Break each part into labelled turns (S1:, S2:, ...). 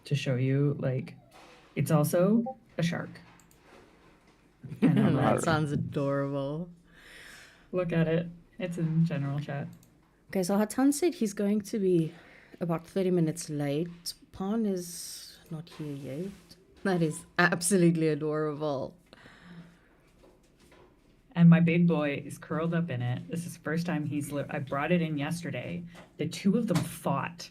S1: to show you. Like, it's also a shark. And I'm
S2: That
S1: like,
S2: sounds adorable.
S1: look at it. It's in general chat.
S2: Okay, so Hatan said he's going to be about 30 minutes late. Pan is not here yet. That is absolutely adorable.
S1: And my big boy is curled up in it. This is the first time I brought it in yesterday. The two of them fought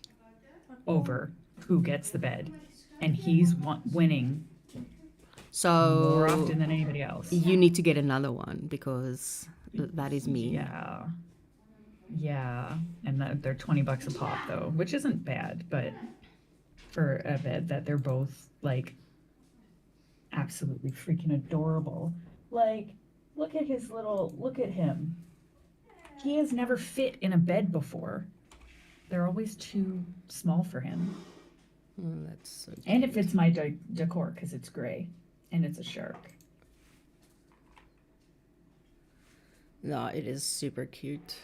S1: over who gets the bed. And he's winning more
S2: So
S1: often than anybody else.
S2: you need to get another one because that is me.
S1: Yeah. Yeah. And they're $20 a pop though, which isn't bad, but for a bed that they're both like absolutely freaking adorable. Like, look at him. He has never fit in a bed before. They're always too small for him.
S2: Oh, that's so cute.
S1: And it fits my decor because it's gray and it's a shark.
S2: No, it is super cute.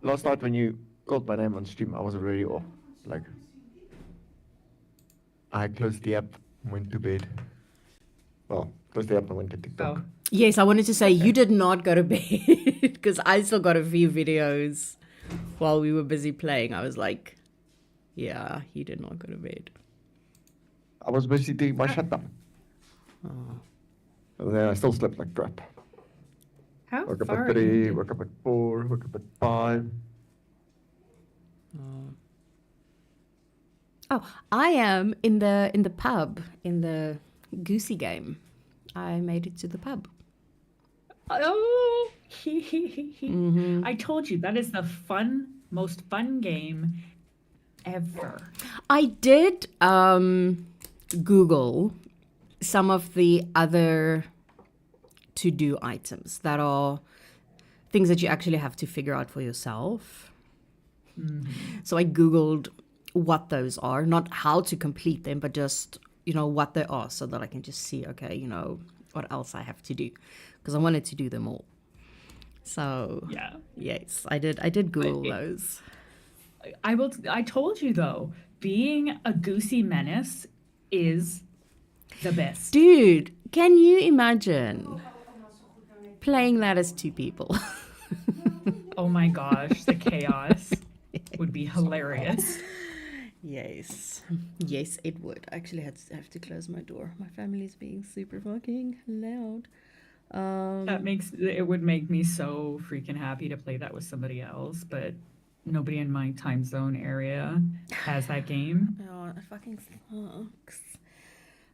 S3: Last night when you called my name on stream, I was already off. Like, I closed the app and went to bed. Well, closed the app and went to TikTok.
S1: Oh,
S2: Yes, I wanted to say you did not go to bed because I still got a few videos while we were busy playing. I was like, yeah, he did not go to bed.
S3: I was busy doing my shutdown. And then I still slept like crap.
S1: how
S3: Woke up
S1: far
S3: at
S1: are you
S3: 3,
S1: into-
S3: woke up at 4, woke up at 5.
S2: Oh, I am in the pub in the Goosey game. I made it to the pub.
S1: Oh, I told you that is the most fun game ever.
S2: I did Google some of the other to-do items that are things that you actually have to figure out for yourself. So I Googled what those are, not how to complete them, but just, what they are so that I can just see, okay, what else I have to do. Because I wanted to do them all. So,
S1: Yeah.
S2: yes, I did Google those.
S1: I told you though, being a goosey menace is the best.
S2: Dude, can you imagine playing that as two people?
S1: Oh my gosh, the chaos would be hilarious.
S2: Yes. Yes, it would. I actually have to close my door. My family's being super fucking loud.
S1: It would make me so freaking happy to play that with somebody else, but nobody in my time zone area has that game.
S2: Oh, it fucking sucks.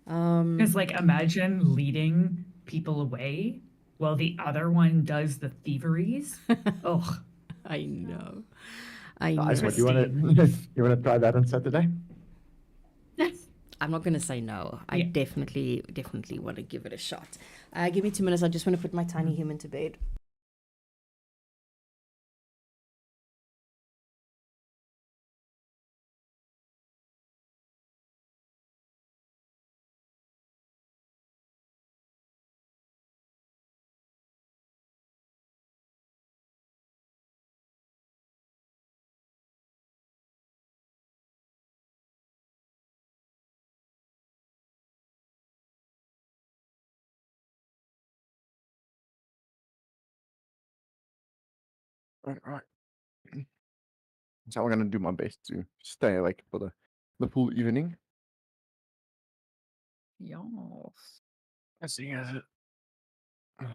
S1: Because like imagine leading people away while the other one does the thieveries. Oh,
S2: I know. I know.
S3: Guys, what you wanna try that on Saturday?
S2: I'm not gonna say no. I
S1: Yeah.
S2: definitely want to give it a shot. Give me 2 minutes. I just want to put my tiny human to bed.
S3: Right. So I'm gonna do my best to stay awake for the full evening.
S1: Yes.
S3: Seeing as I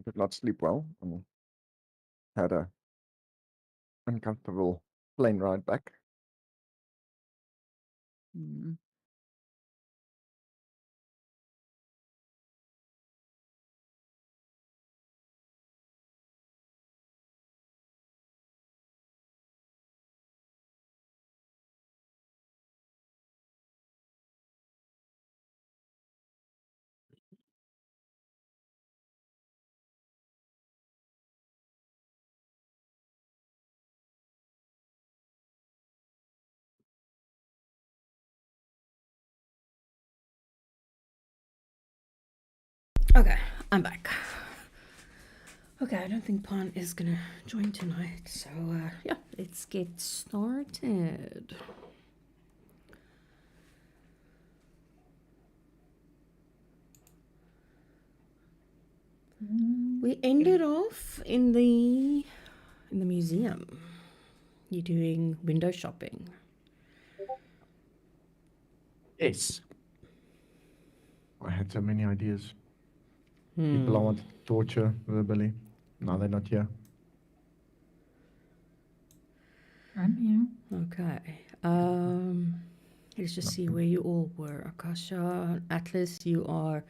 S3: did not sleep well and had a uncomfortable plane ride back.
S1: Mm.
S2: Okay, I'm back. Okay, I don't think Pan is gonna join tonight, so yeah, let's get started. We ended off in the museum. You're doing window shopping.
S3: Yes. I had so many ideas. People I
S2: Hmm.
S3: wanted to torture verbally. Now they're not here.
S1: I'm here.
S2: Okay. Let's just see where you all were. Akasha, Atlas, you are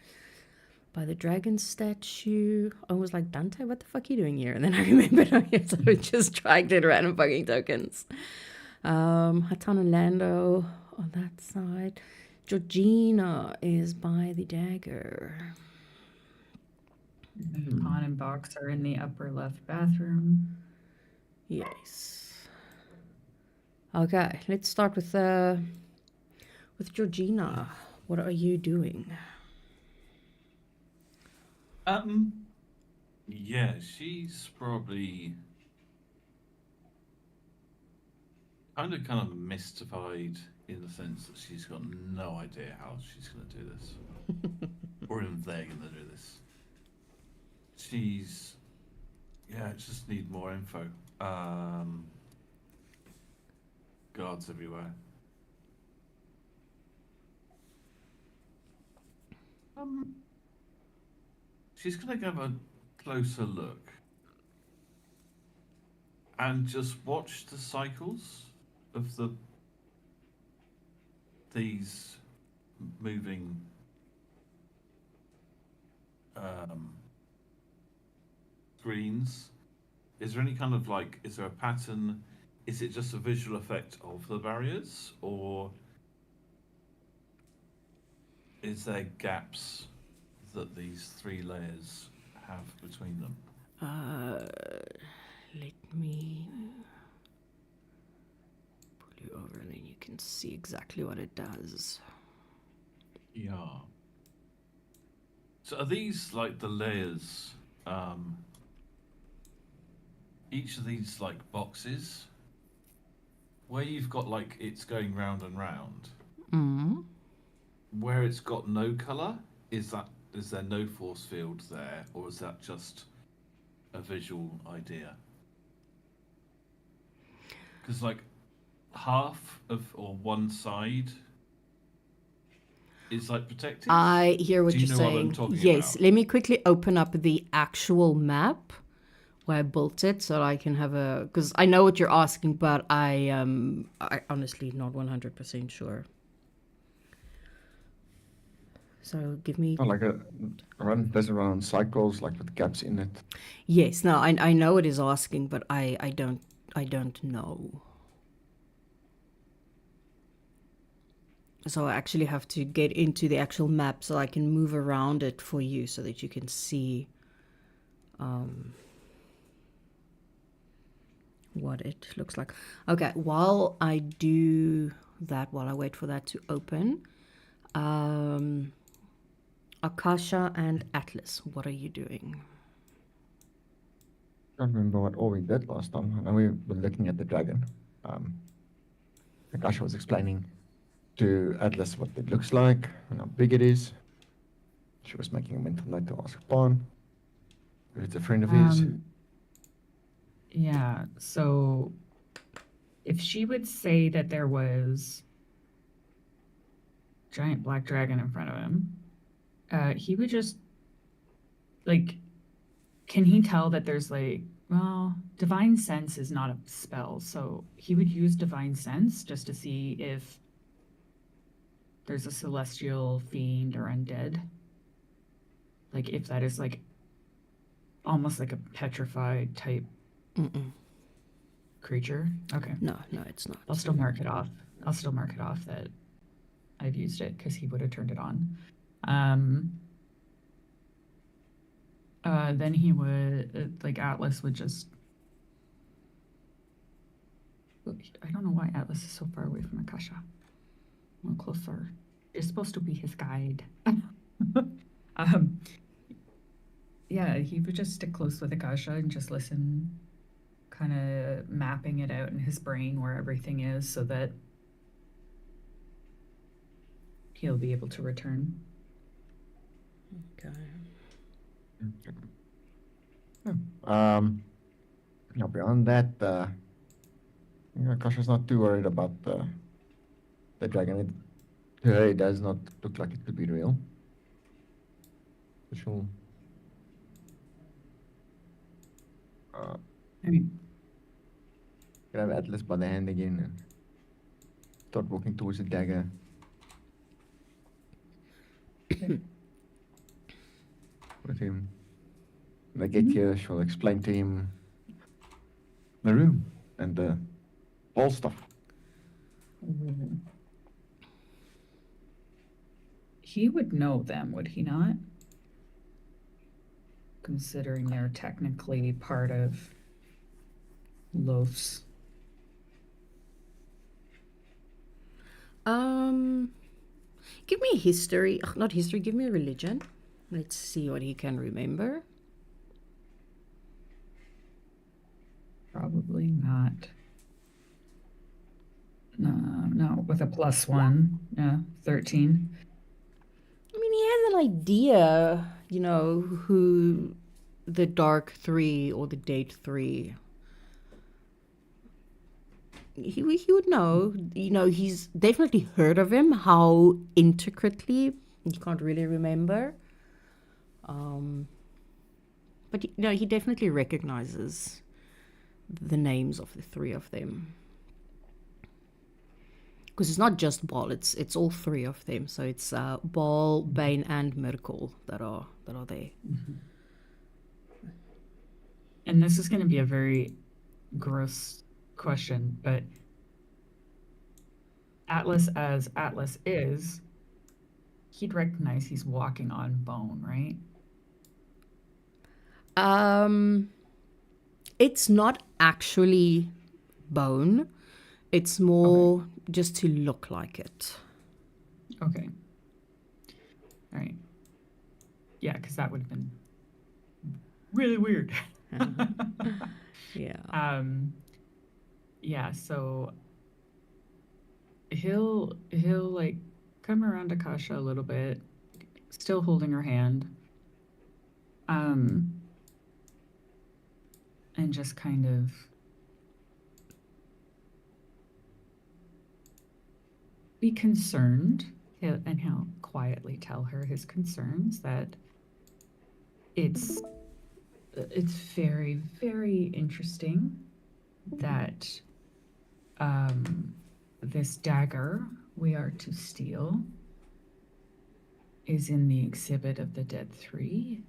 S2: by the dragon statue. I was like, Dante, what the fuck are you doing here? And then I remembered, so I just dragged in random fucking tokens. Hatan and Lando on that side. Georgina is by the dagger.
S1: And Pawn and Box are in the upper left bathroom.
S2: Yes. Okay, let's start with Georgina. What are you doing?
S4: Yeah, she's probably kind of mystified in the sense that she's got no idea how she's going to do this, or even they're going to do this. She's, just need more info. Guards everywhere. She's going to give a closer look and just watch the cycles of these moving screens. Is there any kind of is there a pattern? Is it just a visual effect of the barriers, or is there gaps that these three layers have between them?
S2: Let me pull you over and then you can see exactly what it does.
S4: Yeah. So are these like the layers? Each of these boxes, where you've got it's going round and round. Where it's got no color, is there no force field there, or is that just a visual idea? Because half of or one side is protected.
S2: I hear what
S4: Do you
S2: you're
S4: know
S2: saying.
S4: what I'm talking
S2: Yes,
S4: about?
S2: let me quickly open up the actual map where I built it so I can have a, because I know what you're asking, but I honestly not 100% sure. So give me.
S3: Oh, doesn't run on cycles, with gaps in it.
S2: Yes, no, I know it is asking, but I don't know. So I actually have to get into the actual map so I can move around it for you so that you can see what it looks like. Okay, while I do that, while I wait for that to open, Akasha and Atlas, what are you doing?
S3: I can't remember what all we did last time. I know we were looking at the dragon. Akasha was explaining to Atlas what it looks like and how big it is. She was making a mental note to ask Pan if it's a friend of his.
S1: Yeah, so if she would say that there was a giant black dragon in front of him, he would just can he tell that there's well, divine sense is not a spell, so he would use divine sense just to see if there's a celestial fiend or undead. If that is almost like a petrified type creature. Okay.
S2: No, it's not.
S1: I'll still mark it off. That I've used it because he would have turned it on. Then he would Atlas would just. I don't know why Atlas is so far away from Akasha. A little closer. You're supposed to be his guide. yeah, he would just stick close with Akasha and just listen, kind of mapping it out in his brain where everything is so that he'll be able to return.
S2: Okay.
S3: Now beyond that, Kasha's not too worried about the dragon. To her, it does not look like it could be real. So she'll
S1: I mean,
S3: grab Atlas by the hand again and start walking towards the dagger. With him. When they get here, she'll explain to him the room and the ball stuff.
S1: he would know them, would he not? Considering they're technically part of Loaf's.
S2: Give me history. Not history. Give me religion. Let's see what he can remember.
S1: Probably not. No, with a +1. Yeah, 13.
S2: I mean, he has an idea, who the Dark Three or the Date Three. He would know. He's definitely heard of him. How intricately, he can't really remember. But he definitely recognizes the names of the three of them. Because it's not just Ball, it's all three of them. So it's Ball, Bane, and Miracle that are there.
S1: And this is going to be a very gross question, but Atlas as Atlas is, he'd recognize he's walking on bone, right?
S2: It's not actually bone. It's more just to look like it.
S1: Okay. All right. Yeah, because that would have been really weird.
S2: Yeah.
S1: Yeah, so he'll like come around Akasha a little bit, still holding her hand. And just kind of be concerned, and he'll quietly tell her his concerns, that it's very, very interesting that this dagger we are to steal is in the exhibit of the Dead Three.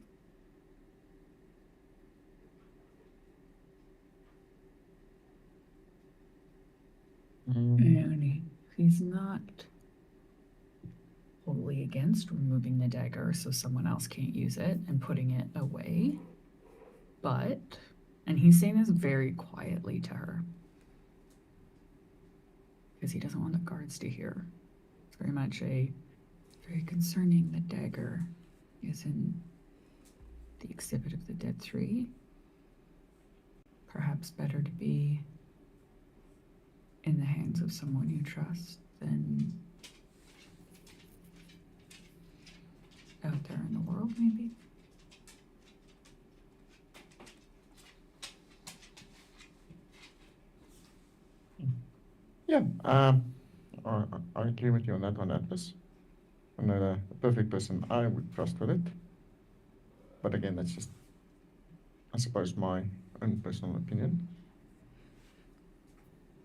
S1: And he's not wholly against removing the dagger so someone else can't use it and putting it away. But, and he's saying this very quietly to her, because he doesn't want the guards to hear. It's very much very concerning. The dagger is in the exhibit of the Dead Three. Perhaps better to be in the hands of someone you trust than out there in the world, maybe.
S3: Yeah, I agree with you on that one, Atlas. I'm not a perfect person I would trust with it. But again, that's just, I suppose, my own personal opinion.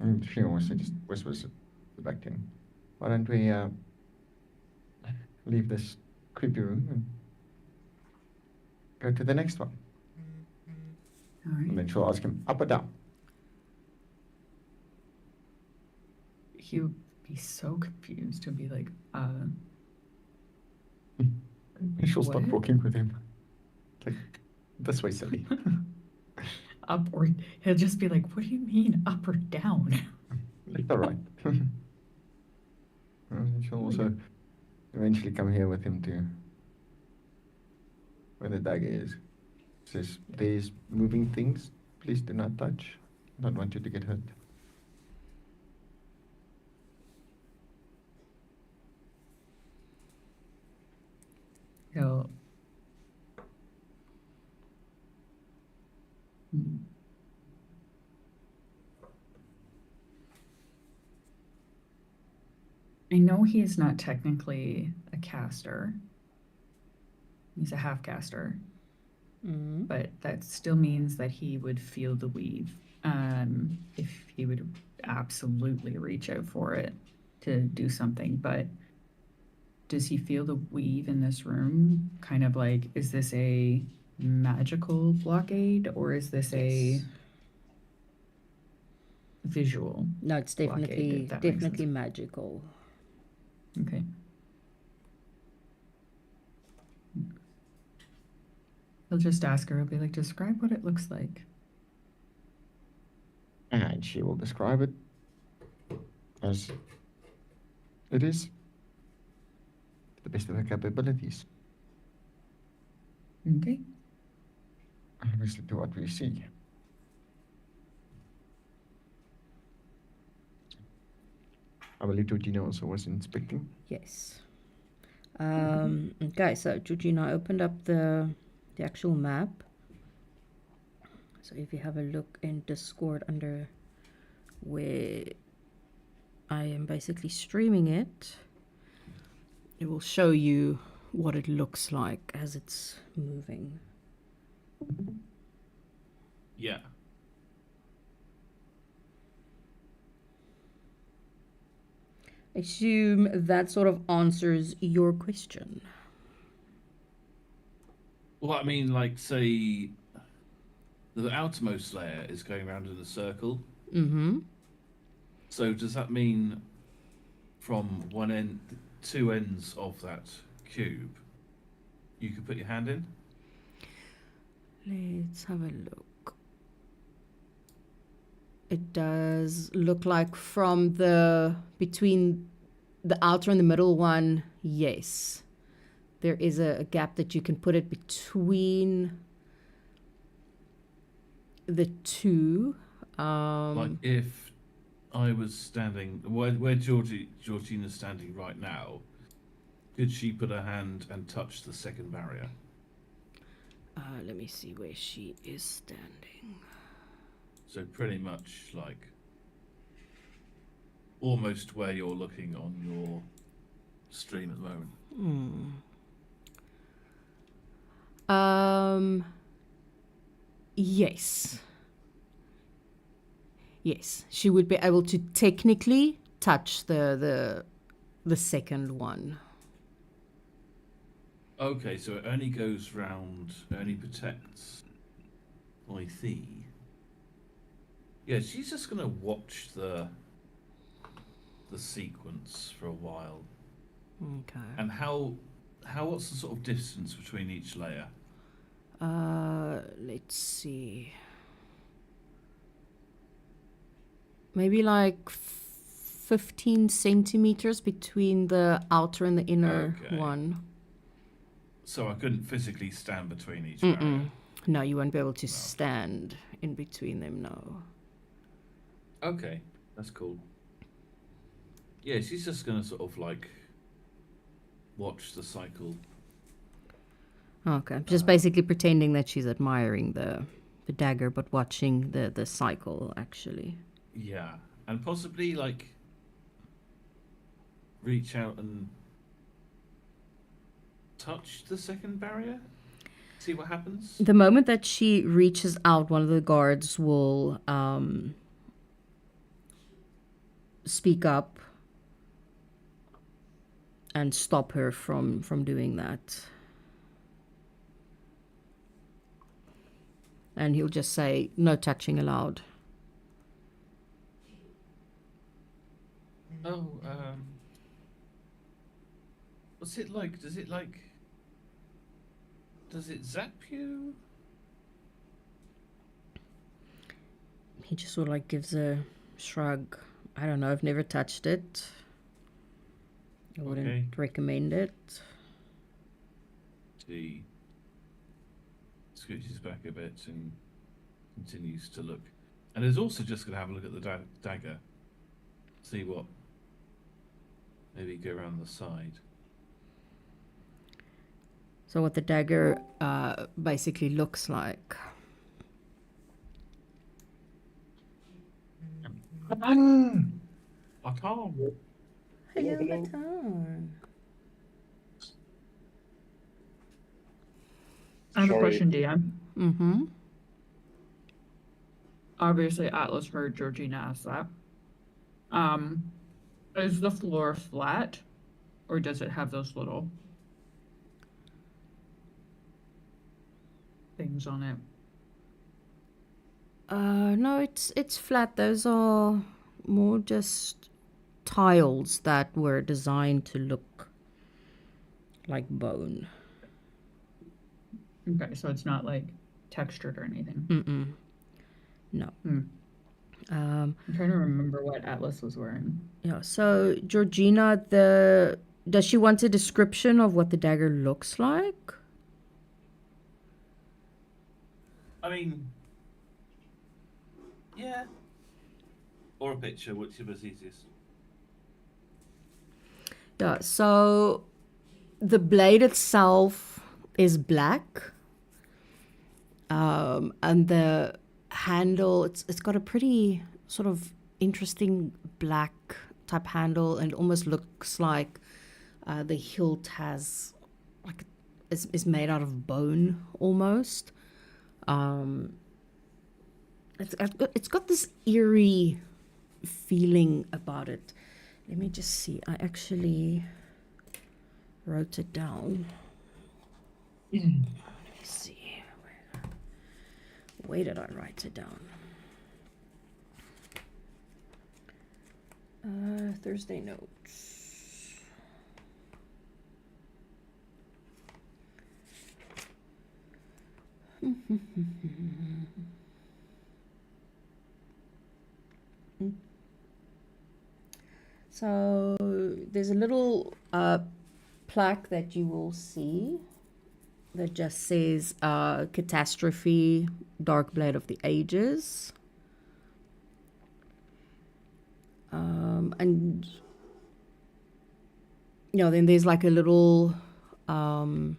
S3: And she almost just whispers back to him. Why don't we leave this creepy room and go to the next one?
S1: All right.
S3: And then she'll ask him, up or down?
S1: He would be so confused. He'll be like,
S3: And she'll start
S1: What?
S3: walking with him. Like, this way, silly.
S1: up, or he'll just be like, what do you mean up or down?
S3: Left or right. And she'll also eventually come here with him to where the dagger is. Says there's moving things. Please do not touch. Don't want you to get hurt.
S1: He'll. I know he is not technically a caster. He's a half caster, but that still means that he would feel the weave. If he would absolutely reach out for it to do something, but does he feel the weave in this room? Kind of like, is this a magical blockade or is this a visual?
S2: No, it's
S1: blockade,
S2: definitely
S1: if that makes
S2: definitely
S1: sense.
S2: magical.
S1: Okay. He'll just ask her, he'll be like, describe what it looks like.
S3: And she will describe it as it is, to the best of her capabilities.
S1: Okay.
S3: Obviously, to what we see. I believe Georgina also was inspecting.
S2: Yes. Okay, so Georgina opened up the actual map. So if you have a look in Discord under where I am basically streaming it, it will show you what it looks like as it's moving.
S4: Yeah.
S2: I assume that sort of answers your question.
S4: Well, I mean, like, say, the outermost layer is going around in a circle.
S2: Mm-hmm.
S4: So does that mean from one end, two ends of that cube, you could put your hand in?
S2: Let's have a look. It does look like from between the outer and the middle one, yes. There is a gap that you can put it between the two.
S4: Like if I was standing where Georgina's standing right now, could she put her hand and touch the second barrier?
S2: Let me see where she is standing.
S4: So pretty much like almost where you're looking on your stream at the moment.
S2: Yes. Yes, she would be able to technically touch the second one.
S4: Okay, so it only goes round, only protects my thee. Yeah, she's just gonna watch the sequence for a while.
S2: Okay.
S4: And what's the sort of distance between each layer?
S2: Let's see. Maybe like 15 centimeters between the outer and the inner one.
S4: So I couldn't physically stand between each barrier?
S2: No, you won't be able to stand in between them, no.
S4: Okay, that's cool. Yeah, she's just gonna sort of like watch the cycle.
S2: Okay, just basically pretending that she's admiring the dagger, but watching the cycle, actually.
S4: Yeah, and possibly like reach out and touch the second barrier, see what happens.
S2: The moment that she reaches out, one of the guards will speak up and stop her from doing that. And he'll just say, no touching allowed.
S4: Oh, what's it like? Does it zap you?
S2: He just sort of like gives a shrug. I don't know, I've never touched it. I wouldn't recommend it.
S4: See. It's scooches back a bit and continues to look. And is also just going to have a look at the dagger. See what. Maybe go around the side.
S2: So what the dagger basically looks like.
S4: I can't.
S2: Hello, Baton.
S1: I have a
S5: Sorry.
S1: question, DM.
S2: Mm-hmm.
S1: Obviously, Atlas heard Georgina ask that. Is the floor flat, or does it have those little things on it?
S2: No, it's flat. Those are more just tiles that were designed to look like bone.
S1: Okay, so it's not like textured or anything.
S2: Mm-mm. No.
S1: I'm trying to remember what Atlas was wearing.
S2: Yeah. So Georgina, does she want a description of what the dagger looks like?
S4: I mean, yeah. Or a picture, whichever's easiest.
S2: Yeah. So the blade itself is black, and the handle it's got a pretty sort of interesting black type handle, and it almost looks like the hilt has like is made out of bone almost. It's got this eerie feeling about it. Let me just see. I actually wrote it down. Let me see. Where did I write it down? Thursday notes. So there's a little plaque that you will see that just says Catastrophe, Dark Blade of the Ages. And then there's like a little a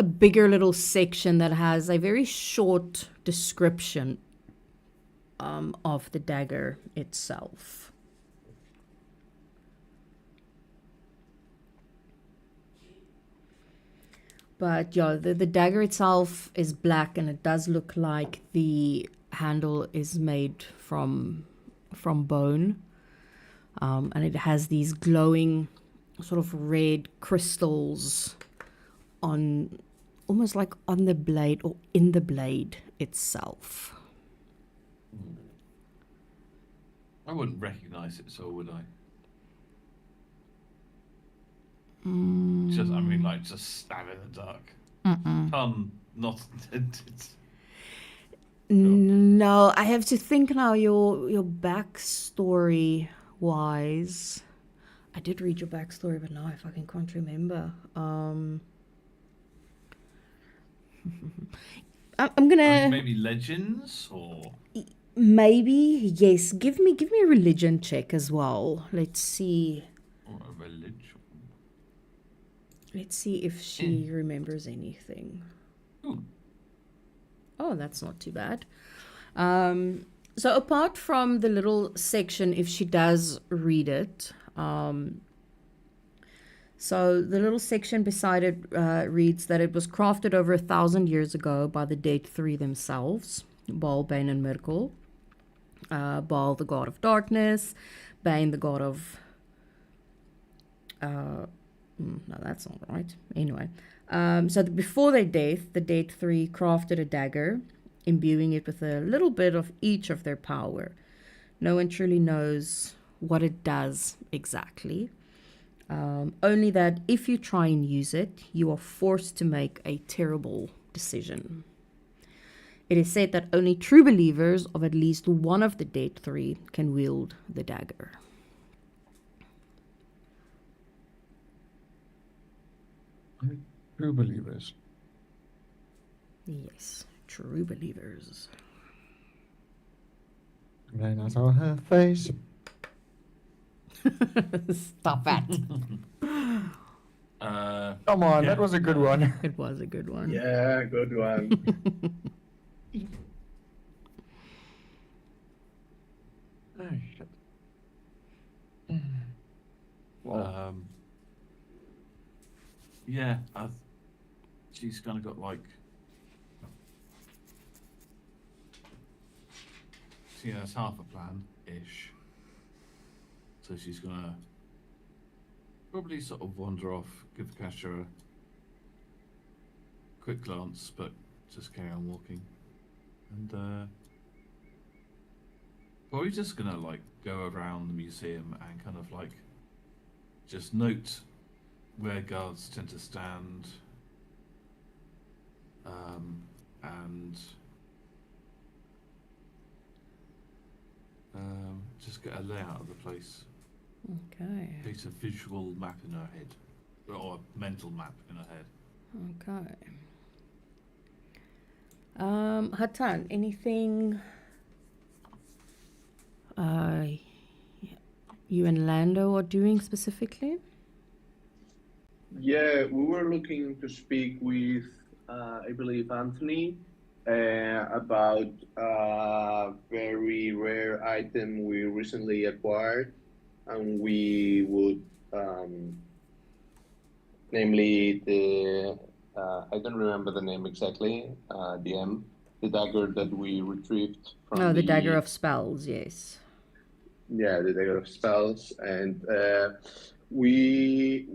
S2: bigger little section that has a very short description of the dagger itself. But yeah, the dagger itself is black, and it does look like the handle is made from bone. And it has these glowing sort of red crystals on, almost like on the blade or in the blade itself.
S4: I wouldn't recognise it, so would I? Just, I mean, like, just stab in the dark. Pun not intended.
S2: No, I have to think now. Your backstory wise, I did read your backstory, but now I fucking can't remember. I'm gonna
S4: Maybe legends or
S2: maybe yes. Give me a religion check as well. Let's see.
S4: or a religion.
S2: Let's see if she remembers anything.
S4: Ooh.
S2: Oh, that's not too bad. So apart from the little section, if she does read it, so the little section beside it reads that it was crafted over 1,000 years ago by the Date Three themselves, Baal, Bane, and Myrkul. Baal, the god of darkness, Bane, the god of... no, that's not right. Anyway, so before their death, the Date Three crafted a dagger, imbuing it with a little bit of each of their power. No one truly knows what it does exactly. Only that if you try and use it, you are forced to make a terrible decision. It is said that only true believers of at least one of the Date Three can wield the dagger.
S3: True believers.
S2: Yes, true believers.
S3: Then I saw her face.
S2: Stop it.
S3: Come on,
S4: Yeah,
S3: that was a good one.
S2: It was a good one.
S5: Yeah, good one.
S3: Oh, shit. Well,
S4: Yeah, she's kind of got like. She has half a plan ish. So she's gonna probably sort of wander off, give the cashier a quick glance, but just carry on walking. And probably just gonna like go around the museum and kind of like just note where guards tend to stand, and just get a layout of the place.
S2: Okay.
S4: Create a visual map in her head, or a mental map in her head.
S2: Okay. Hatan, anything you and Lando are doing specifically?
S5: Yeah, we were looking to speak with, I believe, Anthony about a very rare item we recently acquired, and we would, namely I don't remember the name exactly, the dagger that we retrieved from
S2: Oh, the Dagger of Spells, yes.
S5: Yeah, the dagger of spells, and we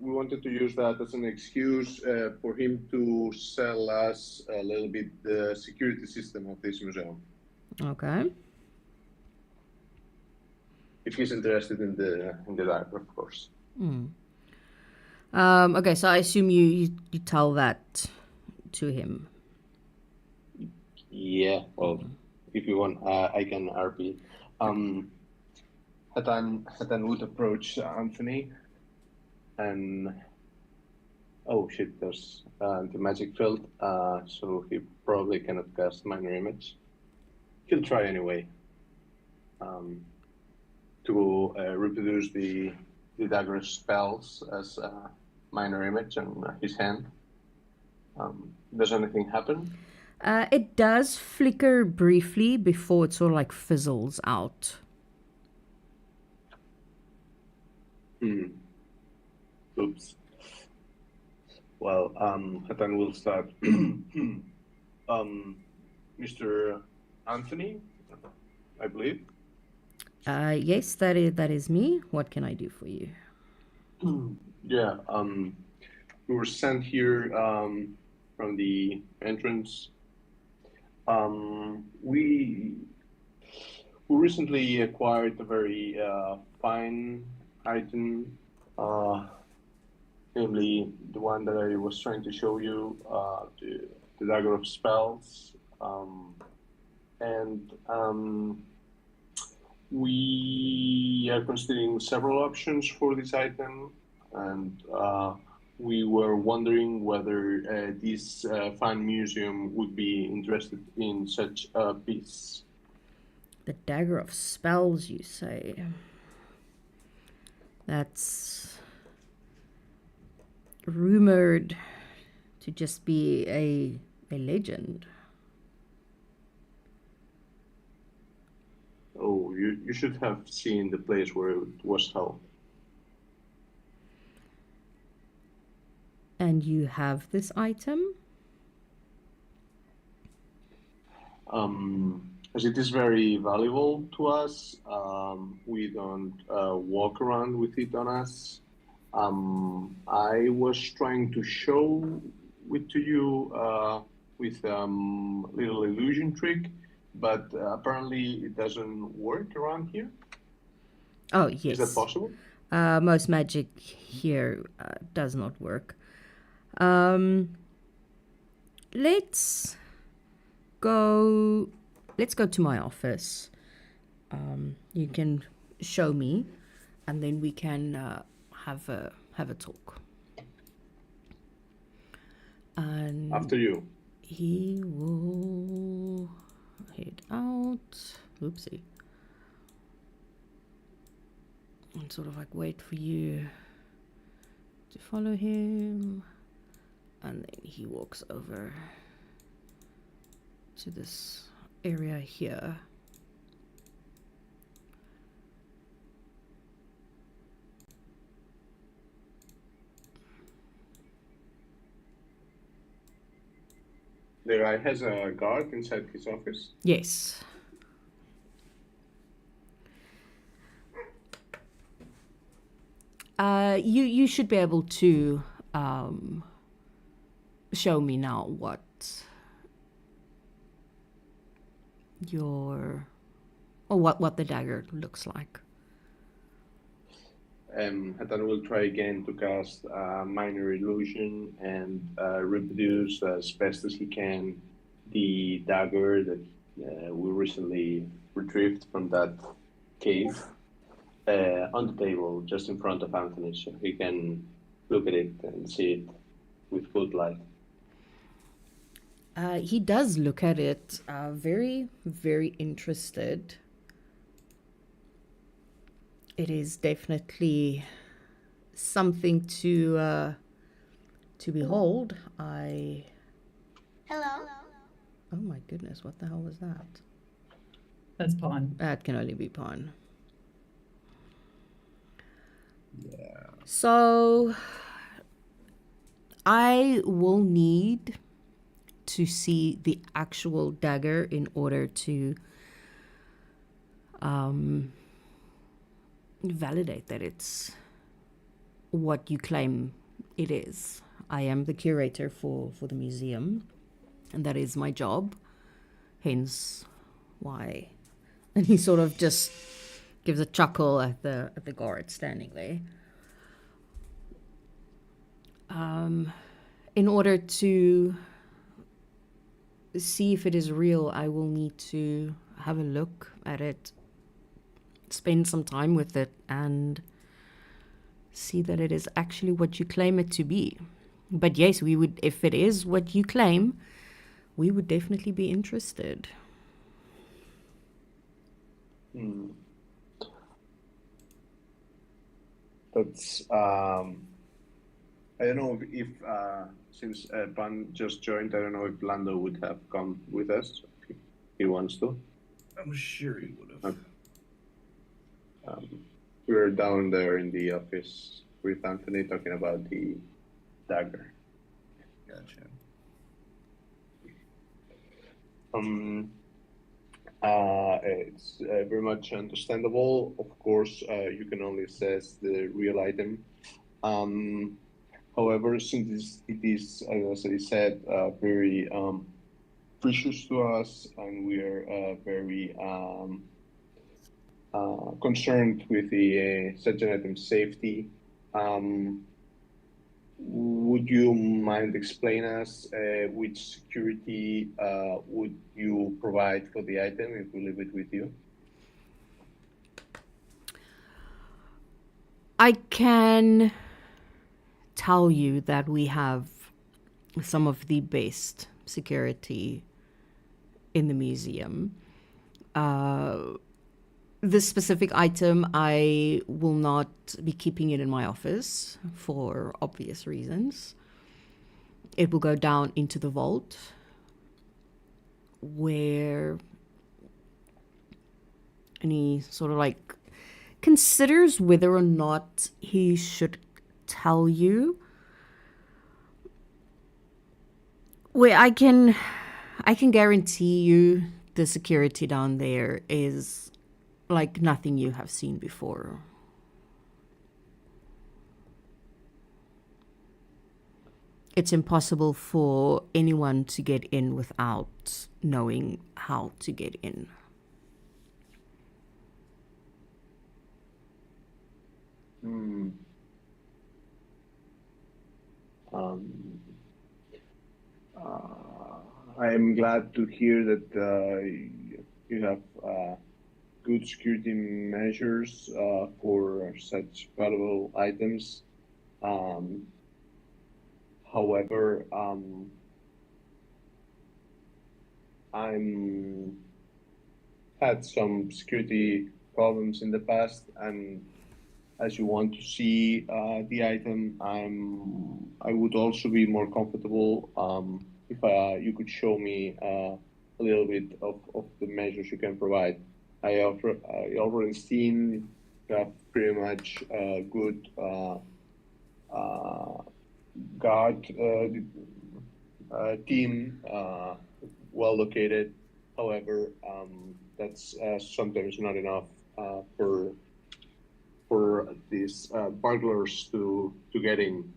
S5: wanted to use that as an excuse for him to sell us a little bit the security system of this museum,
S2: Okay.
S5: if he's interested in the dagger, of course.
S2: Okay, so I assume you tell that to him.
S5: Yeah, well, if you want, I can RP. Hatan would approach Anthony, and oh shit, there's the magic field, so he probably cannot cast minor image. He'll try anyway to reproduce the dagger spells as a minor image on his hand. Does anything happen?
S2: It does flicker briefly before it sort of like fizzles out.
S5: Oops. Well, Hatan will start. Mr. Anthony, I believe.
S2: Yes, that is me. What can I do for you?
S5: Yeah, we were sent here from the entrance. We recently acquired a very fine item, namely the one that I was trying to show you, the dagger of spells, and we are considering several options for this item, and we were wondering whether this fine museum would be interested in such a piece.
S2: The Dagger of Spells, you say? That's rumored to just be a legend.
S5: Oh, you should have seen the place where it was held.
S2: And you have this item?
S5: As it is very valuable to us, we don't walk around with it on us. I was trying to show it to you with little illusion trick, but apparently it doesn't work around here.
S2: Oh, yes.
S5: Is that possible?
S2: Most magic here does not work. Let's go to my office. You can show me, and then we can have a talk. And
S5: After you.
S2: he will head out. Oopsie. And sort of like wait for you to follow him. And then he walks over to this area here.
S5: The guy has a guard inside his office.
S2: Yes. You should be able to show me now what what the dagger looks like.
S5: Hatan will try again to cast minor illusion and reproduce as best as he can the dagger that we recently retrieved from that cave on the table just in front of Anthony, so he can look at it and see it with good light.
S2: He does look at it, very, very interested. It is definitely something to behold.
S6: Hello.
S2: Oh my goodness, what the hell was that?
S1: That's Pawn.
S2: That can only be Pawn.
S3: Yeah.
S2: So I will need to see the actual dagger in order to validate that it's what you claim it is. I am the curator for the museum, and that is my job, hence why. And he sort of just gives a chuckle at the guard standing there. In order to see if it is real, I will need to have a look at it, spend some time with it, and see that it is actually what you claim it to be. But yes, we would, if it is what you claim, we would definitely be interested.
S5: That's I don't know if since Pan just joined, I don't know if Lando would have come with us if he wants to.
S7: I'm sure he would have.
S5: We were down there in the office with Anthony talking about the dagger.
S7: Gotcha.
S5: It's very much understandable. Of course, you can only assess the real item. However, since it is, as I said, very precious to us, and we are very concerned with the such an item's safety, would you mind explain us which security would you provide for the item if we leave it with you?
S2: I can tell you that we have some of the best security in the museum. This specific item, I will not be keeping it in my office for obvious reasons. It will go down into the vault where any sort of like considers whether or not he should tell you. Where I can guarantee you the security down there is like nothing you have seen before. It's impossible for anyone to get in without knowing how to get in.
S5: I am glad to hear that you have good security measures for such valuable items. However, I'm had some security problems in the past, and as you want to see the item, I would also be more comfortable if you could show me a little bit of the measures you can provide. I already seen you have pretty much good guard team, well located. However, that's sometimes not enough for these burglars to get in.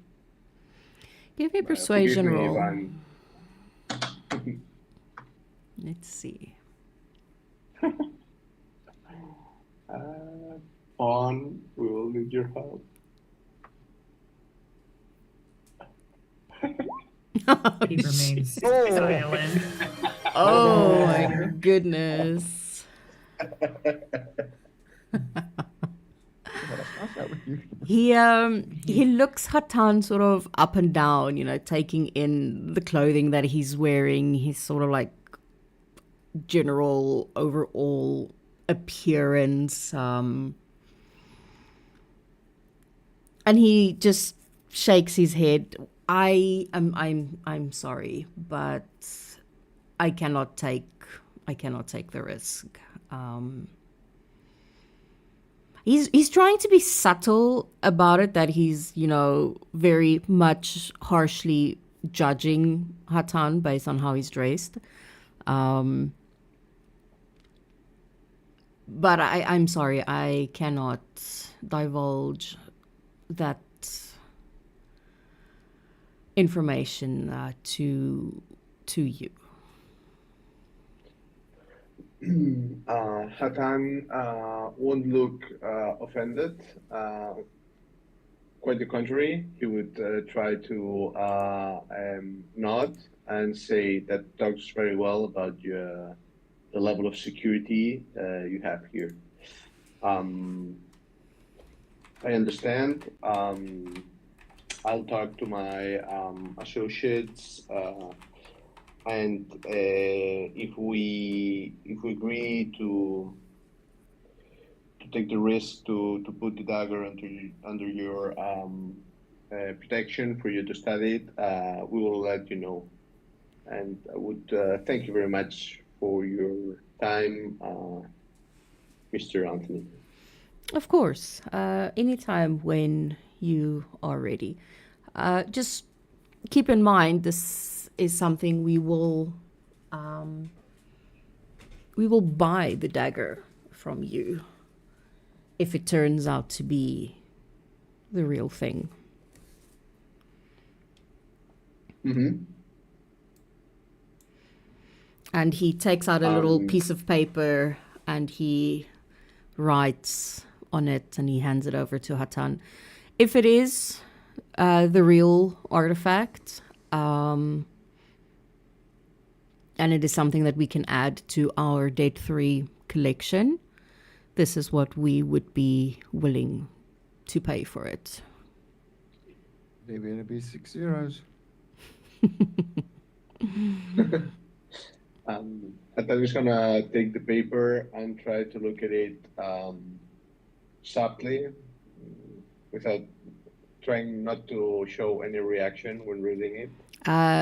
S2: Give me a
S5: Forgive
S2: persuasion
S5: me if
S2: roll.
S5: I'm.
S2: Let's see.
S5: On, we will need your help.
S1: He remains
S3: Oh.
S1: silent.
S2: Oh my goodness.
S3: Well, that's nice out with you.
S2: He looks Hatan sort of up and down, you know, taking in the clothing that he's wearing, his sort of like general overall appearance. And he just shakes his head. I'm sorry, but I cannot take the risk. He's trying to be subtle about it, that he's, you know, very much harshly judging Hatan based on how he's dressed. But I'm sorry, I cannot divulge that information to you.
S5: Hatan won't look offended. Quite the contrary, he would try to nod and say that talks very well about the level of security you have here. I understand. I'll talk to my associates, and if we agree to take the risk to put the dagger under your protection for you to study it, we will let you know. And I would thank you very much for your time, Mr. Anthony.
S2: Of course, anytime when you are ready. Just keep in mind, this is something we will buy the dagger from you if it turns out to be the real thing.
S5: Mm-hmm.
S2: And he takes out a little piece of paper and he writes on it and he hands it over to Hatan. If it is the real artifact, and it is something that we can add to our Date 3 collection, this is what we would be willing to pay for it.
S3: Maybe it'll be €6.
S5: I'm just gonna take the paper and try to look at it softly, without trying not to show any reaction when reading it.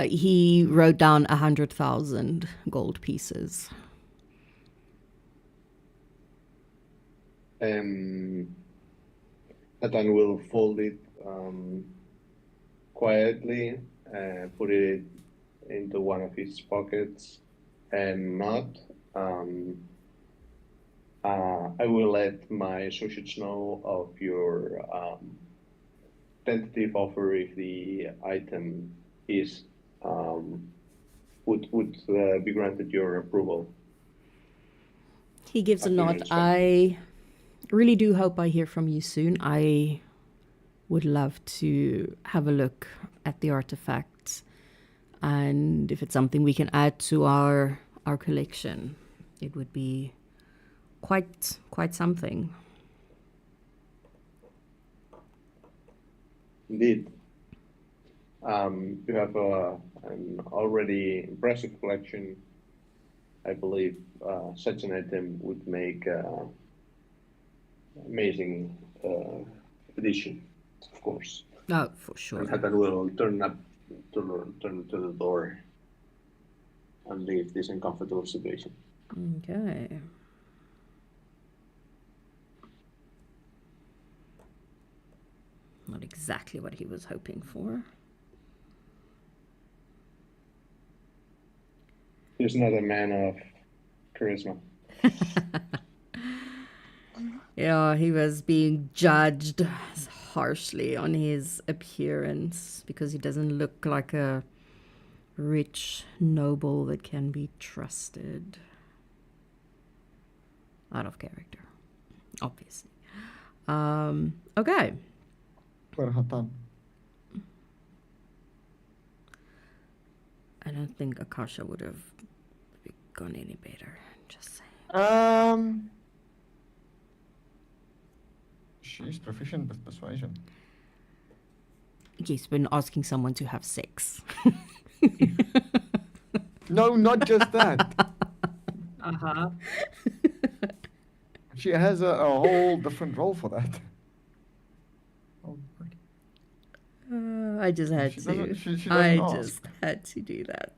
S2: He wrote down 100,000 gold pieces.
S5: Nathan will fold it quietly, put it into one of his pockets, and nod. I will let my associates know of your tentative offer if the item is would be granted your approval.
S2: He gives a
S5: After
S2: nod.
S5: inspection.
S2: I really do hope I hear from you soon. I would love to have a look at the artifacts, and if it's something we can add to our collection, it would be quite something.
S5: Indeed. You have an already impressive collection I believe such an item would make amazing addition, of course.
S2: Oh, for sure.
S5: And have a little turn to the door and leave this uncomfortable situation.
S2: Okay. Not exactly what he was hoping for.
S5: He's not a man of charisma.
S2: Yeah, he was being judged harshly on his appearance because he doesn't look like a rich noble that can be trusted. Out of character, obviously. Okay.
S3: Perhatan.
S2: I don't think Akasha would have gone any better. Just saying.
S3: She's proficient with persuasion.
S2: Yes, when asking someone to have sex.
S3: No, not just that.
S1: Uh-huh.
S3: She has a whole different role for that.
S1: Oh, Lord.
S2: I just had
S3: She
S2: to.
S3: doesn't- she
S2: I
S3: doesn't
S2: just
S3: ask.
S2: had to do that.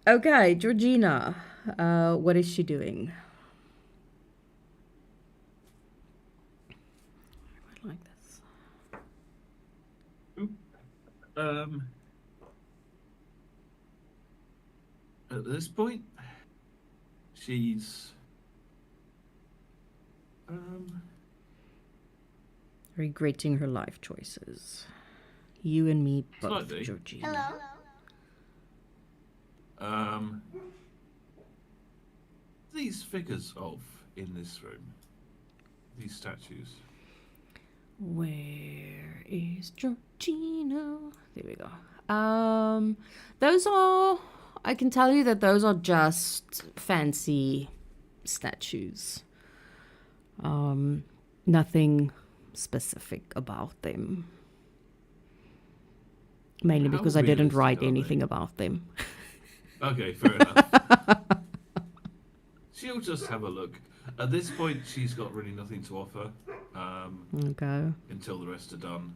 S2: Okay, Georgina. What is she doing? I like this.
S4: At this point, she's
S2: Regretting her life choices. You and me both,
S4: Slightly.
S2: Georgina.
S4: these figures of in this room, these statues.
S2: Where is Georgina? There we go. Those are, I can tell you that those are just fancy statues. Nothing specific about them. Mainly
S4: How
S2: because I didn't
S4: realistic
S2: write
S4: are they?
S2: anything about them.
S4: Okay, fair enough. She'll just have a look. At this point, she's got really nothing to offer
S2: Okay.
S4: until the rest are done.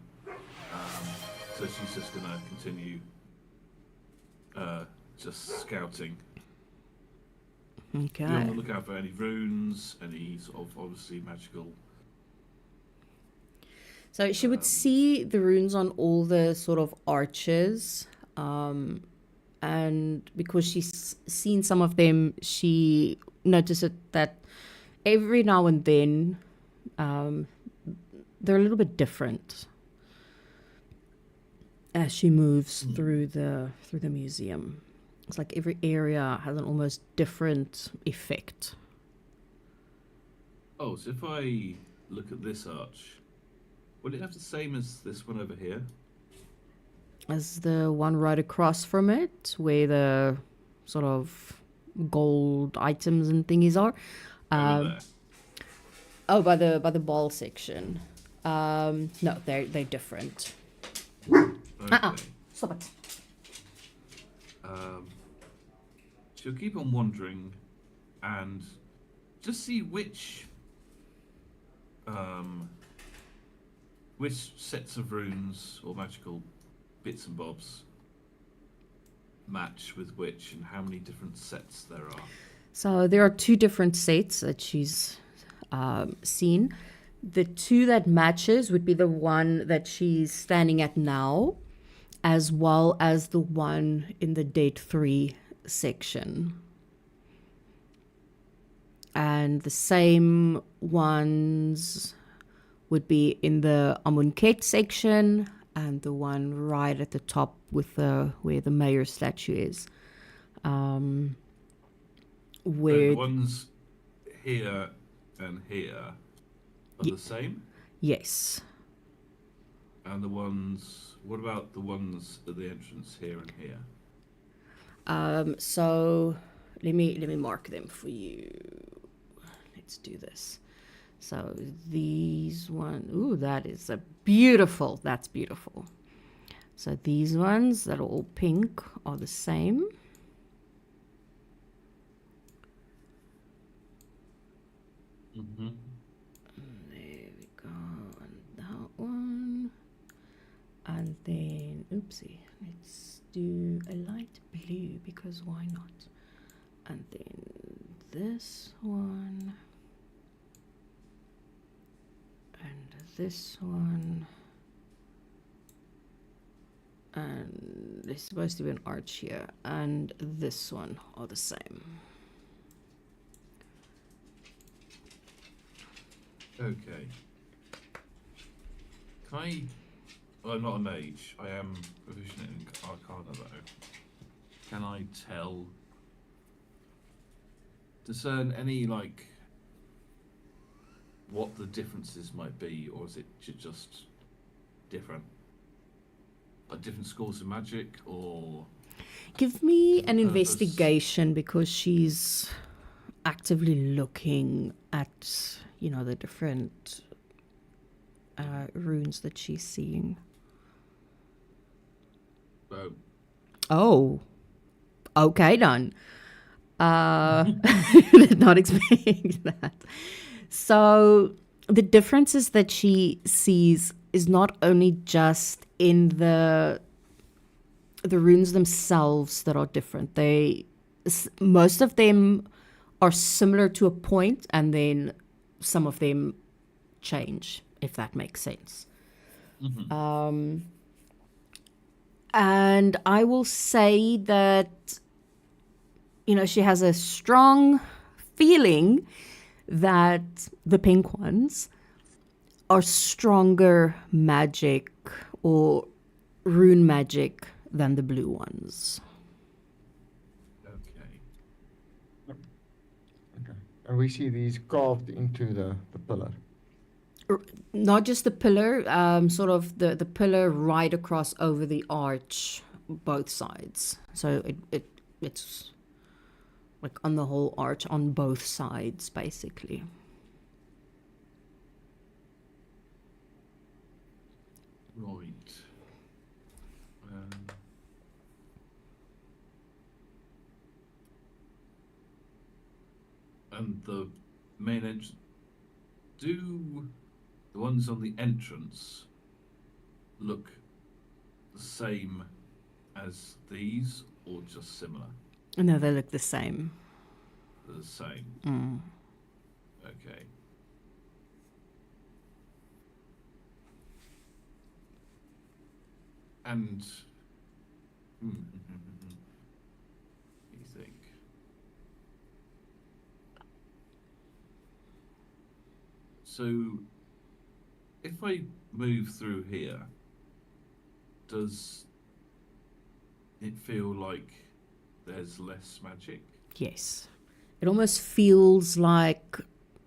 S4: So she's just going to continue just scouting. Be on
S2: Okay.
S4: the lookout for any runes, any sort of obviously magical.
S2: So she would see the runes on all the sort of arches. And because she's seen some of them, she noticed that every now and then they're a little bit different as she moves through the museum. It's like every area has an almost different effect.
S4: Oh, so if I look at this arch, would it have the same as this one over here?
S2: As the one right across from it, where the sort of gold items and thingies are.
S4: Over there.
S2: Oh, by the ball section. No, they're different.
S4: Okay.
S2: Stop it.
S4: She'll keep on wandering and just see which sets of runes or magical bits and bobs match with which and how many different sets there are.
S2: So there are two different sets that she's seen. The two that matches would be the one that she's standing at now, as well as the one in the date 3 section. And the same ones would be in the Amunket section and the one right at the top with where the mayor statue is.
S4: So
S2: Where
S4: the ones here and here are the same?
S2: yes.
S4: And the ones, what about the ones at the entrance here and here?
S2: So let me mark them for you. Let's do this. So these one, ooh, that is that's beautiful. So these ones that are all pink are the same.
S4: Mm-hmm.
S2: There we go, and that one. And then, oopsie, let's do a light blue because why not? And then this one. And this one. And there's supposed to be an arch here. And this one are the same.
S4: Okay. Can I? Well, I'm not a mage. I am proficient in Arcana, though. Can I discern any, like, what the differences might be, or is it just different? Like different schools of magic, or
S2: Give me an
S4: purpose?
S2: investigation because she's actively looking at, you know, the different runes that she's seeing. Oh, okay, done. Did not expect that. So the differences that she sees is not only just in the runes themselves that are different. Most of them are similar to a point, and then some of them change, if that makes sense.
S4: Mm-hmm.
S2: And I will say that, you know, she has a strong feeling that the pink ones are stronger magic or rune magic than the blue ones.
S4: Okay.
S3: Okay. And we see these carved into the pillar.
S2: Not just the pillar, sort of the pillar right across over the arch, both sides. So it's like on the whole arch on both sides, basically.
S4: Right. And the main entrance. Do the ones on the entrance look the same as these, or just similar?
S2: No, they look the same.
S4: They're the same.
S2: Mm.
S4: Okay. And you think? So, if I move through here, does it feel like there's less magic?
S2: Yes. It almost feels like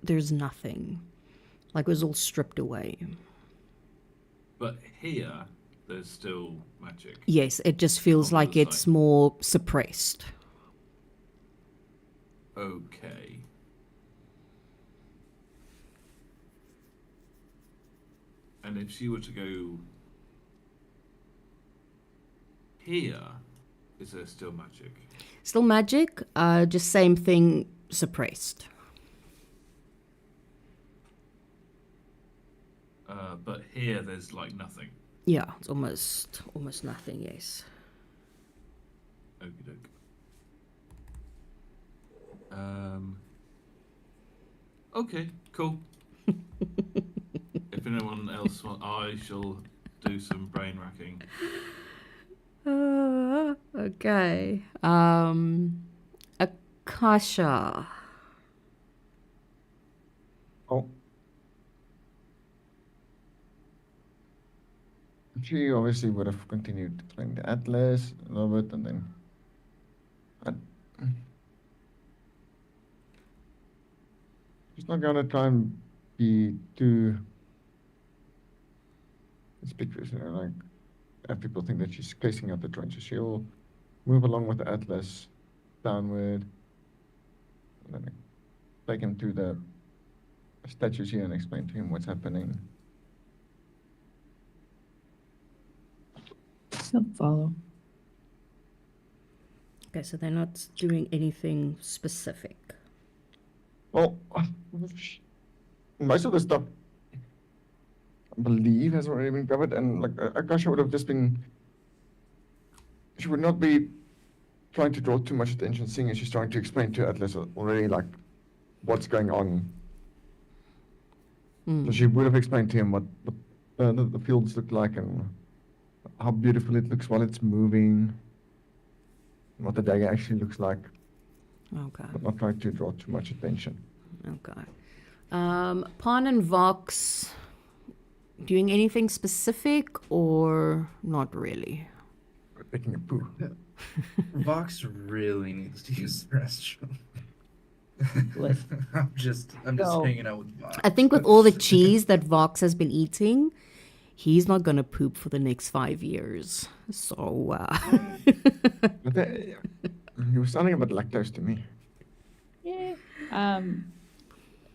S2: there's nothing. Like it was all stripped away.
S4: But here, there's still magic.
S2: Yes, it just feels
S4: On the
S2: like
S4: other
S2: it's
S4: side.
S2: more suppressed.
S4: Okay. And if she were to go here, is there still magic?
S2: Still magic, just same thing, suppressed.
S4: But here, there's like nothing.
S2: Yeah, it's almost nothing, yes.
S4: Okie doke. Okay, cool. If anyone else wants, I shall do some brain racking.
S2: Okay. Akasha.
S3: Oh. She obviously would have continued playing the Atlas a little bit, and then she's not gonna try and be too conspicuous, you know, like have people think that she's casing out the trenches. She'll move along with the Atlas downward, and then take him to the statues here and explain to him what's happening.
S1: He'll follow.
S2: Okay, so they're not doing anything specific.
S3: Well, most of the stuff I believe has already been covered, and like Akasha would have just been. She would not be trying to draw too much attention, seeing as she's trying to explain to Atlas already like what's going on. So she would have explained to him what the fields look like and how beautiful it looks while it's moving, and what the dagger actually looks like,
S2: Okay.
S3: but not trying to draw too much attention.
S2: Okay. Pawn and Vox doing anything specific or not really?
S3: Taking a poo.
S7: Vox really needs to use the restroom.
S1: Listen.
S7: I'm just
S1: No.
S7: hanging out with Vox.
S2: I think with all the cheese that Vox has been eating, he's not gonna poop for the next 5 years. So,
S3: But he was sounding a bit lactose to me.
S1: Yeah.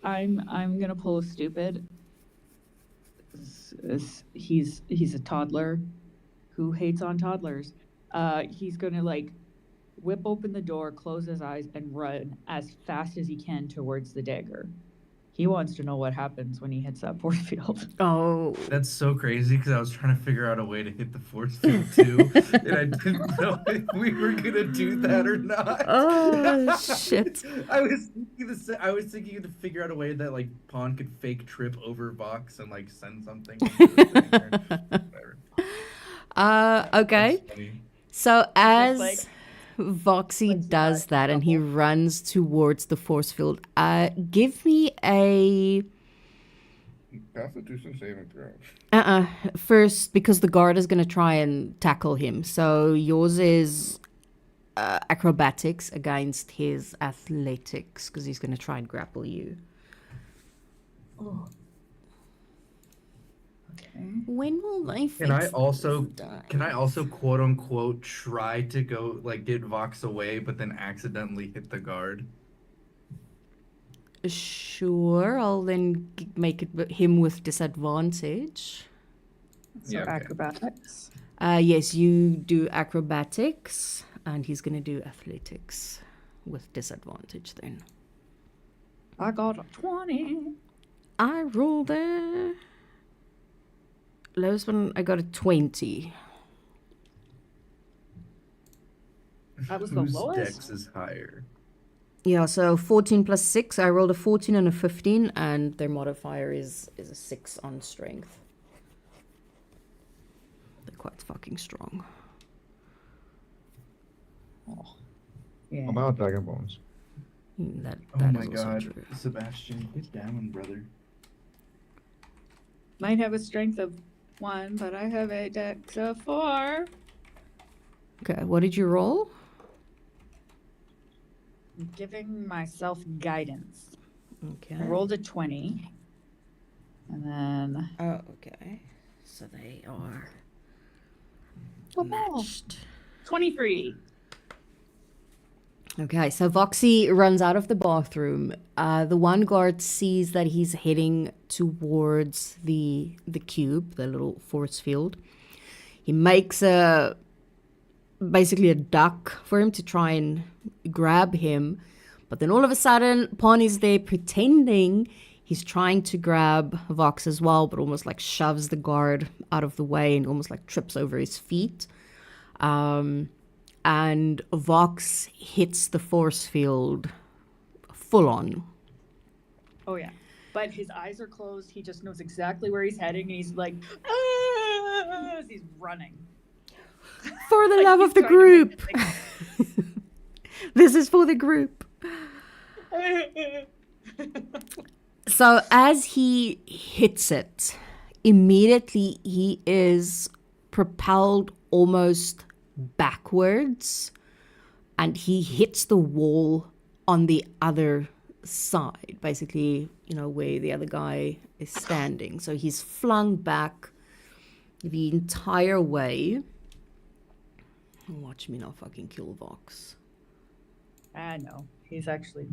S1: I'm gonna pull a stupid. He's a toddler who hates on toddlers. He's gonna like whip open the door, close his eyes, and run as fast as he can towards the dagger. He wants to know what happens when he hits that force field.
S2: oh,
S7: That's so crazy because I was trying to figure out a way to hit the force field too, and I didn't know if we were gonna do that or not.
S2: oh shit.
S7: I was thinking to figure out a way that like Pawn could fake trip over Vox and like send something. Whatever.
S2: Okay.
S7: That's funny.
S2: So as
S1: like,
S2: Voxy
S1: let's
S2: does
S1: not
S2: that and he
S1: trouble.
S2: runs towards the force field, give me a
S3: Constitution saving throw.
S2: first, because the guard is going to try and tackle him. So yours is acrobatics against his athletics because he's going to try and grapple you.
S1: Oh. Okay.
S2: When will they fix
S7: Can I also
S2: this die?
S7: quote unquote try to go like get Vox away, but then accidentally hit the guard?
S2: Sure, I'll then make it him with disadvantage.
S1: So
S7: Yeah, okay.
S1: acrobatics.
S2: Yes, you do acrobatics, and he's going to do athletics with disadvantage then.
S1: I got a 20.
S2: I rolled a... Lowest one, I got a 20.
S1: That was the
S7: Whose
S1: lowest?
S7: dex is higher?
S2: Yeah, so 14 plus 6. I rolled a 14 and a 15, and their modifier is a 6 on strength. They're quite fucking strong.
S1: Oh. Yeah.
S3: How about dagger bones?
S2: That
S7: Oh
S2: that
S7: my
S2: is also
S7: god,
S2: true.
S7: Sebastian, get down, brother.
S1: Might have a strength of 1, but I have a dex of 4.
S2: Okay, what did you roll?
S1: I'm giving myself guidance.
S2: Okay.
S1: I rolled a 20. And then
S2: Oh, okay. So they are
S1: Oh.
S2: matched.
S1: 23.
S2: Okay, so Voxy runs out of the bathroom. The one guard sees that he's heading towards the cube, the little force field. He makes basically a duck for him to try and grab him. But then all of a sudden, Pawn is there pretending he's trying to grab Vox as well, but almost like shoves the guard out of the way and almost like trips over his feet. And Vox hits the force field full on.
S1: Oh, yeah. But his eyes are closed. He just knows exactly where he's heading. And he's like, ah! As he's running.
S2: For the
S1: Like,
S2: love
S1: he's
S2: of the
S1: trying to make
S2: group.
S1: it
S2: This is for the group.
S1: like-
S2: So as he hits it, immediately he is propelled almost backwards and he hits the wall on the other side, basically, where the other guy is standing. So he's flung back the entire way. Watch me now fucking kill Vox.
S1: I know. He's actually...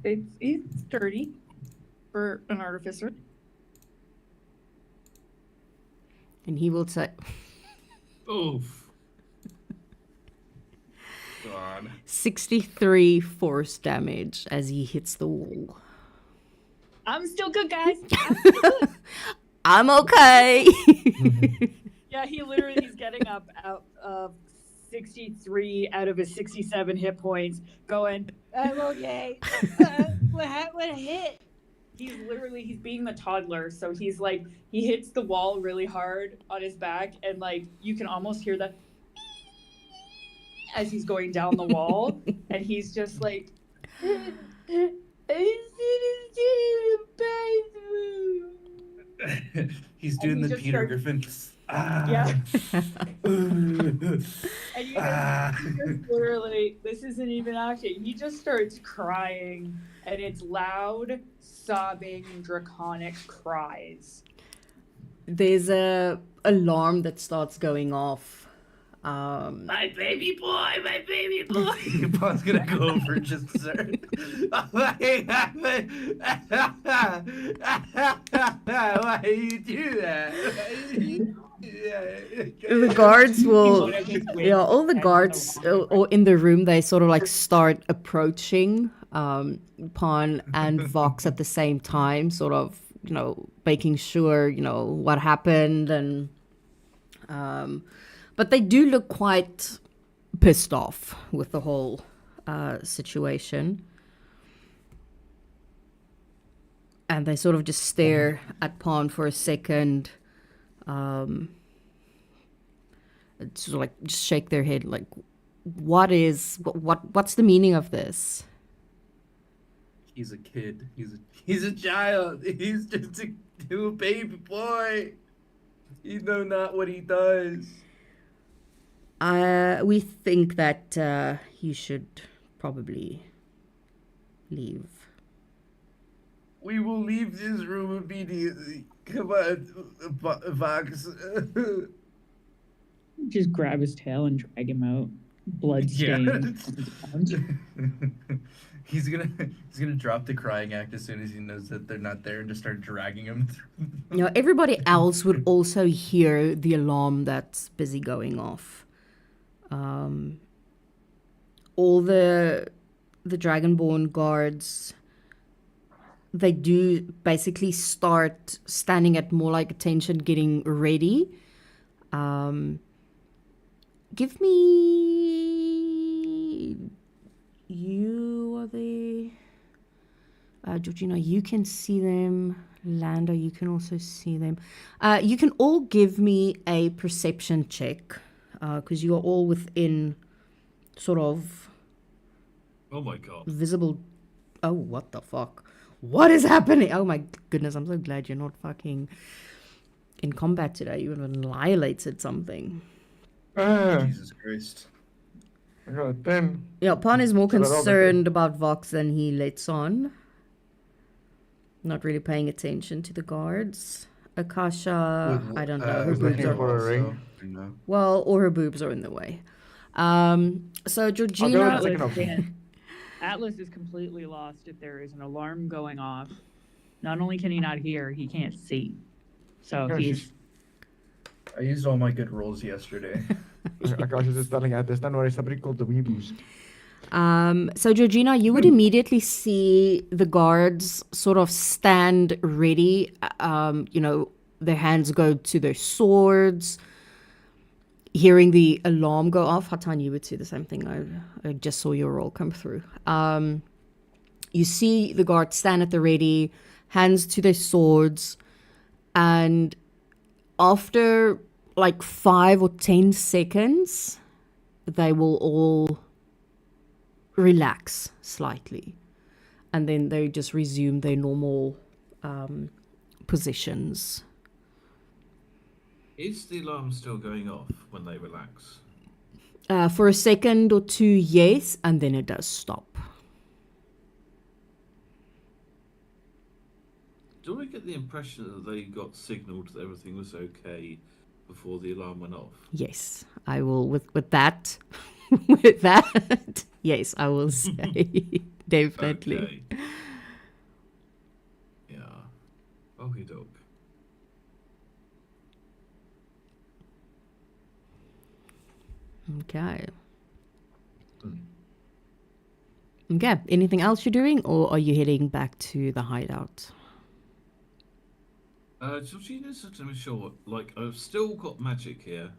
S1: He's sturdy for an artificer.
S2: And he will say
S4: Oof. God.
S2: 63 force damage as he hits the wall.
S1: I'm still good, guys.
S2: I'm okay.
S1: Yeah, he's getting up out of 63 out of his 67 hit points, going, I'm okay. What hit? He's being the toddler, so he's like, he hits the wall really hard on his back, and like, you can almost hear the as he's going down the wall, and he's just like,
S7: He's doing
S1: he
S7: the
S1: just
S7: Peter
S1: starts-
S7: Griffin.
S1: Yeah.
S7: And
S1: And he just literally, this isn't even acting. He just starts crying, and it's loud, sobbing, draconic cries.
S2: There's a alarm that starts going off.
S7: my baby boy. Paul's gonna go over and just start. Why do you do that?
S2: The guards will,
S1: One of his
S2: yeah, all the
S1: wings
S2: guards
S1: and the wrong
S2: or in the room, they sort of like start approaching Pawn and Vox at the same time, sort of, you know, making sure, you know, what happened. And but they do look quite pissed off with the whole situation. And they sort of just stare at Pawn for a second. Sort of like just shake their head like, what's the meaning of this?
S7: He's a kid. He's a child. He's just a little baby boy. You know not what he does.
S2: We think that you should probably leave.
S7: We will leave this room immediately. Come on, Vox.
S1: Just grab his tail and drag him out. Bloodstained.
S7: He's gonna drop the crying act as soon as he knows that they're not there and just start dragging him through.
S2: You know, everybody else would also hear the alarm that's busy going off. All the Dragonborn guards, they do basically start standing at more like attention, getting ready. Give me... You are the... Georgina, you can see them. Lando, you can also see them. You can all give me a perception check, because you are all within sort of
S4: Oh my god.
S2: visible... Oh, what the fuck? What is happening? Oh my goodness, I'm so glad you're not fucking in combat today. You would have annihilated something.
S7: Jesus Christ.
S3: I got a 10.
S2: Yeah, Pan is more
S3: So they're all
S2: concerned about Vox than he lets on. Not really paying attention to the guards. Akasha, I don't know. Her
S3: was
S2: boobs
S3: looking
S2: are,
S3: for a ring.
S7: No.
S2: well, or her boobs are in the way. So
S3: I'll go with
S2: Georgina,
S3: the second option.
S1: Atlas is completely lost if there is an alarm going off. Not only can he not hear, he can't see. So
S3: Yeah,
S1: he's
S7: I used all my good rolls yesterday.
S3: Akash is just telling Atlas, don't worry, somebody called the Weeboos.
S2: so Georgina, you would immediately see the guards sort of stand ready. You know, their hands go to their swords. Hearing the alarm go off, Hatan, you would see the same thing. I just saw your roll come through. You see the guards stand at the ready, hands to their swords, and after like 5 or 10 seconds, they will all relax slightly, and then they just resume their normal positions.
S4: Is the alarm still going off when they relax?
S2: For a second or two, yes, and then it does stop.
S4: Do I get the impression that they got signalled that everything was okay before the alarm went off?
S2: Yes, I will. With that, with that, yes, I will say definitely.
S4: Okay. Yeah. Okie doke.
S2: Okay.
S4: Hmm.
S2: Okay. Anything else you're doing, or are you heading back to the hideout?
S4: Georgina said to me, sure, like, I've still got magic here,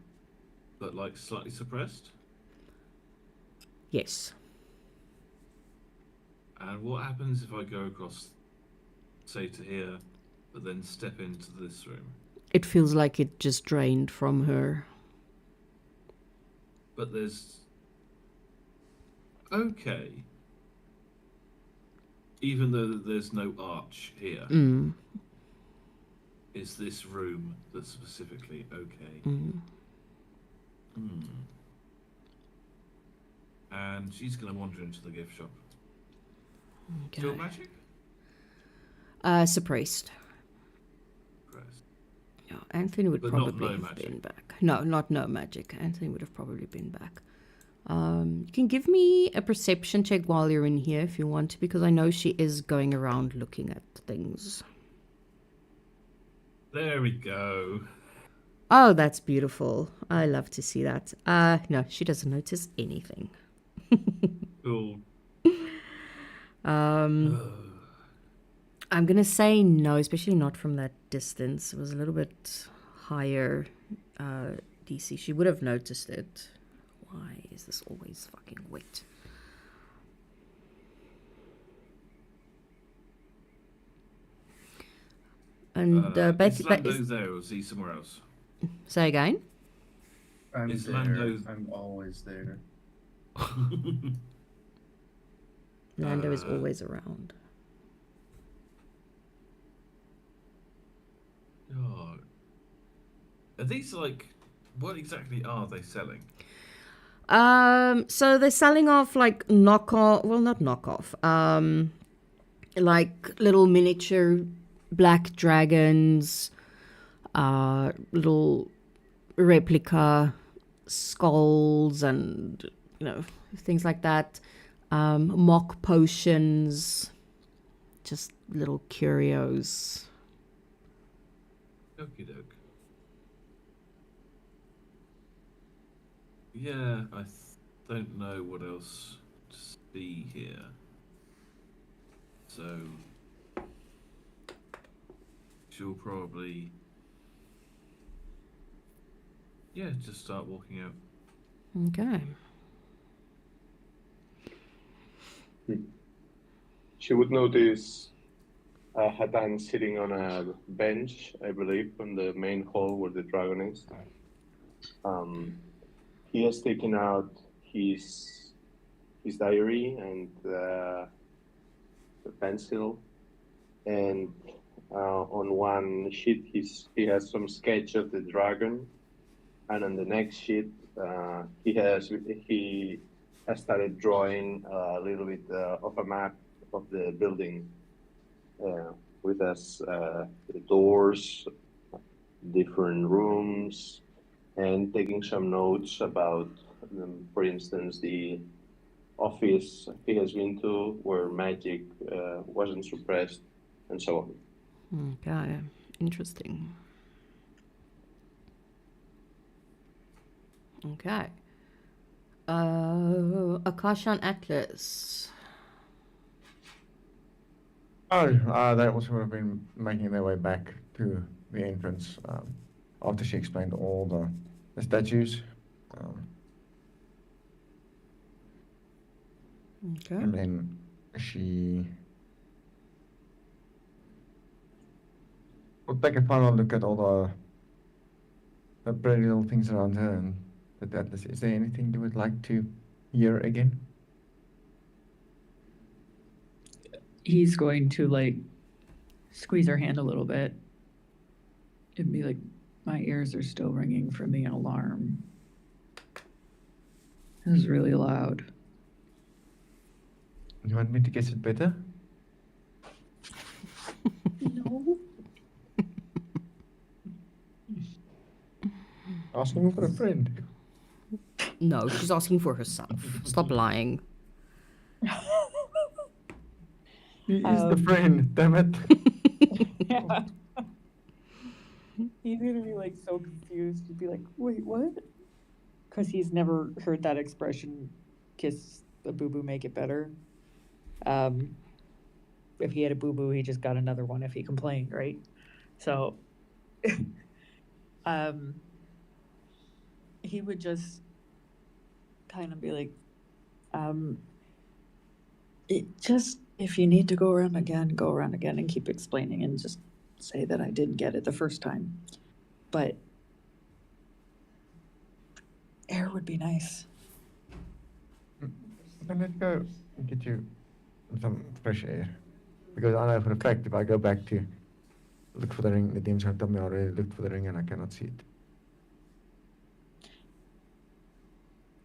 S4: but, like, slightly suppressed.
S2: Yes.
S4: And what happens if I go across, say, to here, but then step into this room?
S2: It feels like it just drained from her.
S4: But there's... Okay. Even though there's no arch here,
S2: Mm.
S4: is this room that's specifically okay?
S2: Mm.
S4: Hmm. And she's going to wander into the gift shop. Still
S2: Okay.
S4: magic?
S2: Suppressed.
S4: Press.
S2: Yeah, Anthony would
S4: But not
S2: probably
S4: no
S2: have
S4: magic.
S2: been back. No, not no magic. Anthony would have probably been back. You can give me a perception check while you're in here if you want to, because I know she is going around looking at things.
S4: There we go.
S2: Oh, that's beautiful. I love to see that. No, she doesn't notice anything.
S4: Cool.
S2: I'm gonna say no, especially not from that distance. It was a little bit higher DC. She would have noticed it. Why is this always fucking wet? And
S4: Is
S2: basically,
S4: Lando there or is he somewhere else?
S2: say again.
S7: I'm
S4: Is
S7: there.
S4: Lando-
S7: I'm always there.
S2: Lando is always around.
S4: God. Are these like... What exactly are they selling?
S2: So they're selling off like knockoff, well, not knockoff, like little miniature black dragons, little replica skulls, and things like that. Mock potions, just little curios.
S4: Okie doke. Yeah, I don't know what else to see here. So... She'll probably... Yeah, just start walking out.
S2: Okay.
S5: She would notice Hatan sitting on a bench, I believe, on the main hall where the dragon is. He has taken out his diary and the pencil, and on one sheet he has some sketch of the dragon, and on the next sheet he has started drawing a little bit of a map of the building with us the doors, different rooms, and taking some notes about, for instance, the office he has been to where magic wasn't suppressed, and so on.
S2: Okay. Interesting. Okay. Akasha and Atlas.
S3: Oh, they also would have been making their way back to the entrance after she explained all the statues.
S2: Okay.
S3: And then she would take a final look at all the pretty little things around her and said, Atlas, is there anything you would like to hear again?
S1: He's going to like squeeze her hand a little bit and be like, my ears are still ringing from the alarm. This is really loud.
S3: You want me to guess it better?
S1: No.
S3: Asking for a friend.
S2: No, she's asking for herself. Stop lying.
S3: He is the friend, damn it.
S1: Yeah. He's gonna be like so confused. He'd be like, wait, what? because he's never heard that expression, kiss a boo-boo, make it better. If he had a boo-boo, he just got another one if he complained, right? So, he would just kind of be like, if you need to go around again and keep explaining and just say that I didn't get it the first time. But air would be nice.
S3: Then let's go and get you some fresh air. Because I know for a fact if I go back to look for the ring, the DM's going to tell me I already looked for the ring and I cannot see it.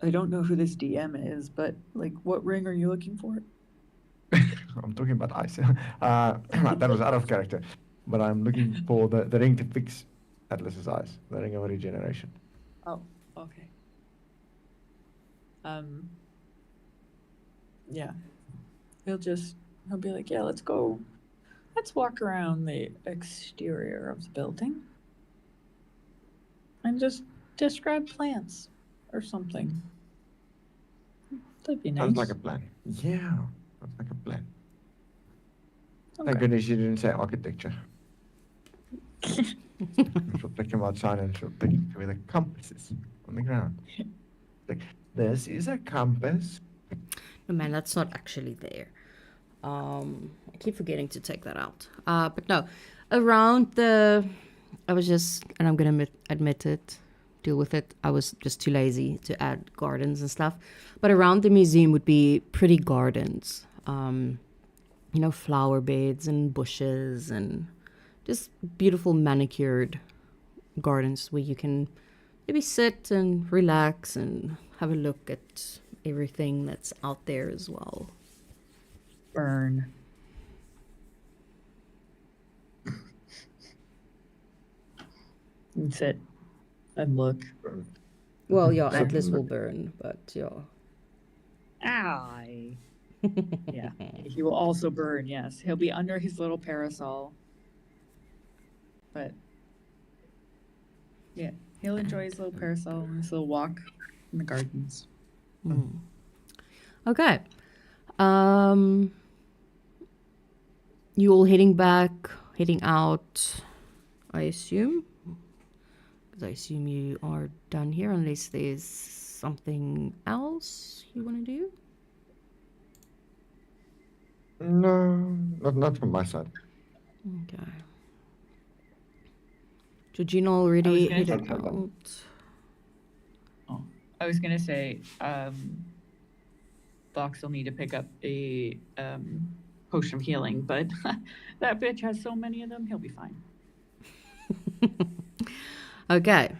S1: I don't know who this DM is, but like, what ring are you looking for?
S3: I'm talking about ice. That was out of character. But I'm looking for the ring to fix Atlas's eyes, the ring of regeneration.
S1: Oh, okay. Yeah. He'll be like, yeah, let's go. Let's walk around the exterior of the building and just describe plants or something. That'd be nice.
S3: Sounds like a plan. Yeah, sounds like a plan. Thank
S1: Okay.
S3: goodness you didn't say architecture. She'll take him outside and she'll take where the compass is on the ground. Like, this is a compass.
S2: No, man, that's not actually there. I keep forgetting to take that out. But no, I was just, and I'm going to admit it, deal with it. I was just too lazy to add gardens and stuff. But around the museum would be pretty gardens. Flower beds and bushes and just beautiful manicured gardens where you can maybe sit and relax and have a look at everything that's out there as well.
S1: Burn. And sit and look.
S2: Well, yeah, Atlas will burn, but yeah.
S1: Aye. Yeah. He will also burn, yes. He'll be under his little parasol. But yeah, he'll enjoy his little parasol and his little walk in the gardens.
S2: Okay. You all heading out, I assume? Because I assume you are done here unless there's something else you want to do?
S3: No, not from my side.
S2: Okay. Georgina already
S1: I was
S2: headed
S1: gonna
S2: out.
S1: I was gonna say, Fox will need to pick up a potion of healing, but that bitch has so many of them, he'll be fine.
S2: Okay.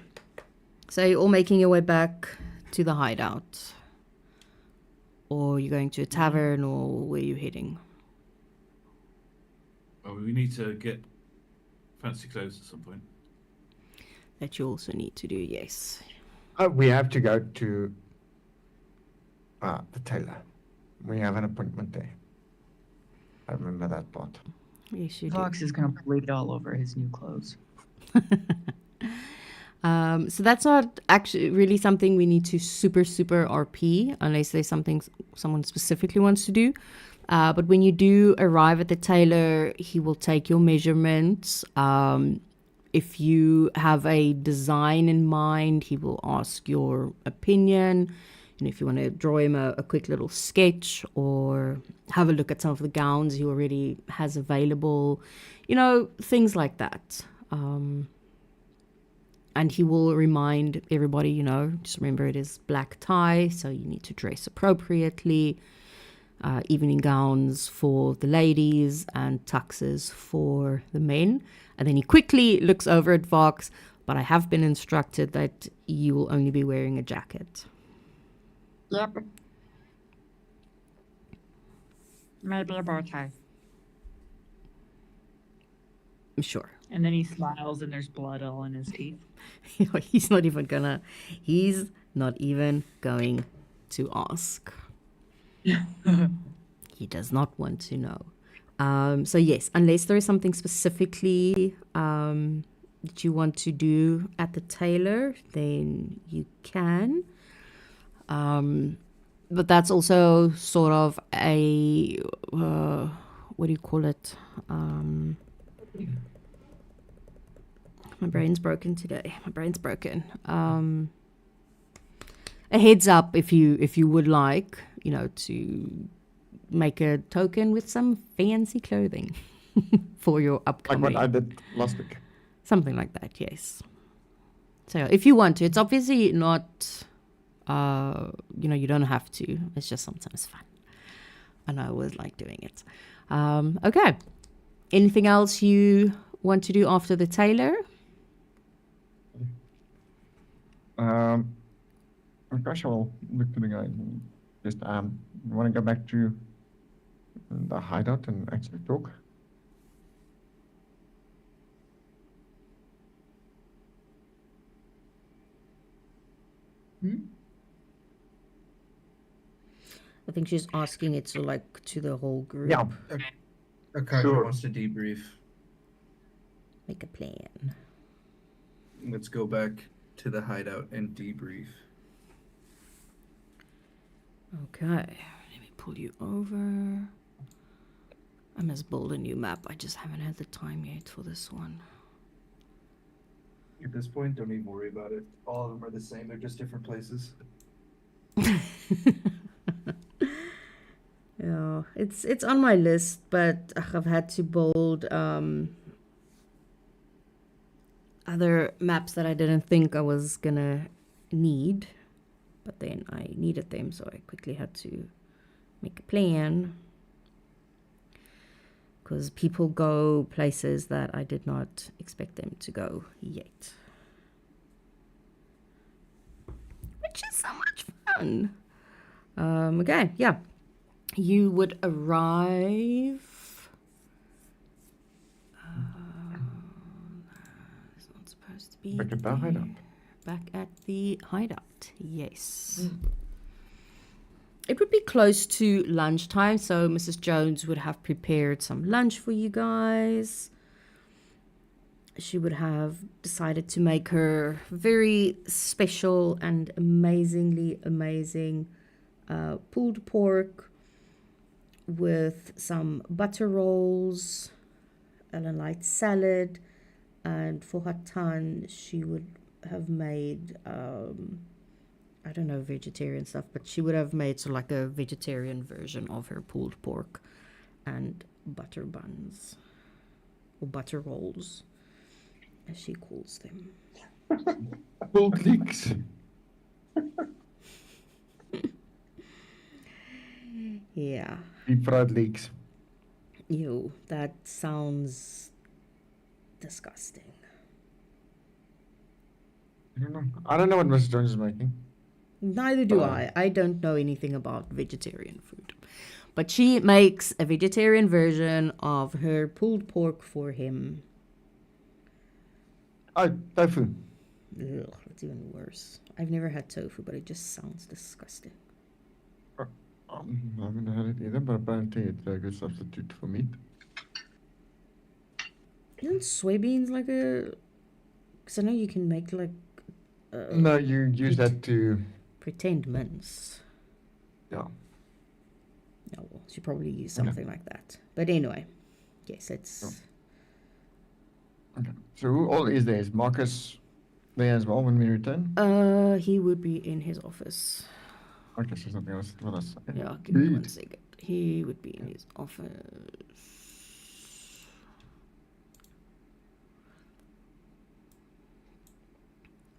S2: So you're all making your way back to the hideout? Or you're going to a tavern, or where are you heading?
S4: Well, we need to get fancy clothes at some point.
S2: That you also need to do, yes.
S3: We have to go to the tailor. We have an appointment there. I remember that part.
S2: Yes, you
S1: Fox is gonna bleed all over his new clothes.
S2: do. So that's not actually really something we need to super RP unless there's something someone specifically wants to do. But when you do arrive at the tailor, he will take your measurements. If you have a design in mind, he will ask your opinion. And if you want to draw him a quick little sketch or have a look at some of the gowns he already has available, things like that. And he will remind everybody, just remember it is black tie, so you need to dress appropriately. Evening gowns for the ladies and tuxes for the men. And then he quickly looks over at Vox, but I have been instructed that you will only be wearing a jacket.
S1: Yep. Maybe a bow tie.
S2: I'm sure.
S1: And then he smiles and there's blood all in his teeth.
S2: He's not even going to ask. He does not want to know. So yes, unless there is something specifically that you want to do at the tailor, then you can. But that's also sort of a what do you call it? My brain's broken today. My brain's broken. A heads up if you would like, to make a token with some fancy clothing for your
S3: Like
S2: upcoming.
S3: what I did last week.
S2: Something like that, yes. So if you want to, it's obviously not, you don't have to. It's just sometimes fun. And I always like doing it. Okay. Anything else you want to do after the tailor?
S3: I guess I will look to the guy and just want to go back to the hideout and actually talk.
S2: I think she's asking it to the whole group.
S3: Yeah.
S7: Akashi
S5: Sure.
S7: wants to debrief.
S2: Make a plan.
S7: Let's go back to the hideout and debrief.
S2: Okay. Let me pull you over. I must build a new map. I just haven't had the time yet for this one.
S7: At this point, don't even worry about it. All of them are the same. They're just different places.
S2: Yeah, it's on my list, but I've had to build other maps that I didn't think I was gonna need, but then I needed them, so I quickly had to make a plan. Because people go places that I did not expect them to go yet. Which is so much fun. Okay, yeah. You would arrive. It's not supposed to be.
S3: Back at the hideout.
S2: Back at the hideout, yes. It would be close to lunchtime, so Mrs. Jones would have prepared some lunch for you guys. She would have decided to make her very special and amazingly amazing pulled pork with some butter rolls and a light salad. And for Hatan, she would have made I don't know vegetarian stuff, but she would have made sort of like a vegetarian version of her pulled pork and butter buns or butter rolls, as she calls them.
S3: Pulled leeks.
S2: Yeah.
S3: Deep fried leeks.
S2: Ew, that sounds disgusting.
S3: I don't know what Mrs. Jones is making.
S2: Neither do I. I don't know anything about vegetarian food. But she makes a vegetarian version of her pulled pork for him.
S3: Oh, tofu.
S2: Ugh, that's even worse. I've never had tofu, but it just sounds disgusting.
S3: I haven't had it either, but apparently it's a good substitute for meat.
S2: Isn't soybeans like a... Because I know you can make like...
S3: No, you use that to...
S2: pretend mince.
S3: Yeah.
S2: Oh, well, she probably used something like that. But anyway, yes, it's...
S3: Okay. So who all is there? Is Marcus there as well when we return?
S2: He would be in his office.
S3: Okay, so something else with us. Okay.
S2: Yeah, give me one
S3: Good.
S2: second. He would be in his office.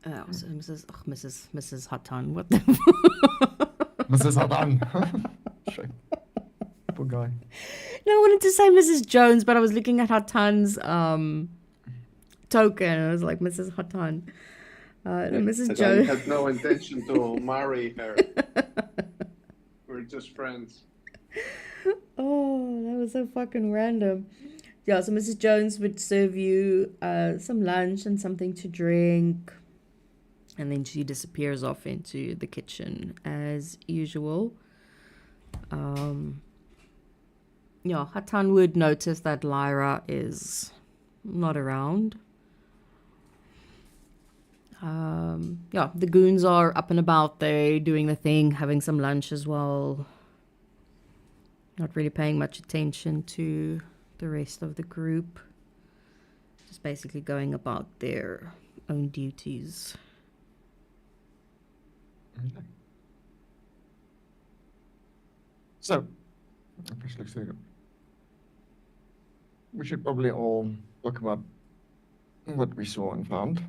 S2: Oh, so Mrs. Hatan, what the...
S3: Mrs. Hadan. Shit. Poor guy.
S2: No, I wanted to say Mrs. Jones, but I was looking at Hatan's token, and I was like, Mrs. Hatan. No, Mrs.
S5: I
S2: Jones.
S5: had no intention to marry her. We're just friends.
S2: Oh, that was so fucking random. Yeah, so Mrs. Jones would serve you some lunch and something to drink. And then she disappears off into the kitchen as usual. Yeah, Hatan would notice that Lyra is not around. Yeah, the goons are up and about. They're doing the thing, having some lunch as well. Not really paying much attention to the rest of the group. Just basically going about their own duties.
S3: Okay. So, Fish looks through. We should probably all talk about what we saw and found.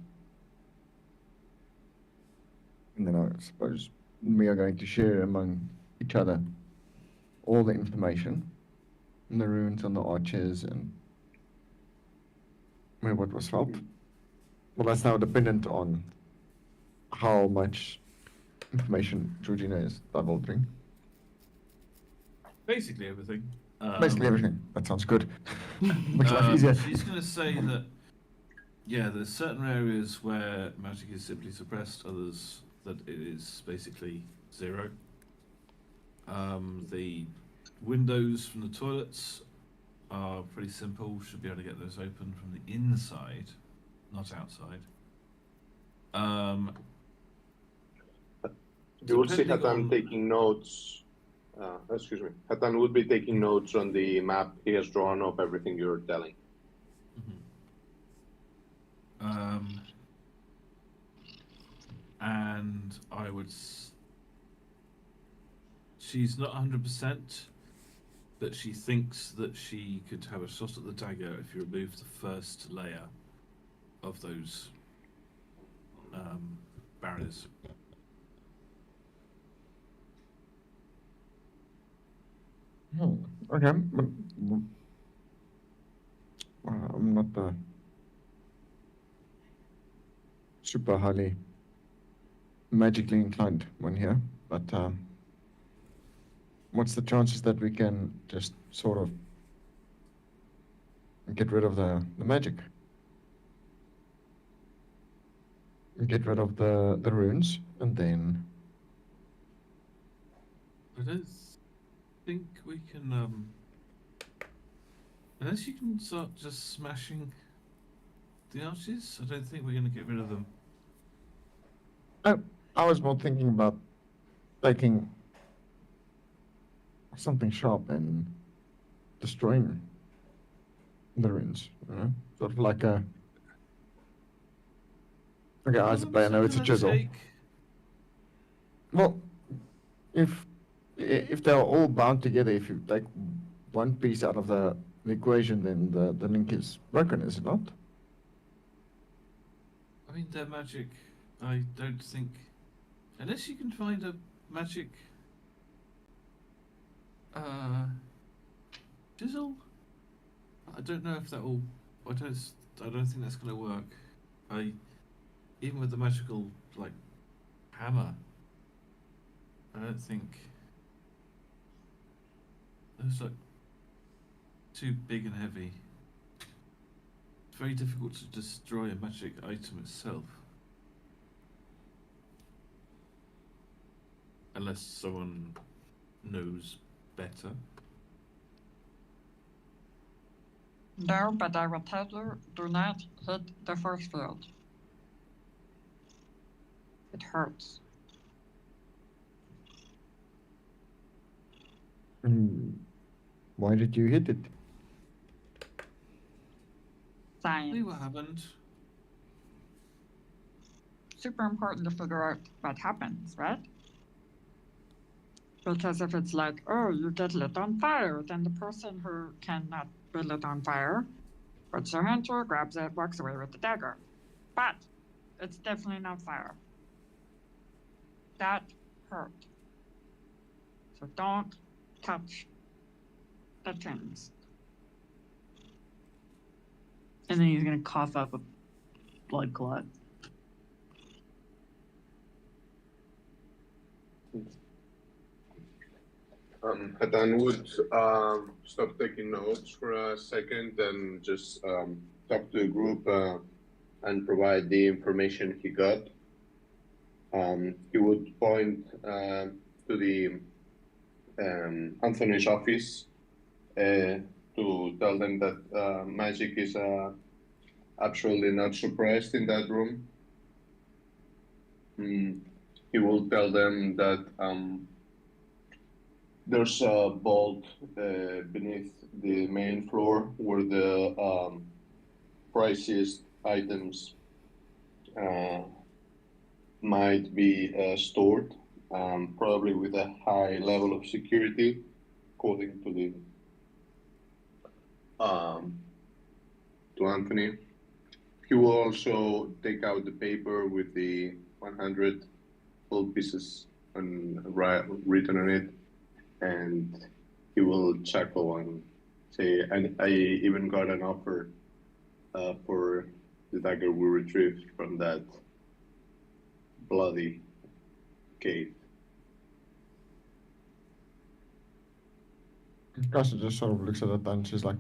S3: And then I suppose we are going to share among each other all the information and the runes on the arches and what was felt. Well, that's now dependent on how much information Georgina is divulging.
S4: Basically everything.
S3: Basically everything. That sounds good. Makes life easier.
S4: She's going to say that, yeah, there's certain areas where magic is simply suppressed, others that it is basically zero. The windows from the toilets are pretty simple. Should be able to get those open from the inside, not outside.
S5: You will see
S4: Depending
S5: Hatan
S4: on-
S5: taking notes. Excuse me. Hatan would be taking notes on the map he has drawn of everything you're telling.
S4: And I would. She's not 100%, but she thinks that she could have a shot at the dagger if you remove the first layer of those barriers.
S3: Okay. But, I'm not super highly magically inclined one here, but what's the chances that we can just sort of get rid of the magic? Get rid of the runes, and then
S4: I don't think we can. Unless you can start just smashing the arches, I don't think we're going to get rid of them.
S3: I was more thinking about taking something sharp and destroying the runes, you know? Sort of like a... Okay, I know it's a chisel. Well, if they're all bound together, if you take one piece out of the equation, then the link is broken, is it not?
S4: I mean, their magic, I don't think... Unless you can find a magic... chisel? I don't know if that will... I don't think that's going to work. Even with the magical, like, hammer, I don't think... Those like too big and heavy. It's very difficult to destroy a magic item itself. Unless someone knows better.
S1: No, but I will tell you, do not hit the force field. It hurts.
S3: Why did you hit it?
S4: See
S1: Science.
S4: what happened.
S1: Super important to figure out what happens, right? Because if it's like, oh, you get lit on fire, then the person who cannot be lit on fire puts their hand to it, grabs it, walks away with the dagger. But it's definitely not fire. That hurt. So don't touch the things. And then he's gonna cough up a blood clot.
S5: Hatan would stop taking notes for a second and just talk to the group and provide the information he got. He would point to the Anthony's office to tell them that magic is absolutely not suppressed in that room. He will tell them that there's a vault beneath the main floor where the priciest items uh, might be stored, probably with a high level of security, according um, to Anthony. He will also take out the paper with the 100 gold pieces written on it, and he will chuckle and say, "And I even got an offer for the dagger we retrieved from that bloody cave."
S3: Casa just sort of looks at it and she's like,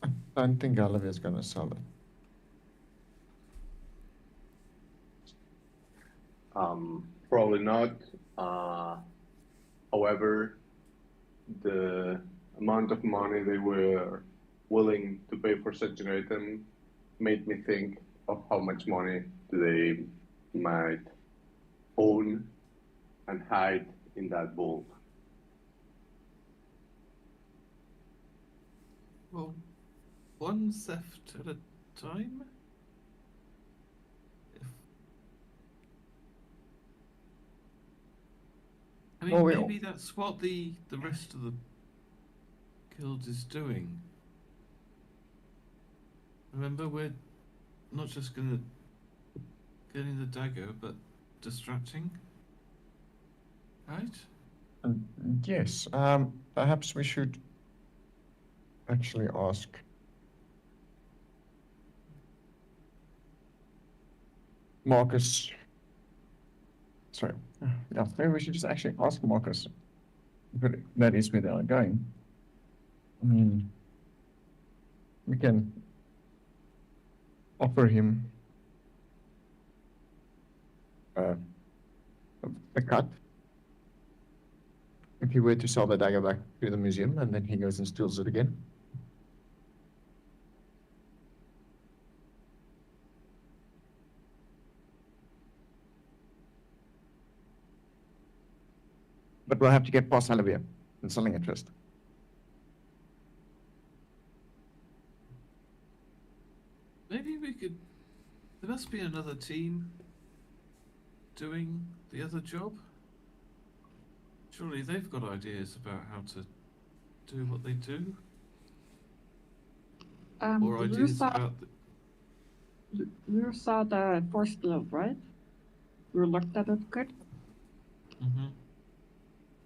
S3: I don't think Olivia's gonna sell it.
S5: Probably not. However, the amount of money they were willing to pay for such an item made me think of how much money they might own and hide in that vault.
S4: Well, one theft at a time? If... I mean,
S3: Well, we
S4: maybe that's what the rest of the guild is doing. Remember, we're not just gonna get in the dagger, but distracting, right?
S3: And yes, perhaps we should actually ask Marcus. Sorry, yeah, maybe we should just actually ask Marcus. But that is where they are going. I mean, we can offer him a cut if he were to sell the dagger back to the museum, and then he goes and steals it again. But we'll have to get past Olivia and selling it first.
S4: Maybe we could. There must be another team doing the other job. Surely they've got ideas about how to do what they do, or
S6: You
S4: ideas
S6: saw,
S4: about.
S6: you saw the force field, right? You looked at it good.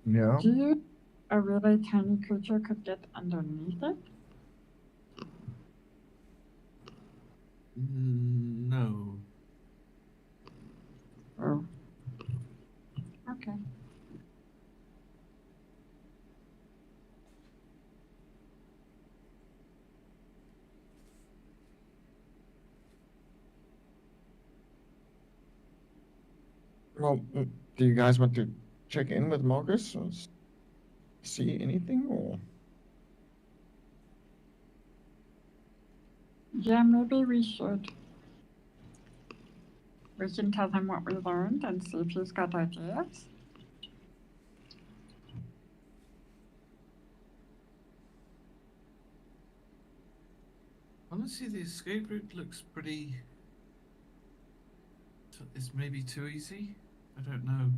S3: Yeah.
S6: Do you a really tiny creature could get underneath it?
S4: No.
S6: Oh. Okay.
S3: Well, do you guys want to check in with Marcus or see anything, or?
S6: Yeah, maybe we should. We can tell him what we learned and see if he's got ideas.
S4: Honestly, the escape route looks pretty. It's maybe too easy. I don't know.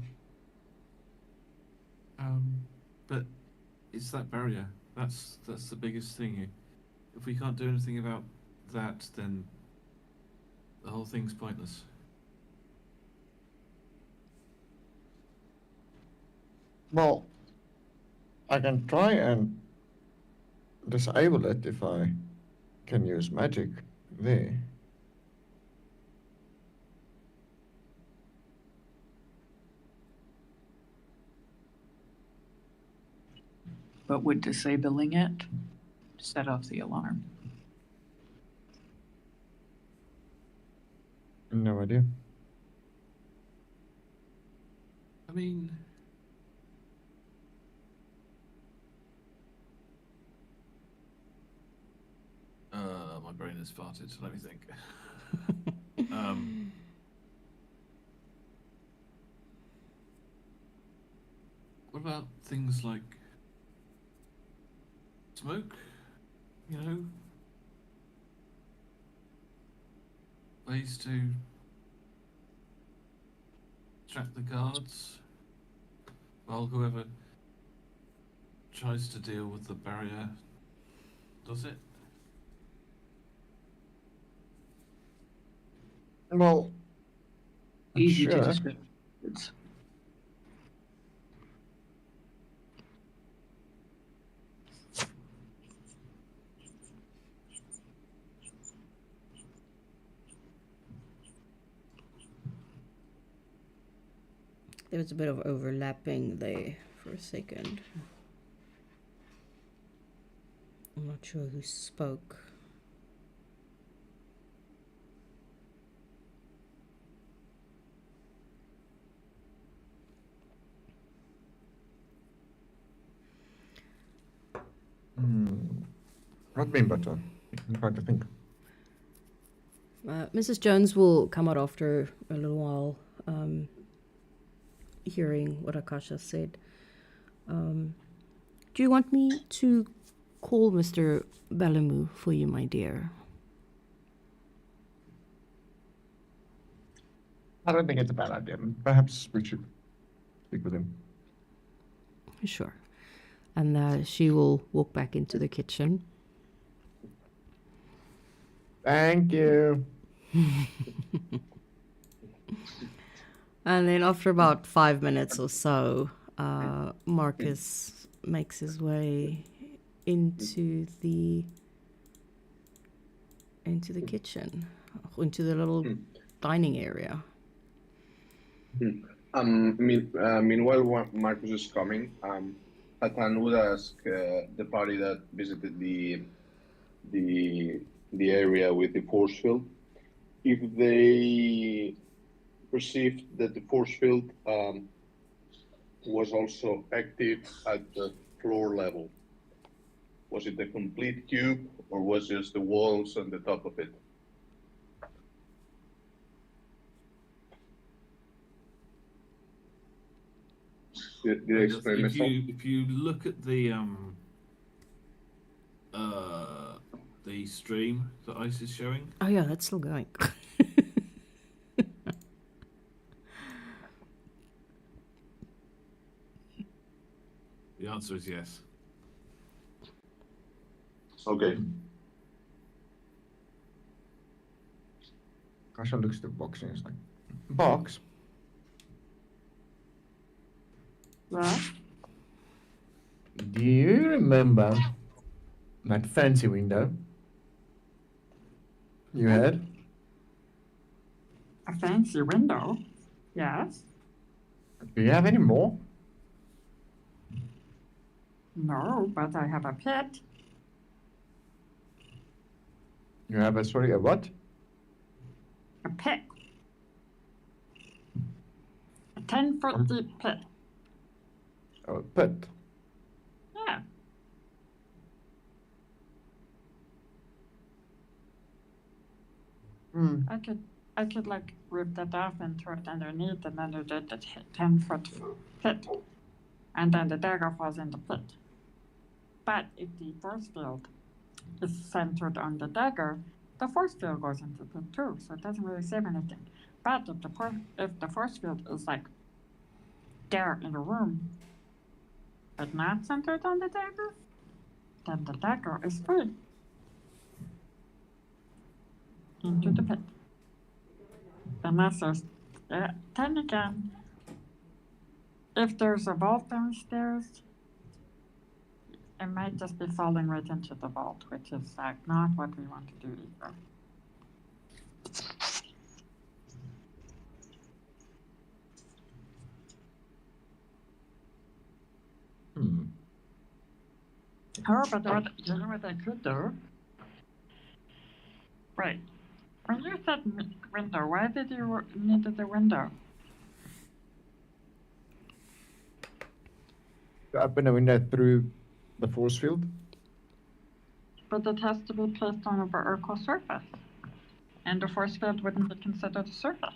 S4: But it's that barrier. That's the biggest thing. If we can't do anything about that, then the whole thing's pointless.
S3: Well, I can try and disable it if I can use magic there.
S1: But would disabling it set off the alarm?
S3: No idea.
S4: I mean, my brain has farted. So let me think. What about things like smoke? You know, ways to distract the guards while whoever tries to deal with the barrier does it.
S3: Well,
S6: Easy to
S3: sure.
S6: describe. It's
S2: There was a bit of overlapping there for a second. I'm not sure who spoke.
S3: Not bean butter. I'm trying to think.
S2: Mrs. Jones will come out after a little while, hearing what Akasha said. Do you want me to call Mr. Balamu for you, my dear?
S3: I don't think it's a bad idea. Perhaps we should speak with him.
S2: Sure. And she will walk back into the kitchen.
S3: Thank you.
S2: And then after about 5 minutes or so, Marcus makes his way into the kitchen, into the little dining area.
S5: Meanwhile, while Marcus is coming, Hatan would ask the party that visited the area with the force field if they perceived that the force field was also active at the floor level. Was it a complete cube, or was it just the walls and the top of it? Did I explain myself?
S4: If you look at the stream that Ice is showing,
S2: Oh yeah, that's still going.
S4: the answer is yes.
S5: Okay.
S3: Kasha looks at the box and is like, box?
S6: right.
S3: Do you remember that fancy window you had?
S6: A fancy window. Yes.
S3: Do you have any more?
S6: No, but I have a pit.
S3: You have a, sorry, a what?
S6: A pit. A 10-foot deep pit.
S3: Oh, a pit.
S6: Yeah. I could like rip that off and throw it underneath, and then there's the 10-foot pit, and then the dagger falls in the pit. But if the force field is centered on the dagger, the force field goes into the pit too, so it doesn't really save anything. But if the force field is like there in the room, but not centered on the dagger, then the dagger is free into the pit. Unless there's, then again, if there's a vault downstairs, it might just be falling right into the vault, which is like not what we want to do either. Oh, but you know what I could do? Right. When you said window, why did you need the window?
S3: To open a window through the force field?
S6: But it has to be placed on a vertical surface. And the force field wouldn't be considered a surface.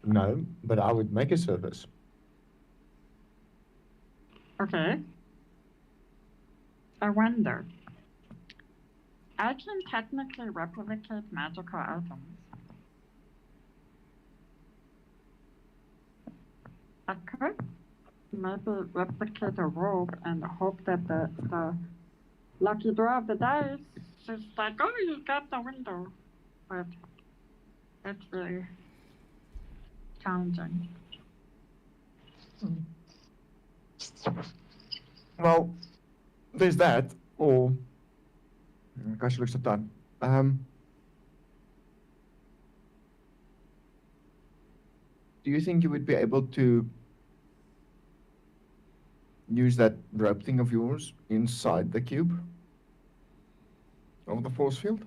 S3: No, but I would make a service.
S6: Okay. I wonder. I can technically replicate magical items. I could maybe replicate a robe and hope that the lucky draw of the dice is like, oh, you got the window. But it's really challenging.
S3: Well, there's that, or Kasia looks at that. Do you think you would be able to use that rope thing of yours inside the cube of the force field?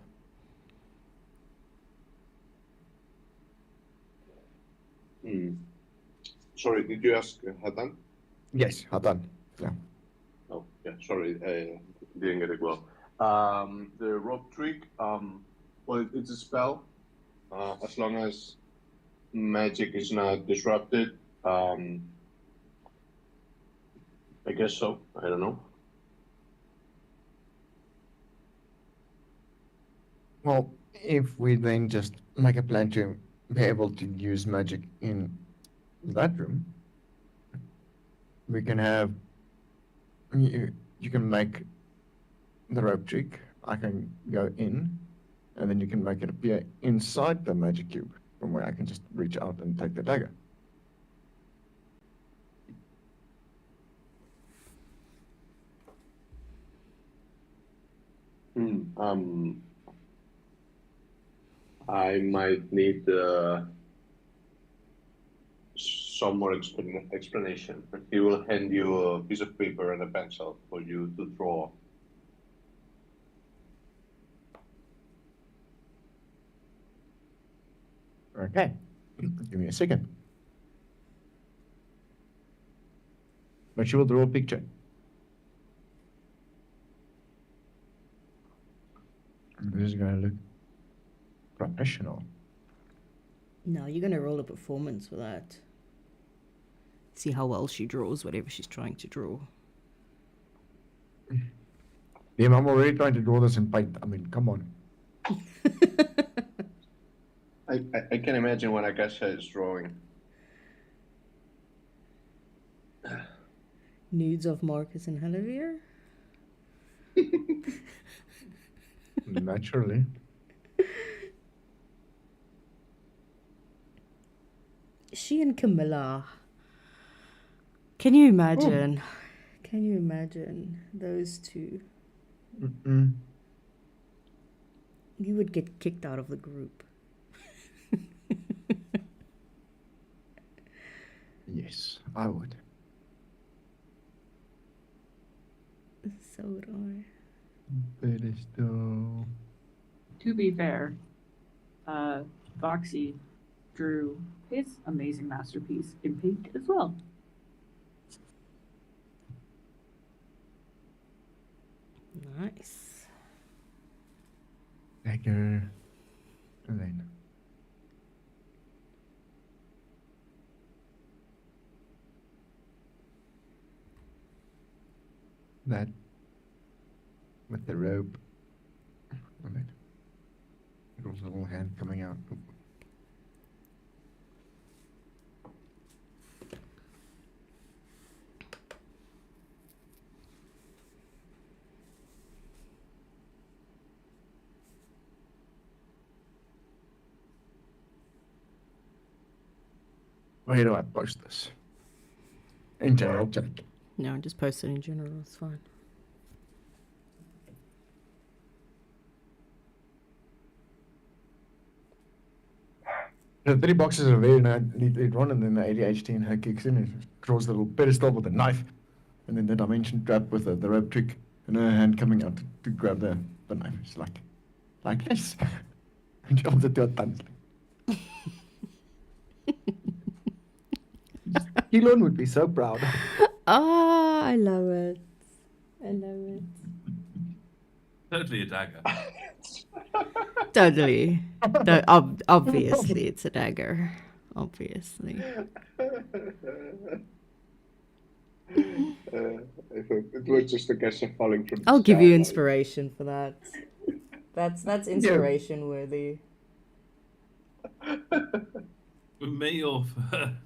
S5: Sorry, did you ask Hatan?
S3: Yes, Hatan. Yeah.
S5: Oh, yeah, sorry, I didn't get it well. The rope trick, well, it's a spell. As long as magic is not disrupted, I guess so. I don't know.
S3: Well, if we then just make a plan to be able to use magic in that room, we can have you can make the rope trick. I can go in, and then you can make it appear inside the magic cube, from where I can just reach out and take the dagger.
S5: I might need some more explanation. He will hand you a piece of paper and a pencil for you to draw.
S3: Okay, give me a second. But you will draw a picture. This is gonna look professional.
S2: No, you're gonna roll a performance for that. See how well she draws whatever she's trying to draw.
S3: Yeah, I'm already trying to draw this in paint. I mean, come on.
S5: I can imagine when Akasha is drawing.
S2: Nudes of Marcus and Halivir?
S3: Naturally.
S2: She and Camilla. Can you imagine? Can you imagine those two?
S3: Mm-mm.
S2: You would get kicked out of the group.
S3: Yes, I would.
S2: So would I.
S3: Pedestal.
S1: To be fair, Foxy drew his amazing masterpiece in pink as well.
S2: Nice.
S3: Dagger. And then. That. With the rope. And then. There's a little hand coming out. Where do I post this? In general chat.
S2: No, just post it in general. It's fine.
S3: The 3 boxes are very neat one, and then the ADHD in her kicks in and draws the little pedestal with a knife, and then the dimension trap with the rope trick, and her hand coming out to grab the knife. It's like this. And she holds it to her tongue. Elon would be so proud.
S2: Ah, I love it. I love it.
S4: Totally a dagger.
S2: Totally. Obviously, it's a dagger. obviously.
S5: I thought it was just a guess of falling from the
S2: I'll give you
S5: sky, like-
S2: inspiration for that. That's inspiration worthy.
S4: For me or for her?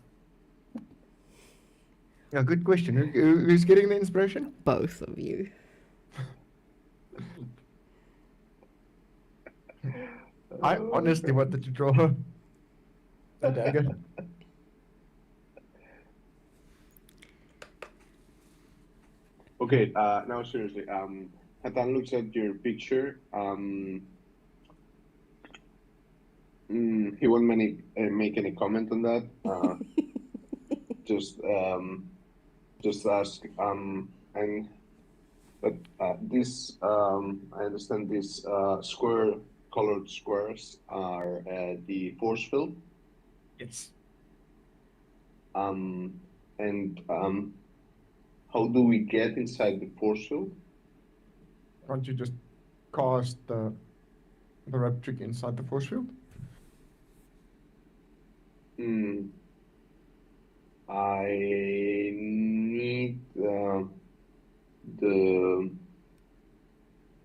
S3: Yeah, good question. Who's getting the inspiration?
S2: Both of you.
S3: I honestly wanted to draw a dagger.
S5: Okay, now seriously, Hatan looks at your picture. He won't make any comment on that. Just ask. And but this, I understand these colored squares are the force field.
S3: Yes.
S5: And how do we get inside the force field?
S3: Can't you just cast the rope trick inside the force field?
S5: I need the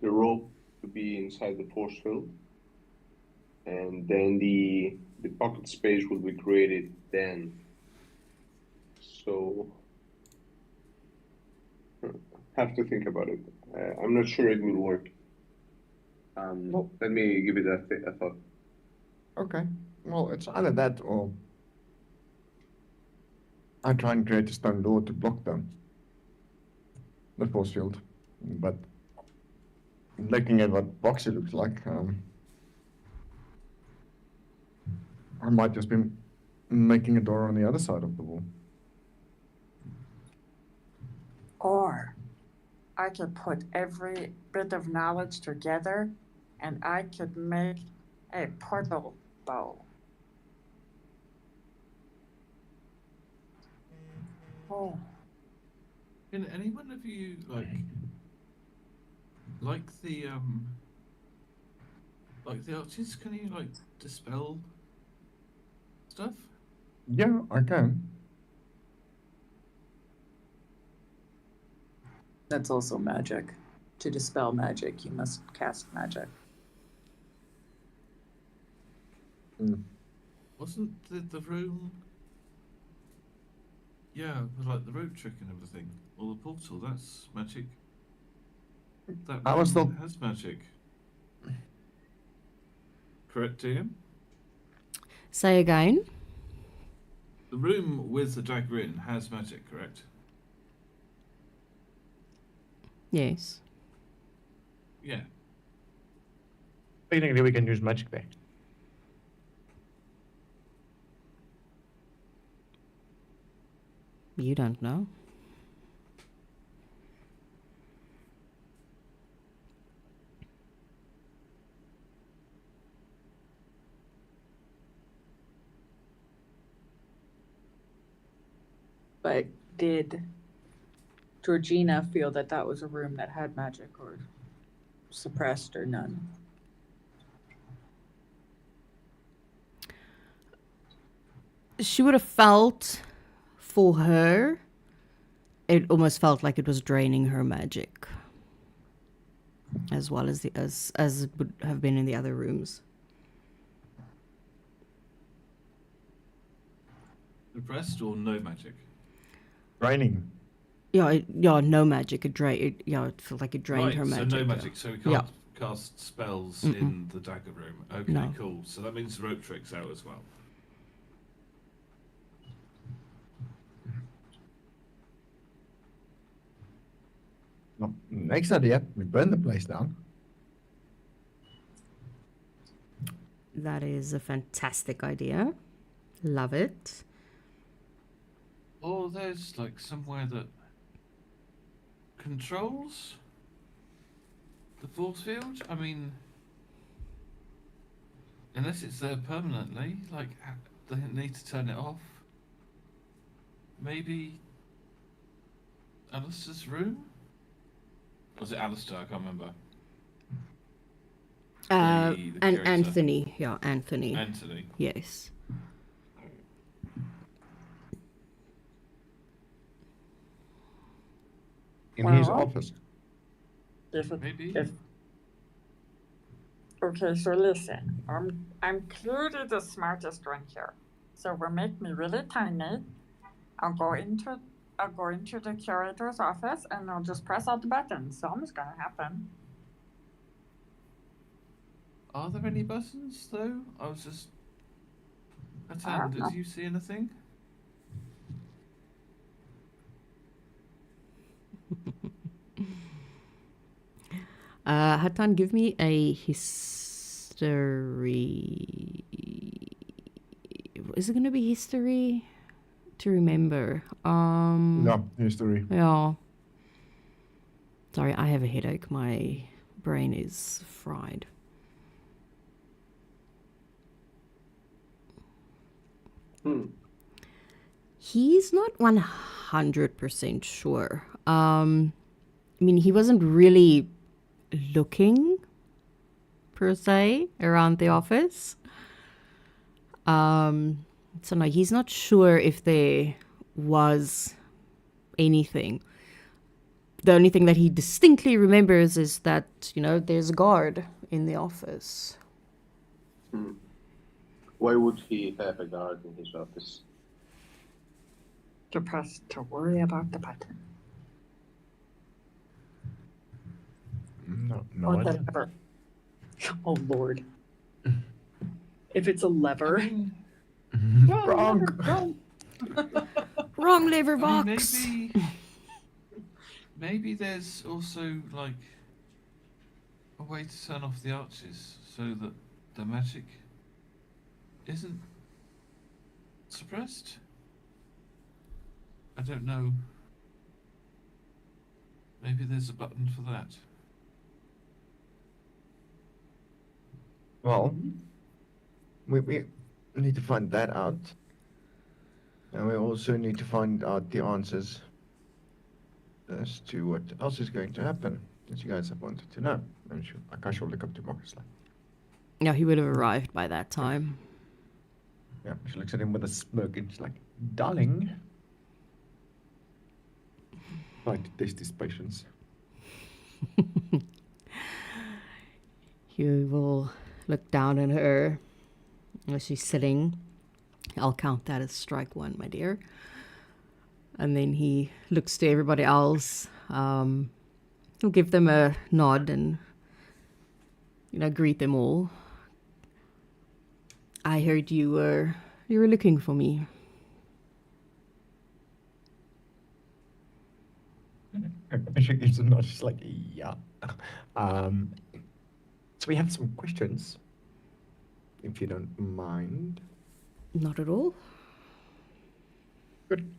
S5: rope to be inside the force field, and then the pocket space will be created then. So have to think about it. I'm not sure it will work. Let me give it a thought.
S3: Okay. Well, it's either that or I try and create a stone door to block the force field. But looking at what Boxy looks like, I might just be making a door on the other side of the wall.
S6: Or I could put every bit of knowledge together and I could make a portal bow. Oh,
S4: Can anyone of you like the artist? Can you dispel stuff?
S3: Yeah, I can.
S8: That's also magic. To dispel magic, you must cast magic.
S4: Wasn't the room? Yeah, with the road trick and everything, or the portal. That's magic. That
S3: I was
S4: room
S3: still-
S4: has magic. Correct, Ian?
S2: Say again.
S4: The room with the dagger in has magic, correct?
S2: Yes.
S4: Yeah.
S3: Technically, we can use magic there.
S2: You don't know.
S8: But did Georgina feel that that was a room that had magic or suppressed or none?
S2: She would have felt, for her, it almost felt like it was draining her magic, as well as as it would have been in the other rooms.
S4: Repressed or no magic?
S3: Draining.
S2: Yeah, no magic. It felt like it drained her magic.
S4: So no
S2: yeah.
S4: magic. So we can't cast spells in the dagger room. Okay,
S2: No.
S4: cool. So that means the rope trick's out as well.
S3: No, next idea, we burn the place down.
S2: That is a fantastic idea. Love it.
S4: Or there's somewhere that controls the force field. I mean, unless it's there permanently, they need to turn it off. Maybe Alistair's room? Or was it Alistair? I can't remember. The
S2: And
S4: curator.
S2: Anthony. Yeah, Anthony.
S4: Anthony.
S2: Yes.
S3: in his
S6: Well,
S3: office.
S4: Maybe.
S6: Okay, so listen, I'm clearly the smartest one here. So we'll make me really tiny. I'll go into the curator's office and I'll just press all the buttons. Something's gonna happen.
S4: Are there any buttons though? I was just. Hatan, did you see anything?
S2: Hatan, give me a history. Is it going to be history? To remember.
S3: No, history.
S2: Yeah. Sorry, I have a headache. My brain is fried. He's not 100% sure. I mean, he wasn't really looking, per se, around the office. So no, he's not sure if there was anything. The only thing that he distinctly remembers is that, there's a guard in the office.
S5: Why would he have a guard in his office?
S6: To worry about the button.
S3: No
S8: Or the
S3: idea.
S8: lever. Oh Lord. If it's a lever.
S3: Wrong.
S2: Wrong lever
S4: I mean,
S2: box.
S4: maybe there's also like a way to turn off the arches so that the magic isn't suppressed. I don't know. Maybe there's a button for that.
S3: Well, we need to find that out. And we also need to find out the answers as to what else is going to happen, that you guys have wanted to know. And I shall look up to Marcus.
S2: No, he would have arrived by that time.
S3: Yeah, she looks at him with a smirk and she's like, darling. Like to test his patience.
S2: He will look down at her as she's sitting. I'll count that as strike one, my dear. And then he looks to everybody else. He'll give them a nod and, greet them all. I heard you were looking for me.
S3: She gives a nod. She's like, yeah. So we have some questions, if you don't mind.
S2: Not at all.
S3: Good.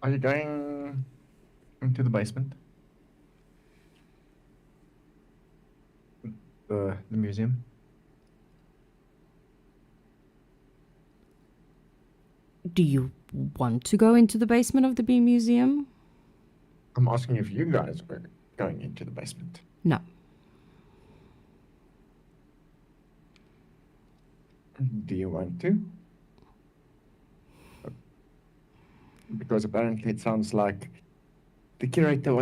S3: Are you going into the basement? The museum?
S2: Do you want to go into the basement of the Bee Museum?
S3: I'm asking if you guys were going into the basement.
S2: No.
S3: Do you want to? Because apparently it sounds like the curator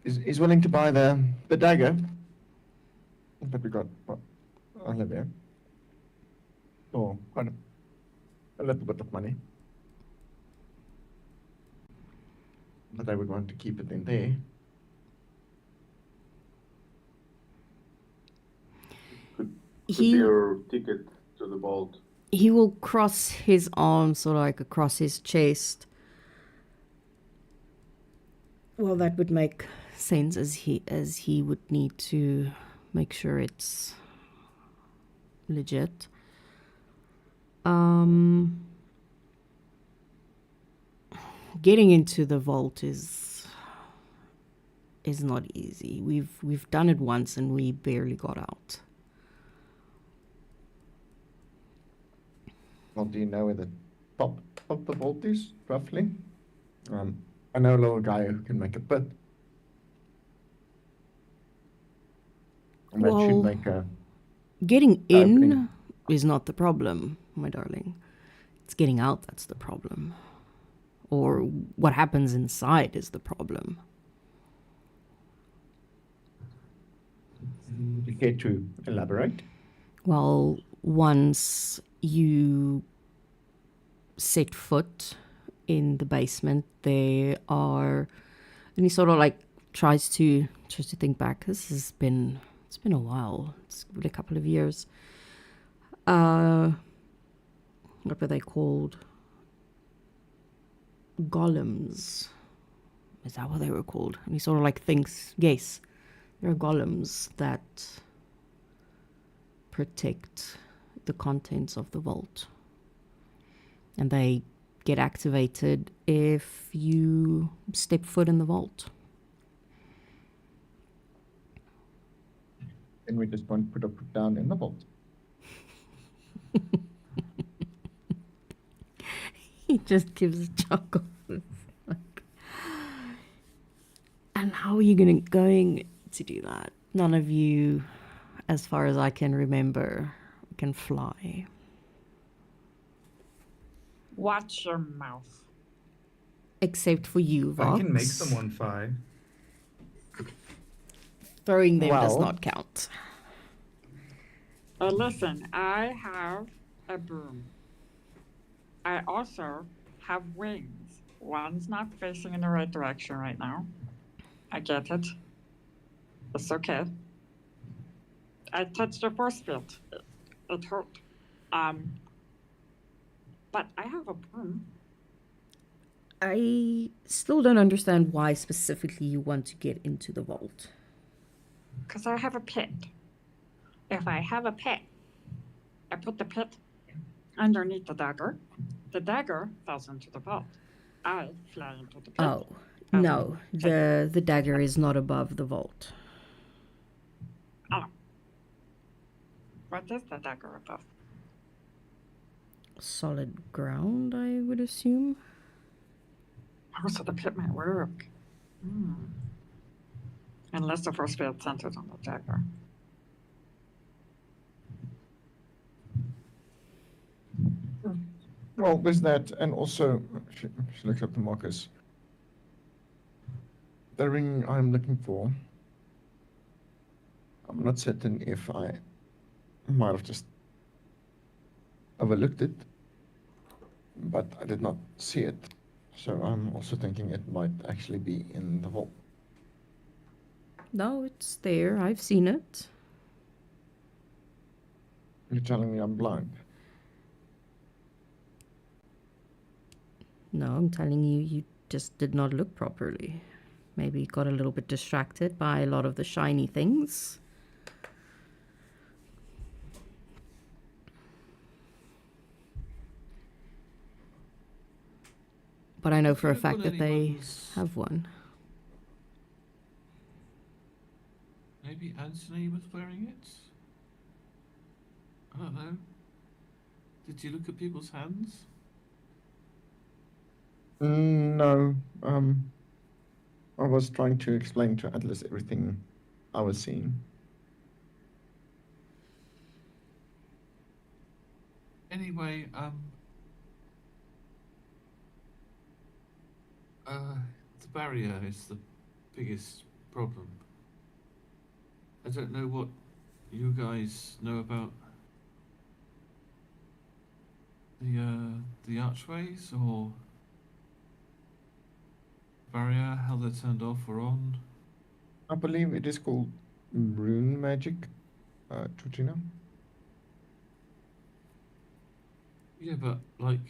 S3: is willing to buy the dagger that we got Olivia. Or quite a little bit of money. But I would want to keep it in there.
S5: Could be your ticket to the vault.
S2: He will cross his arms sort of like across his chest. Well, that would make sense as he would need to make sure it's legit. Getting into the vault is not easy. We've done it once and we barely got out.
S3: Well, do you know where the top of the vault is, roughly? I know a little guy who can make a pit. And that should
S2: Well,
S3: make a...
S2: Getting in
S3: opening.
S2: is not the problem, my darling. It's getting out that's the problem. or what happens inside is the problem.
S3: Would you care to elaborate?
S2: Well, once you set foot in the basement, there are, and he sort of like tries to think back. It's been a while. It's been a couple of years. What were they called? Golems. Is that what they were called? And he sort of like thinks, yes, there are golems that protect the contents of the vault. And they get activated if you step foot in the vault.
S3: Then we just won't put a foot down in the vault.
S2: He just gives a chuckle. Like, and how are you going to do that? None of you, as far as I can remember, can fly.
S6: Watch your mouth.
S2: Except for you, Vox.
S7: I can make someone fly.
S2: Throwing them does
S3: Well-
S2: not count.
S6: Listen, I have a broom. I also have wings. One's not facing in the right direction right now. I get it. It's okay. I touched the force field. It hurt. But I have a broom.
S2: I still don't understand why specifically you want to get into the vault.
S6: Because I have a pit. If I have a pit, I put the pit underneath the dagger. The dagger falls into the vault. I fly into the pit.
S2: Oh, no. The dagger is not above the vault.
S6: What is the dagger above?
S2: Solid ground, I would assume.
S6: Oh, so the pit might work. Unless the force field centered on the dagger.
S3: Well, there's that, and also, she looks up to Marcus. The ring I'm looking for, I'm not certain if I might have just overlooked it, but I did not see it. So I'm also thinking it might actually be in the vault.
S2: No, it's there. I've seen it.
S3: You're telling me I'm blind?
S2: No, I'm telling you, you just did not look properly. Maybe you got a little bit distracted by a lot of the shiny things. But I know for a
S4: Have you
S2: fact
S4: got
S2: that they
S4: anyone's-
S2: have one.
S4: Maybe Anthony was wearing it? I don't know. Did you look at people's hands?
S3: No. I was trying to explain to Atlas everything I was seeing.
S4: Anyway, the barrier is the biggest problem. I don't know what you guys know about the archways or barrier, how they're turned off or on.
S3: I believe it is called rune magic, Georgina.
S4: Yeah, but like,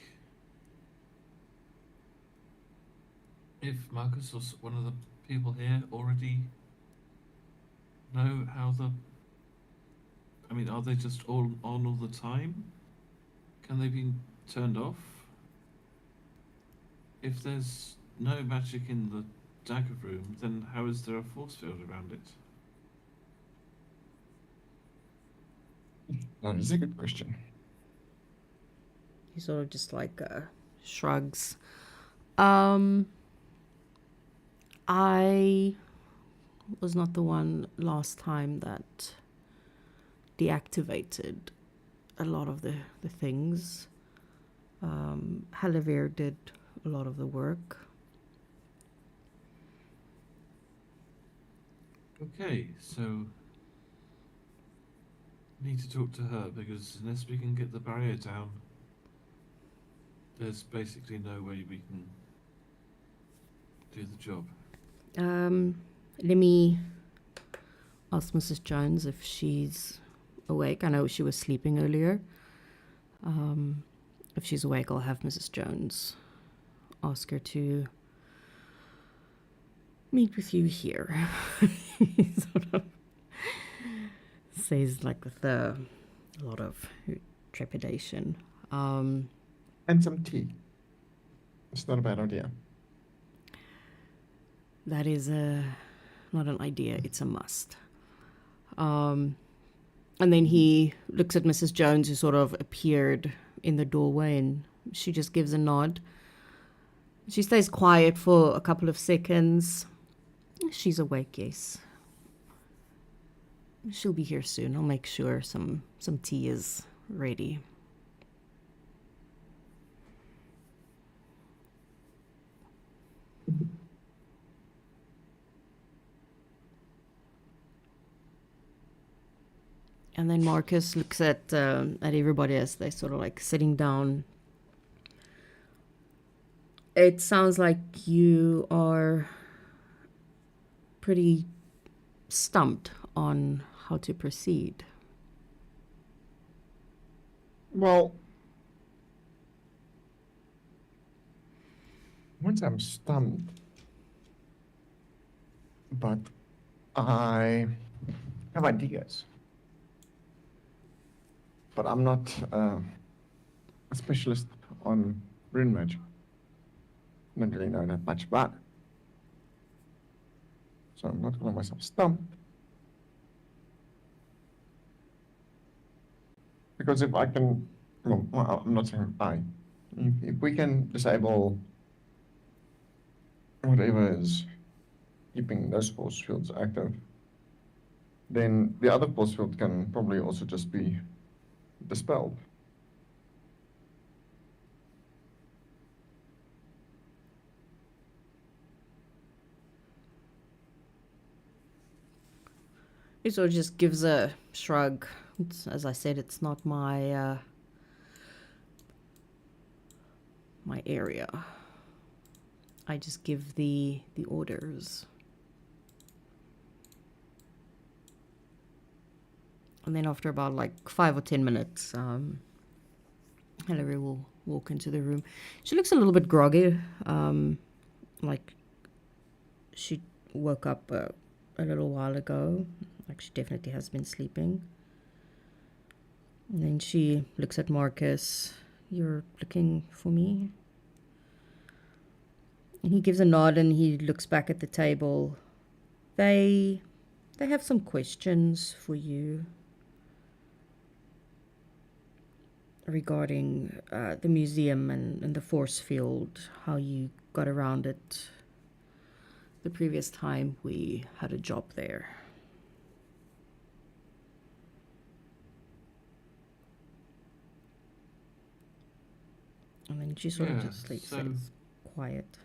S4: if Marcus or one of the people here already know how I mean, are they just all on all the time? Can they be turned off? If there's no magic in the dagger room, then how is there a force field around it?
S3: That is a good question.
S2: He sort of just like shrugs. I was not the one last time that deactivated a lot of the things. Halavir did a lot of the work.
S4: Okay, so need to talk to her because unless we can get the barrier down, there's basically no way we can do the job.
S2: Let me ask Mrs. Jones if she's awake. I know she was sleeping earlier. If she's awake, I'll have Mrs. Jones ask her to meet with you here. He sort of says like with a lot of trepidation.
S3: And some tea. It's not a bad idea.
S2: That is not an idea, it's a must. And then he looks at Mrs. Jones, who sort of appeared in the doorway, and she just gives a nod. She stays quiet for a couple of seconds. She's awake, yes. She'll be here soon. I'll make sure some tea is ready. And then Marcus looks at everybody as they sort of like sitting down. It sounds like you are pretty stumped on how to proceed.
S3: Well, once I'm stumped, but I have ideas. But I'm not a specialist on rune magic. Don't really know that much about it. So I'm not calling myself stumped. Because if I can, well, I'm not saying I. If we can disable whatever is keeping those force fields active, then the other force field can probably also just be dispelled.
S2: He sort of just gives a shrug. As I said, it's not my my area. I just give the orders. And then after about like 5 or 10 minutes, Hilary will walk into the room. She looks a little bit groggy, like she woke up a little while ago. Like she definitely has been sleeping. And then she looks at Marcus. You're looking for me? And he gives a nod and he looks back at the table. They have some questions for you regarding the museum and the force field, how you got around it the previous time we had a job there. And then she sort of
S4: Yeah,
S2: just like
S4: so-
S2: stays quiet.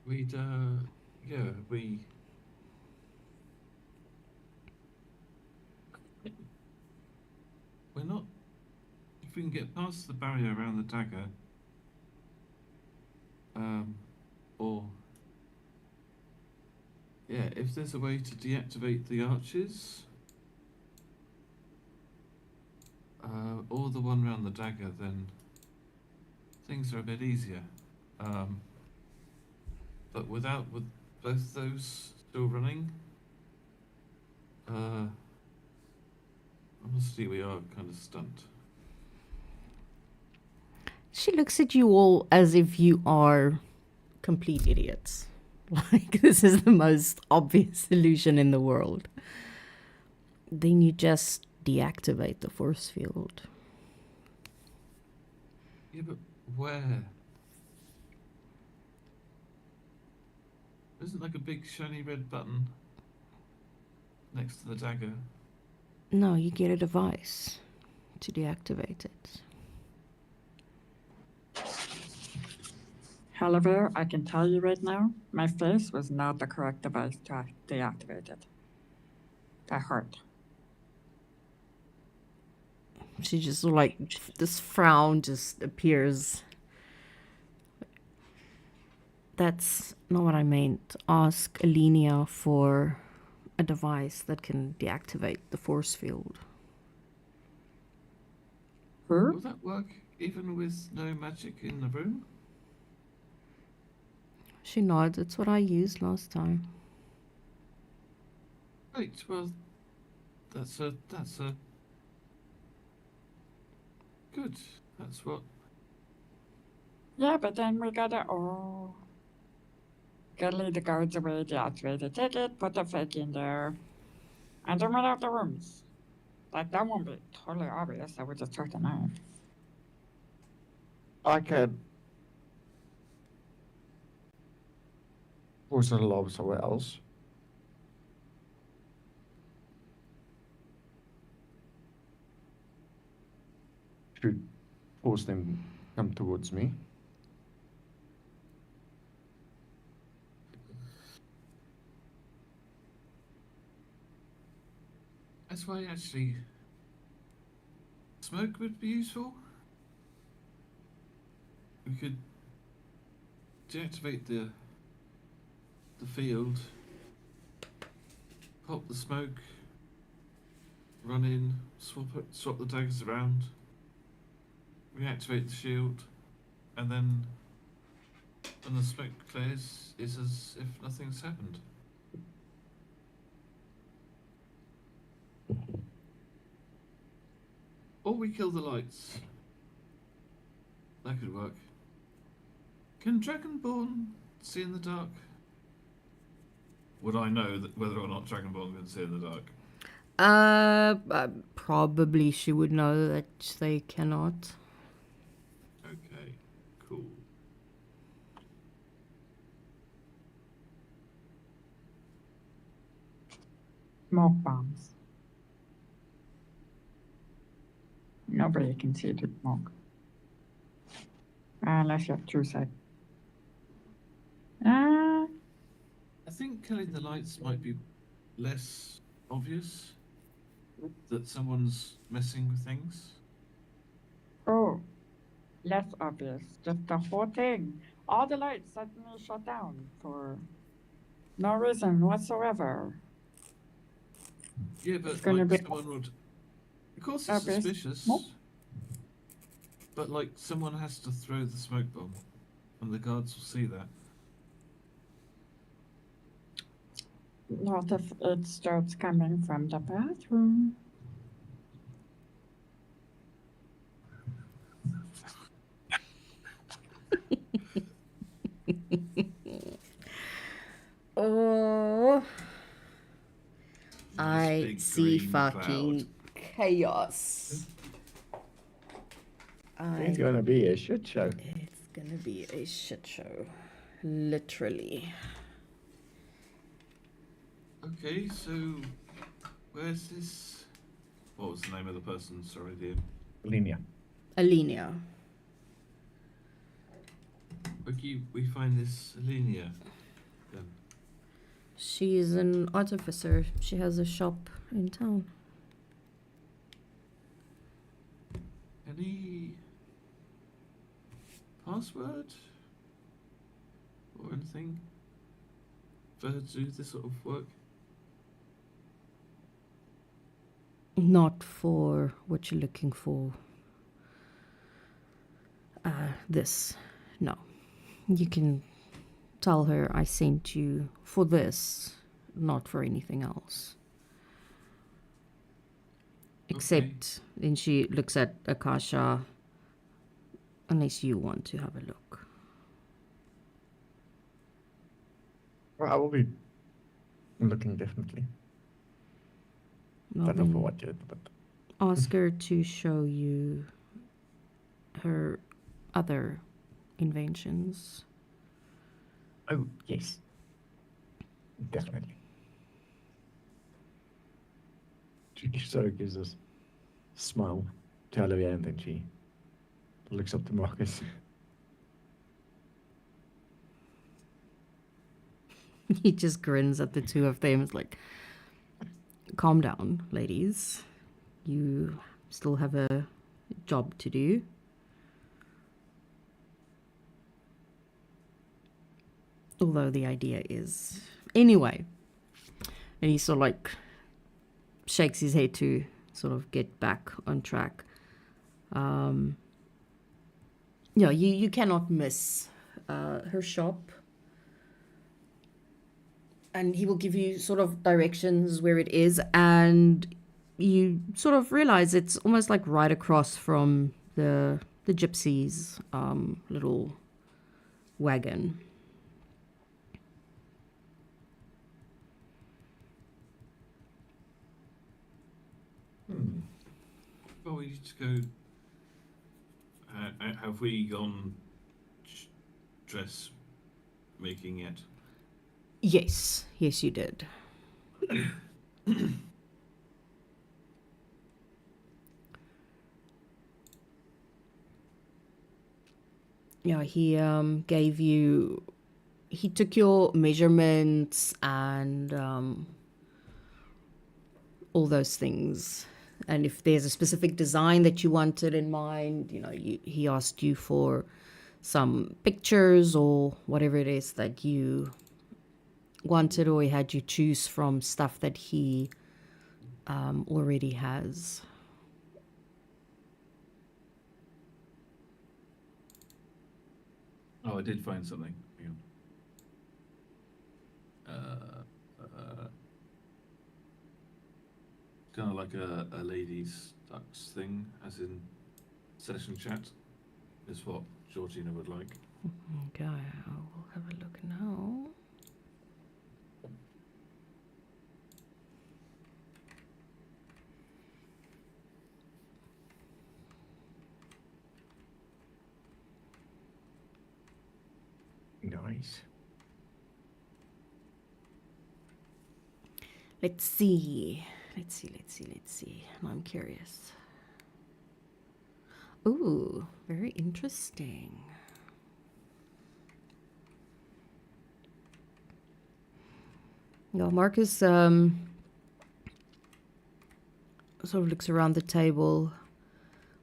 S4: We'd, yeah, we're not, if we can get past the barrier around the dagger, or, yeah, if there's a way to deactivate the arches, or the one around the dagger, then things are a bit easier. But with both those still running, honestly, we are kind of stumped.
S2: She looks at you all as if you are complete idiots. Like, this is the most obvious solution in the world. Then you just deactivate the force field.
S4: Yeah, but where? Isn't like a big shiny red button next to the dagger?
S2: No, you get a device to deactivate it.
S6: However, I can tell you right now, my face was not the correct device to deactivate it. That hurt.
S2: She just like this frown just appears. That's not what I meant. Ask Alenia for a device that can deactivate the force field.
S6: Who?
S4: Will that work even with no magic in the room?
S2: She nods. It's what I used last time.
S4: Right, well, that's a good. That's what.
S6: Yeah, but then we gotta lead the guards away, deactivate the ticket, put the fake in there, and then run out the rooms. Like, that won't be totally obvious. I would just start the knife.
S3: I can force a lob somewhere else. Should force them come towards me.
S4: That's why actually smoke would be useful. We could deactivate the field, pop the smoke, run in, swap the daggers around, reactivate the shield, and then when the smoke clears, it's as if nothing's happened. Or we kill the lights. That could work. Can Dragonborn see in the dark? Would I know that whether or not Dragonborn can see in the dark?
S2: Probably she would know that they cannot.
S4: Okay, cool.
S6: Smoke bombs. Nobody can see the smoke. Unless you have true sight.
S4: I think killing the lights might be less obvious that someone's messing with things.
S6: Oh, less obvious. Just the whole thing. All the lights suddenly shut down for no reason whatsoever.
S4: Yeah, but
S6: It's gonna
S4: like
S6: be
S4: someone would. Of course, it's
S6: obvious.
S4: suspicious.
S6: Nope.
S4: But like someone has to throw the smoke bomb, and the guards will see that.
S6: Not if it starts coming from the bathroom.
S2: Oh,
S4: Nice
S2: I
S4: big
S2: see
S4: green
S2: fucking chaos.
S3: It's gonna be a shit show.
S2: It's gonna be a shit show. Literally.
S4: Okay, so where's this? What was the name of the person? Sorry, dear.
S3: Linear.
S2: Alenia.
S4: Okay, we find this Alenia. Then.
S2: She is an artificer. She has a shop in town.
S4: Any password or anything for her to do this sort of work?
S2: Not for what you're looking for. This. No. You can tell her I sent you for this, not for anything else. Except, then she looks at Akasha, unless you want to have a look.
S3: Well, I will be looking definitely.
S2: Well,
S3: Don't know for
S2: then
S3: what yet, but
S2: ask her to show you her other inventions.
S3: oh yes, definitely. She sort of gives this smile to Olivia, and then she looks up to Marcus.
S2: He just grins at the two of them. It's like, calm down, ladies. You still have a job to do. Although the idea is. Anyway. And he sort of like shakes his head to sort of get back on track. Yeah, you cannot miss her shop. And he will give you sort of directions where it is, and you sort of realize it's almost like right across from the gypsies' little wagon.
S4: Well, we need to go. Have we gone dress making yet?
S2: Yes, you did. Yeah, he gave you. He took your measurements and all those things. And if there's a specific design that you wanted in mind, he asked you for some pictures or whatever it is that you wanted, or he had you choose from stuff that he already has.
S4: Oh, I did find something. Hang on. Kind of like a ladies' ducks thing, as in session chat, is what Georgina would like.
S2: Okay, I will have a look now.
S3: Nice.
S2: Let's see. I'm curious. Ooh, very interesting. Yeah, Marcus sort of looks around the table.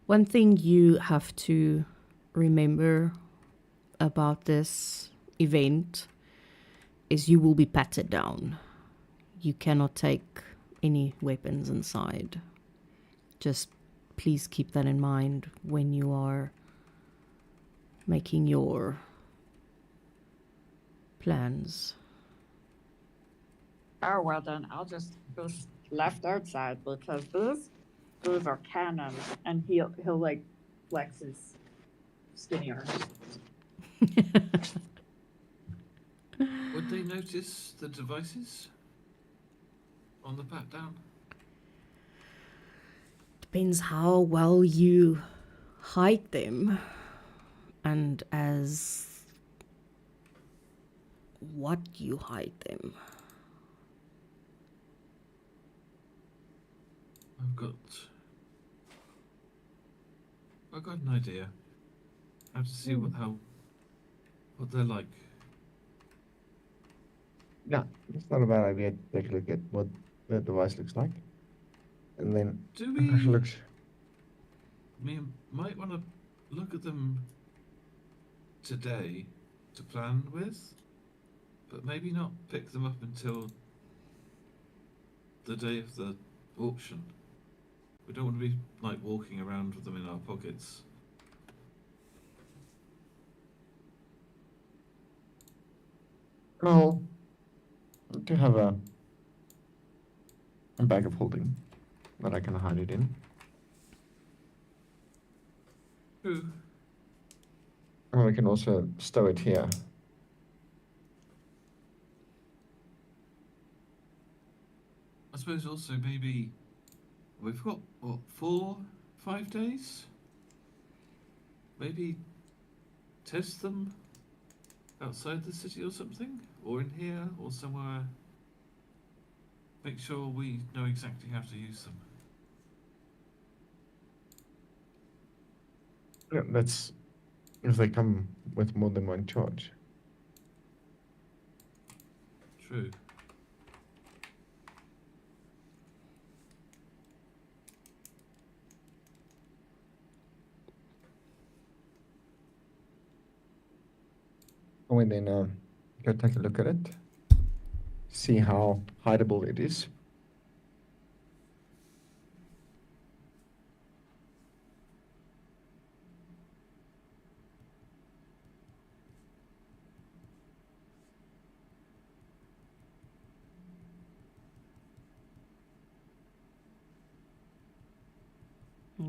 S2: One thing you have to remember about this event is you will be patted down. You cannot take any weapons inside. Just please keep that in mind when you are making your plans.
S6: Oh, well then I'll just be left outside because these are cannons, and he'll like flex his skinny arms.
S4: Would they notice the devices on the pat down?
S2: Depends how well you hide them and as what you hide them.
S4: I've got an idea. I have to see what they're like.
S3: Yeah, it's not a bad idea to take a look at what the device looks like. And then
S4: Do we?
S3: looks.
S4: We might want to look at them today to plan with, but maybe not pick them up until the day of the auction. We don't want to be like walking around with them in our pockets.
S3: Well, to have a bag of holding that I can hide it in.
S4: Who?
S3: And we can also stow it here.
S4: I suppose also maybe we've got what 4, 5 days. Maybe test them outside the city or something, or in here or somewhere make sure we know exactly how to use them.
S3: Yeah, that's if they come with more than one charge.
S4: True.
S3: We then go take a look at it, see how hideable it is.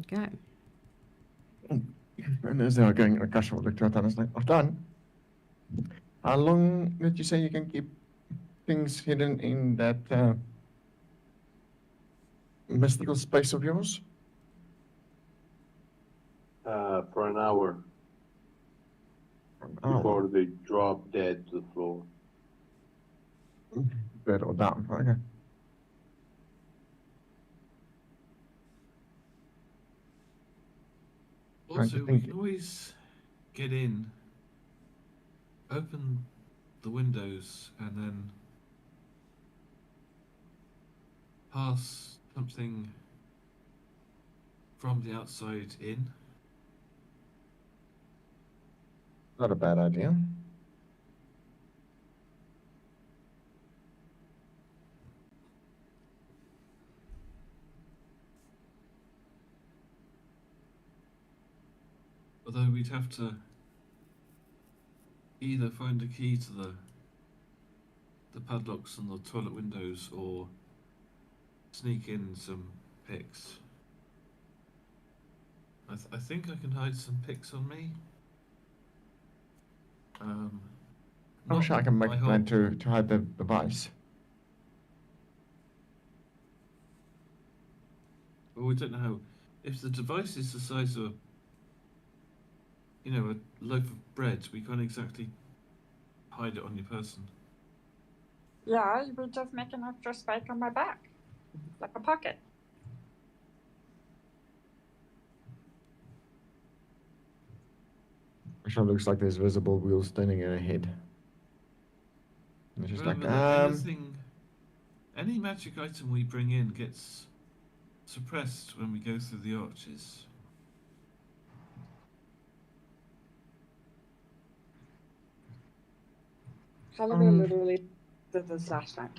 S2: Okay.
S3: And as they are going, Akash will look to it and is like, I've done. How long did you say you can keep things hidden in that mystical space of yours?
S5: For an hour
S3: Oh,
S5: before they drop dead to the floor.
S3: dead or down. Okay. Trying to
S4: Also, we
S3: think.
S4: can always get in, open the windows, and then pass something from the outside in.
S3: Not a bad idea.
S4: Although we'd have to either find a key to the padlocks on the toilet windows or sneak in some picks. I think I can hide some picks on me.
S3: I'm
S4: not
S3: sure I can make
S4: my
S3: a plan to hide the device.
S4: Well, we don't know how. If the device is the size of, a loaf of bread, we can't exactly hide it on your person.
S6: Yeah, we just make an extra spike on my back, like a pocket.
S3: It sure looks like there's visible wheels turning in her head. And it's just
S4: Remember
S3: like,
S4: that any magic item we bring in gets suppressed when we go through the arches.
S6: Holiday literally did this last time.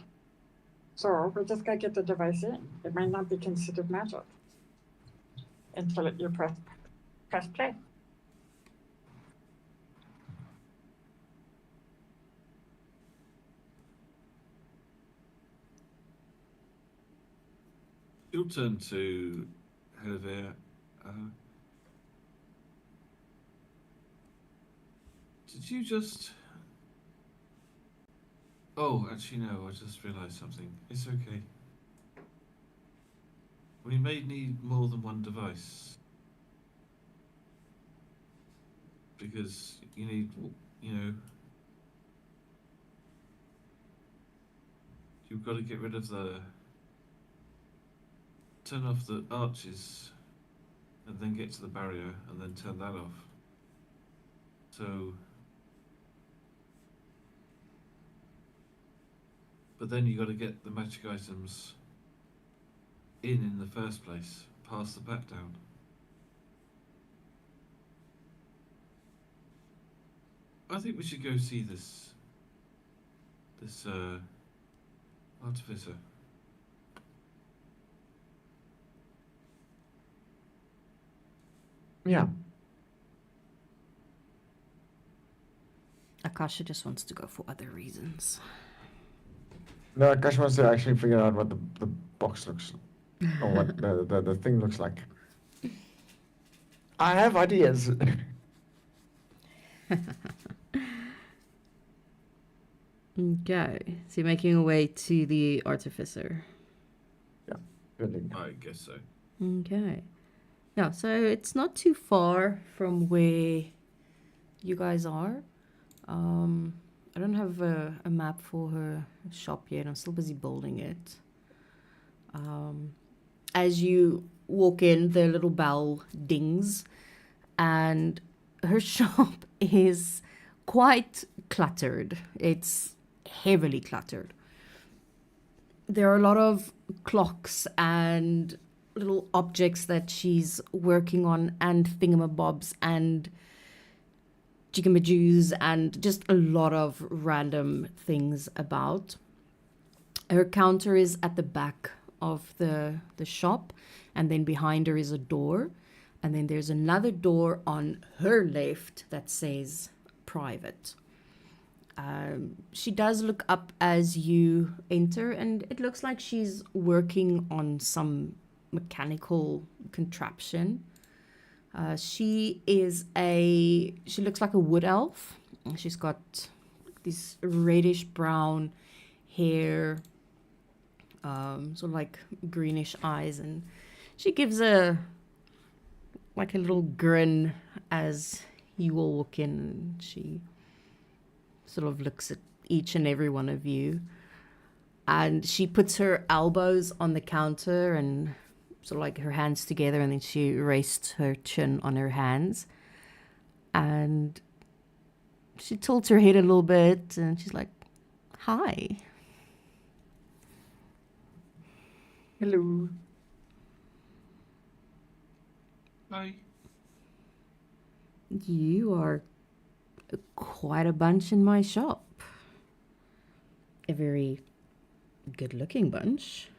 S6: So we just gotta get the device in. It might not be considered magic until you press play.
S4: You'll turn to Helivia. Did you just... Oh, actually no, I just realised something. It's okay. We may need more than one device. Because you need, you've got to get rid of turn off the arches and then get to the barrier and then turn that off. So, but then you got to get the magic items in the first place, past the back down. I think we should go see this artificer.
S3: yeah.
S2: Akasha just wants to go for other reasons.
S3: No, Akash wants to actually figure out what the box looks or what the thing looks like. I have ideas.
S2: Okay, so you're making your way to the artificer.
S3: Building.
S4: I guess so.
S2: Okay. Yeah, so it's not too far from where you guys are. I don't have a map for her shop yet. I'm still busy building it. As you walk in, the little bell dings, and her shop is quite cluttered. It's heavily cluttered. There are a lot of clocks and little objects that she's working on, and thingamabobs and jigamajoos, and just a lot of random things about. Her counter is at the back of the shop, and then behind her is a door, and then there's another door on her left that says private. She does look up as you enter, and it looks like she's working on some mechanical contraption. She looks like a wood elf. She's got this reddish brown hair, sort of like greenish eyes, and she gives a little grin as you all walk in. She sort of looks at each and every one of you, and she puts her elbows on the counter and sort of like her hands together, and then she rests her chin on her hands, and she tilts her head a little bit, and she's like, "Hi."
S8: Hello.
S4: Hi.
S2: You are quite a bunch in my shop. A very good-looking bunch.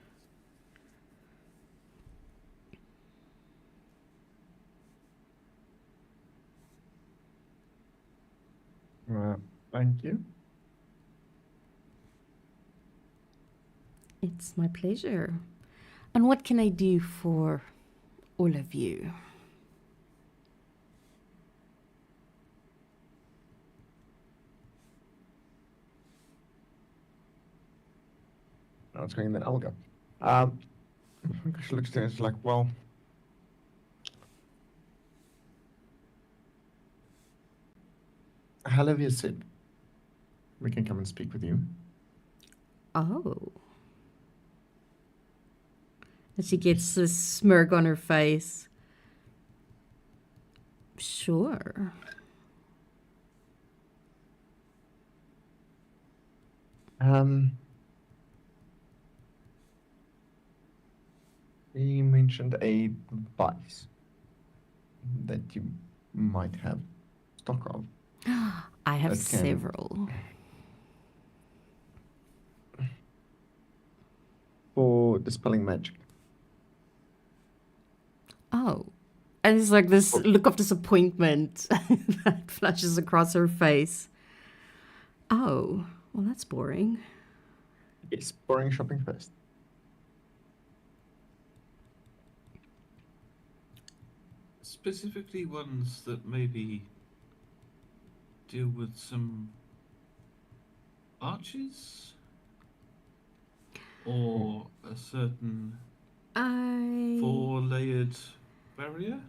S3: Thank you.
S2: It's my pleasure. And what can I do for all of you?
S3: No, it's going, then I'll go. She looks at it, it's like, well, Halavia said we can come and speak with you.
S2: Oh. And she gets a smirk on her face. Sure.
S3: He mentioned a device that you might have stock of.
S2: I have
S3: That can-
S2: several.
S3: For dispelling magic.
S2: Oh. And it's like this look of disappointment that flashes across her face. Oh, well, that's boring.
S3: Yes, boring shopping first.
S4: Specifically ones that maybe deal with some arches? Or a certain
S2: I
S4: 4-layered barrier?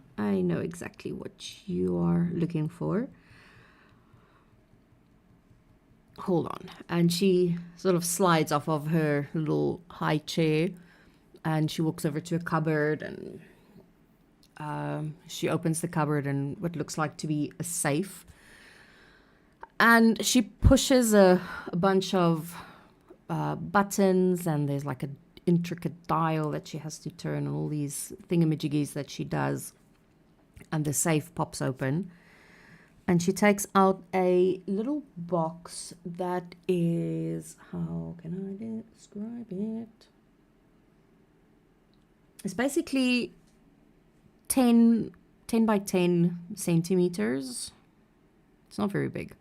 S2: know exactly what you are looking for. Hold on. And she sort of slides off of her little high chair, and she walks over to a cupboard, and she opens the cupboard and what looks like to be a safe. And she pushes a bunch of buttons, and there's like an intricate dial that she has to turn, and all these thingamajiggies that she does. And the safe pops open, and she takes out a little box that is, how can I describe it? It's basically 10 by 10 centimeters. It's not very big.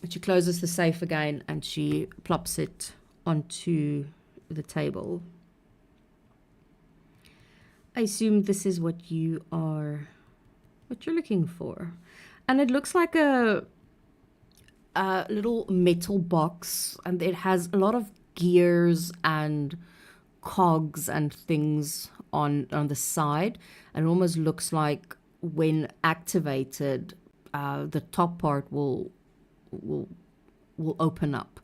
S2: She closes the safe again, and she plops it onto the table. I assume this is what you're looking for. And it looks like a little metal box, and it has a lot of gears and cogs and things on the side. And it almost looks like when activated, the top part will open up.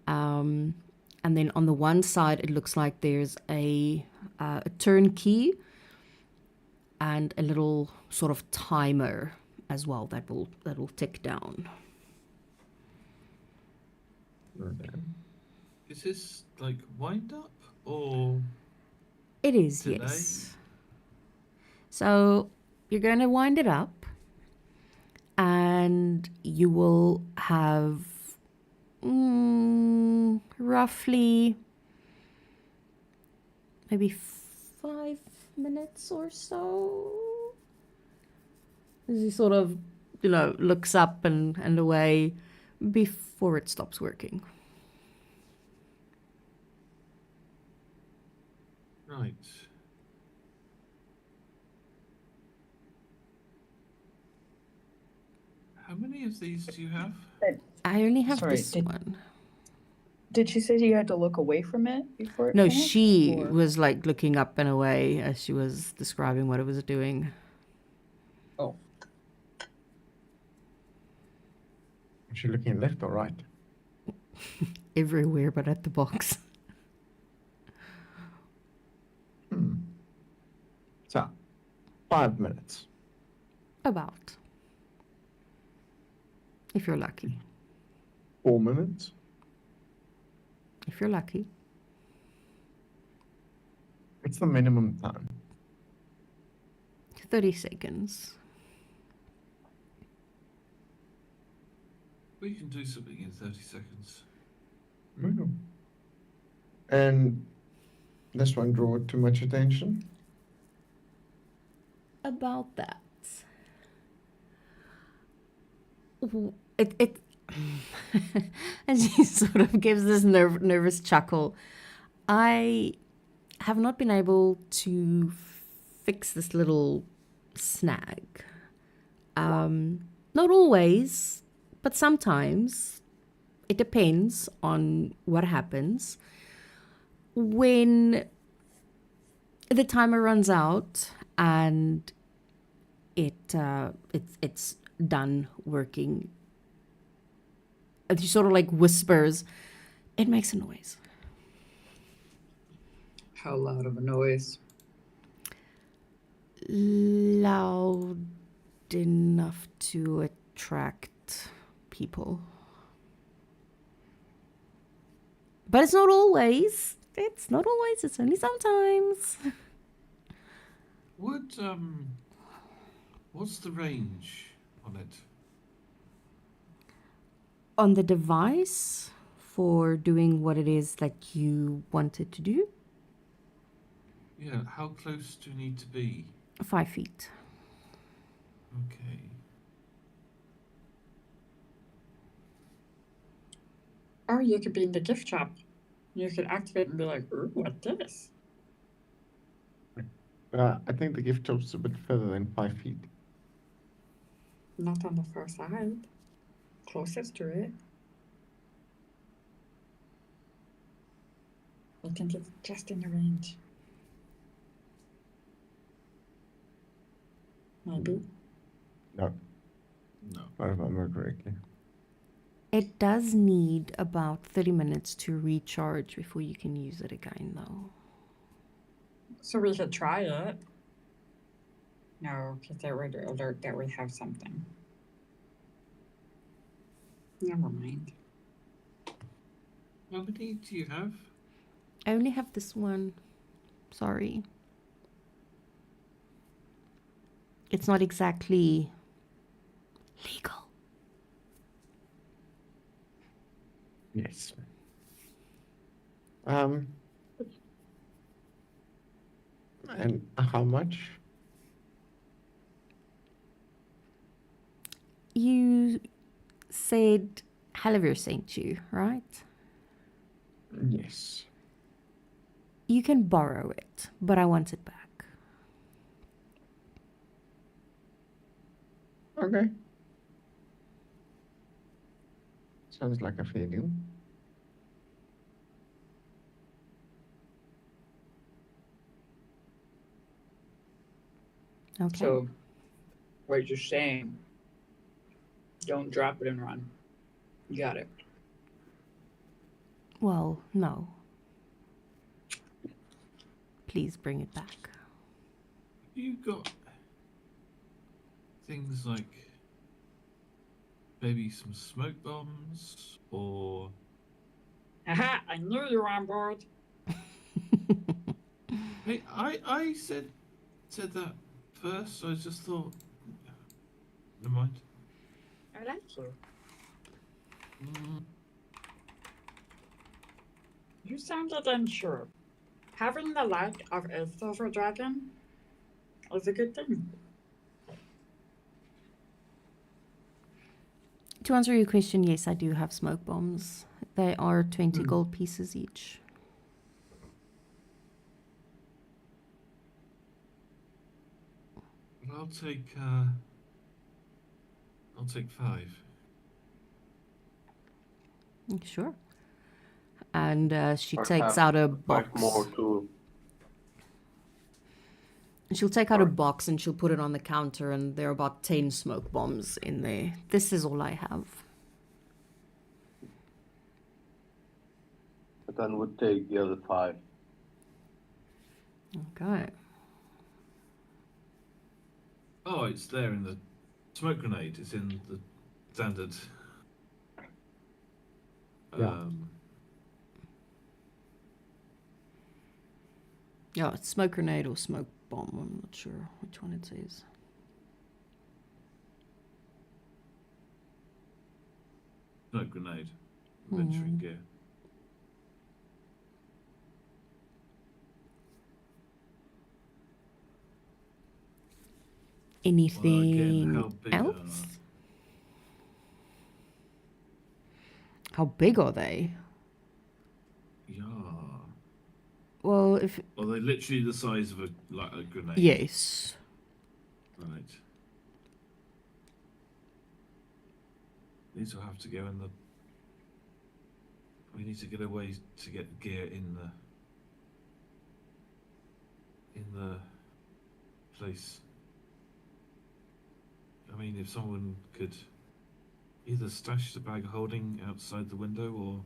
S2: And and then on the one side it looks like there's a turn key and a little sort of timer as well that will tick down.
S3: Okay.
S4: Is this like wind up or
S2: It is,
S4: delay?
S2: yes. So you're going to wind it up, and you will have roughly maybe 5 minutes or so. As he sort of, looks up and away before it stops working.
S4: Right. How many of these do you have?
S2: I only have
S1: Sorry,
S2: this one.
S1: Did she say you had to look away from it before it
S2: No,
S1: finished,
S2: she
S1: or-
S2: was like looking up and away as she was describing what it was doing.
S1: Oh,
S3: Is she looking left or right?
S2: Everywhere but at the box.
S3: So, 5 minutes.
S2: About. If you're lucky.
S3: 4 minutes.
S2: If you're lucky.
S3: What's the minimum time?
S2: 30 seconds.
S4: We can do something in 30 seconds.
S3: And this one draw too much attention?
S2: About that. It and she sort of gives this nervous chuckle. I have not been able to fix this little snag. Not always, but sometimes. It depends on what happens. When the timer runs out and it's done working, she sort of like whispers, it makes a noise.
S8: How loud of a noise?
S2: Loud enough to attract people. But it's not always. It's not always. It's only sometimes.
S4: What's the range on it?
S2: On the device for doing what it is that you wanted to do,
S4: Yeah, how close do you need to be?
S2: 5 feet.
S4: Okay.
S6: Or you could be in the gift shop. You could activate and be like, ooh, what's this?
S3: I think the gift shop's a bit further than 5 feet.
S6: Not on the far side. Closest to it. I think it's just in the range. Maybe.
S3: No,
S4: No.
S3: if I remember correctly.
S2: It does need about 30 minutes to recharge before you can use it again, though.
S6: So we could try it. No, because they would alert that we have something. Never mind.
S4: How many do you have?
S2: I only have this one. Sorry. It's not exactly legal.
S3: Yes. And how much?
S2: You said Halivir sent you, right?
S3: Yes.
S2: You can borrow it, but I want it back.
S3: Okay. Sounds like a fair deal.
S2: Okay.
S8: So, what you're saying, don't drop it and run. You got it.
S2: Well, no. please bring it back.
S4: You got things like maybe some smoke bombs or
S6: Aha! I knew you were on board.
S4: hey, I said that first. So I just thought, never mind.
S6: I like you.
S4: Mm,
S6: You sounded unsure. Having the like of a silver dragon is a good thing.
S2: To answer your question, yes, I do have smoke bombs. They are 20 gold pieces each.
S4: I'll take 5.
S2: Sure. And she
S5: I
S2: takes
S5: have
S2: out a
S5: 5
S2: box.
S5: more too.
S2: She'll take out a box and she'll put it on the counter, and there are about 10 smoke bombs in there. This is all I have.
S5: But then we'll take the other 5.
S2: Okay.
S4: Oh, it's there in the smoke grenade. It's in the standard.
S3: Yeah.
S2: Yeah, it's smoke grenade or smoke bomb. I'm not sure which one it says.
S4: Smoke grenade. Venturing gear.
S2: Anything
S4: how big
S2: else? How big are they?
S4: Yeah.
S2: Well, if
S4: Are they literally the size of a grenade?
S2: yes.
S4: Right. These will have to go in the. We need to get a way to get gear in the place. I mean, if someone could either stash the bag of holding outside the window, or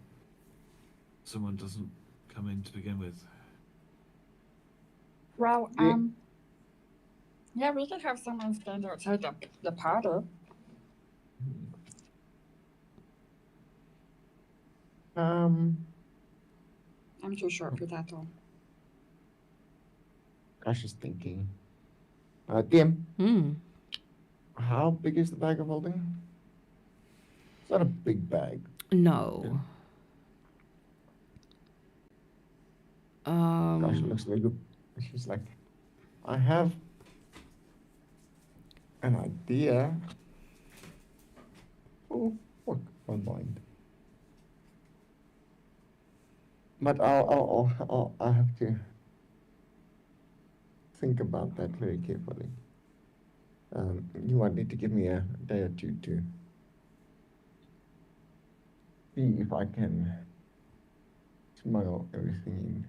S4: someone doesn't come in to begin with.
S6: Well, yeah, we could have someone stand outside the party.
S3: Um,
S6: I'm too short for that though.
S3: I was just thinking. Tim,
S2: Hmm.
S3: how big is the bag of holding? It's not a big bag.
S2: No.
S3: Gosh, it looks really good. She's like, I have an idea. Oh, fuck, my mind. But I'll have to think about that very carefully. You might need to give me a day or two to see if I can smuggle everything in.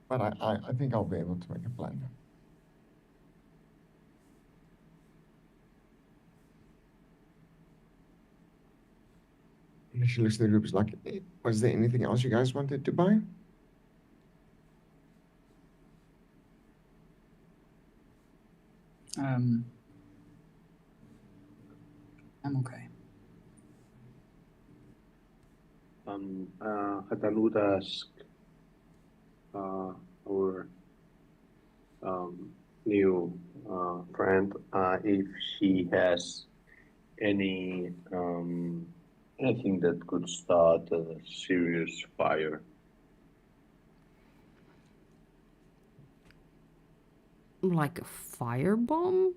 S3: But I think I'll be able to make a plan. She looks at the group, is like, was there anything else you guys wanted to buy?
S8: I'm okay.
S5: Hatan would ask our new friend if she has any anything that could start a serious fire.
S2: Like a firebomb?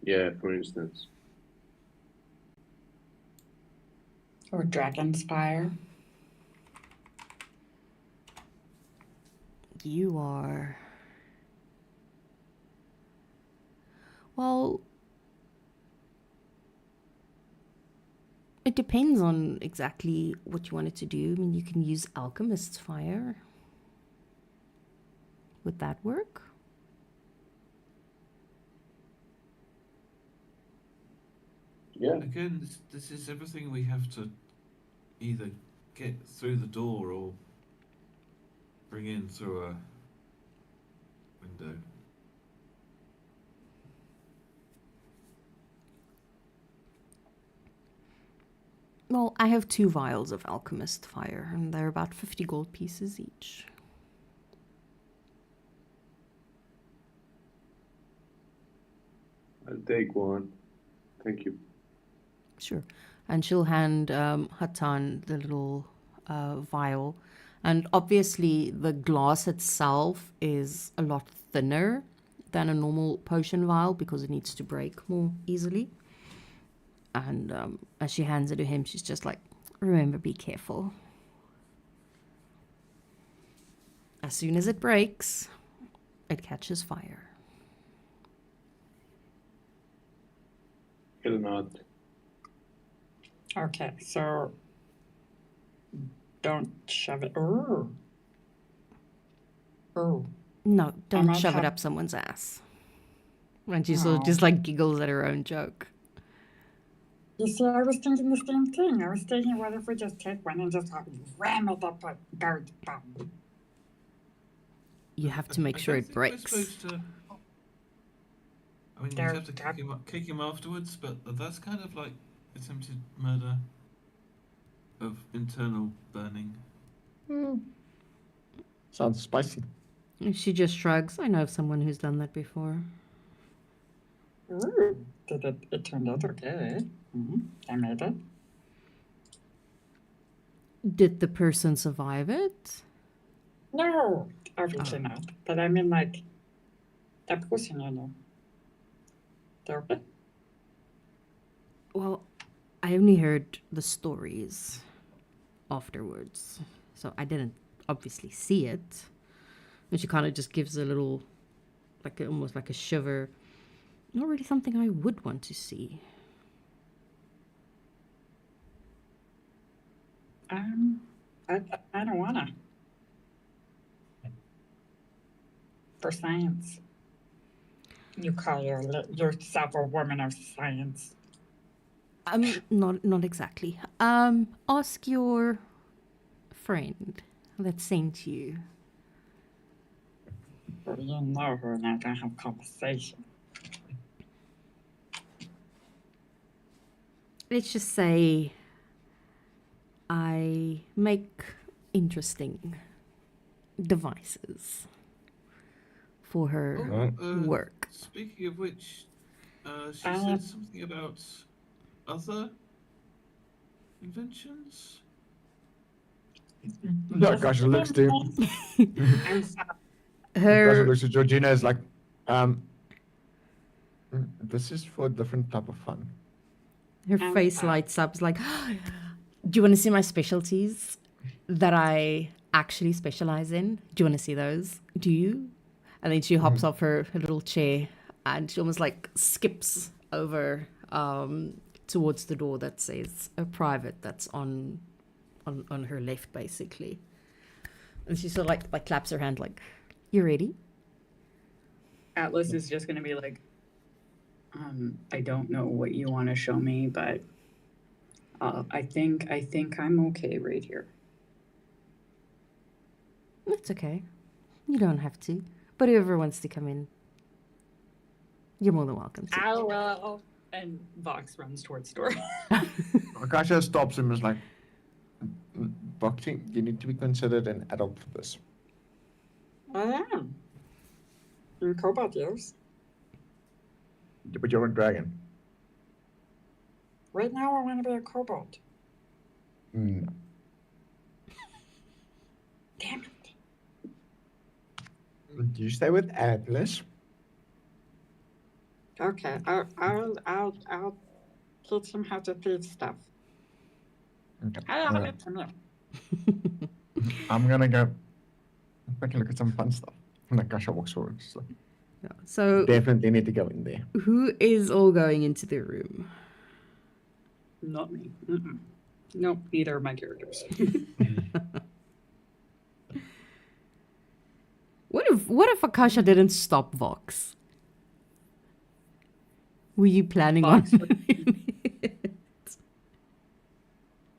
S5: Yeah, for instance.
S8: Or dragon's fire.
S2: You are. Well, it depends on exactly what you wanted to do. I mean, you can use Alchemist's fire. Would that work?
S5: Yeah.
S4: Again, this is everything we have to either get through the door or bring in through a window.
S2: Well, I have 2 vials of Alchemist fire, and they're about 50 gold pieces each.
S5: I'll take one. Thank you.
S2: Sure. And she'll hand Hatan the little vial. And obviously, the glass itself is a lot thinner than a normal potion vial because it needs to break more easily. And as she hands it to him, she's just like, remember, be careful. As soon as it breaks, it catches fire.
S5: It'll not.
S6: Okay, so don't shove it. Oh. Oh.
S2: No, don't
S6: might
S2: shove it
S6: have-
S2: up someone's ass. And she sort of just like giggles at her own joke.
S6: You see, I was thinking the same thing. I was thinking, what if we just take one and just ram it up a guard's bum?
S2: You have to make
S4: I
S2: sure
S4: don't
S2: it
S4: think we're
S2: breaks.
S4: supposed to- I mean,
S6: There-
S4: we have to kick him afterwards, but that's kind of like attempted murder of internal burning.
S3: Sounds spicy.
S2: She just shrugs. I know of someone who's done that before.
S6: Ooh, it turned out okay. I made it.
S2: Did the person survive it?
S6: No, obviously not. But I mean, like, that person, you know. They're okay.
S2: Well, I only heard the stories afterwards, so I didn't obviously see it. And she kind of just gives a little, like almost like a shiver. Not really something I would want to see.
S6: I don't wanna. For science. You call yourself a woman of science.
S2: Not exactly. Ask your friend that sent you.
S6: Well, you know her not gonna have conversation.
S2: Let's just say I make interesting devices for her work.
S4: Speaking of which, she
S6: Uh,
S4: said something about other inventions.
S3: Kasha looks to
S6: I'm sorry.
S3: Kasha
S2: Her
S3: looks to Georgina is like, this is for a different type of fun.
S2: her face lights up. It's like, do you want to see my specialties that I actually specialize in? Do you want to see those? Do you? And then she hops off her little chair and she almost like skips over towards the door that says a private that's on her left, basically. And she sort of like claps her hand like, you ready?
S8: Atlas is just gonna be like, I don't know what you want to show me, but I think I'm okay right here.
S2: That's okay. You don't have to. But whoever wants to come in, you're more than welcome to.
S8: I will. And Vox runs towards door.
S3: Kasha stops him and is like, Bhakti, you need to be considered an adult for this.
S6: I am. You're cobalt, yes.
S3: But you're a dragon.
S6: Right now, I want to be a cobalt.
S3: No.
S6: Damn it.
S3: You stay with Atlas.
S6: Okay, I'll teach him how to thieve stuff.
S3: Okay.
S6: I have it from you.
S3: I'm gonna go take a look at some fun stuff. And like Kasha walks forward. So
S2: So
S3: definitely need to go in there.
S2: who is all going into the room?
S8: Not me. Mm-mm. Nope, neither of my characters.
S2: What if Akasha didn't stop Vox? Were you planning
S8: Vox
S2: on?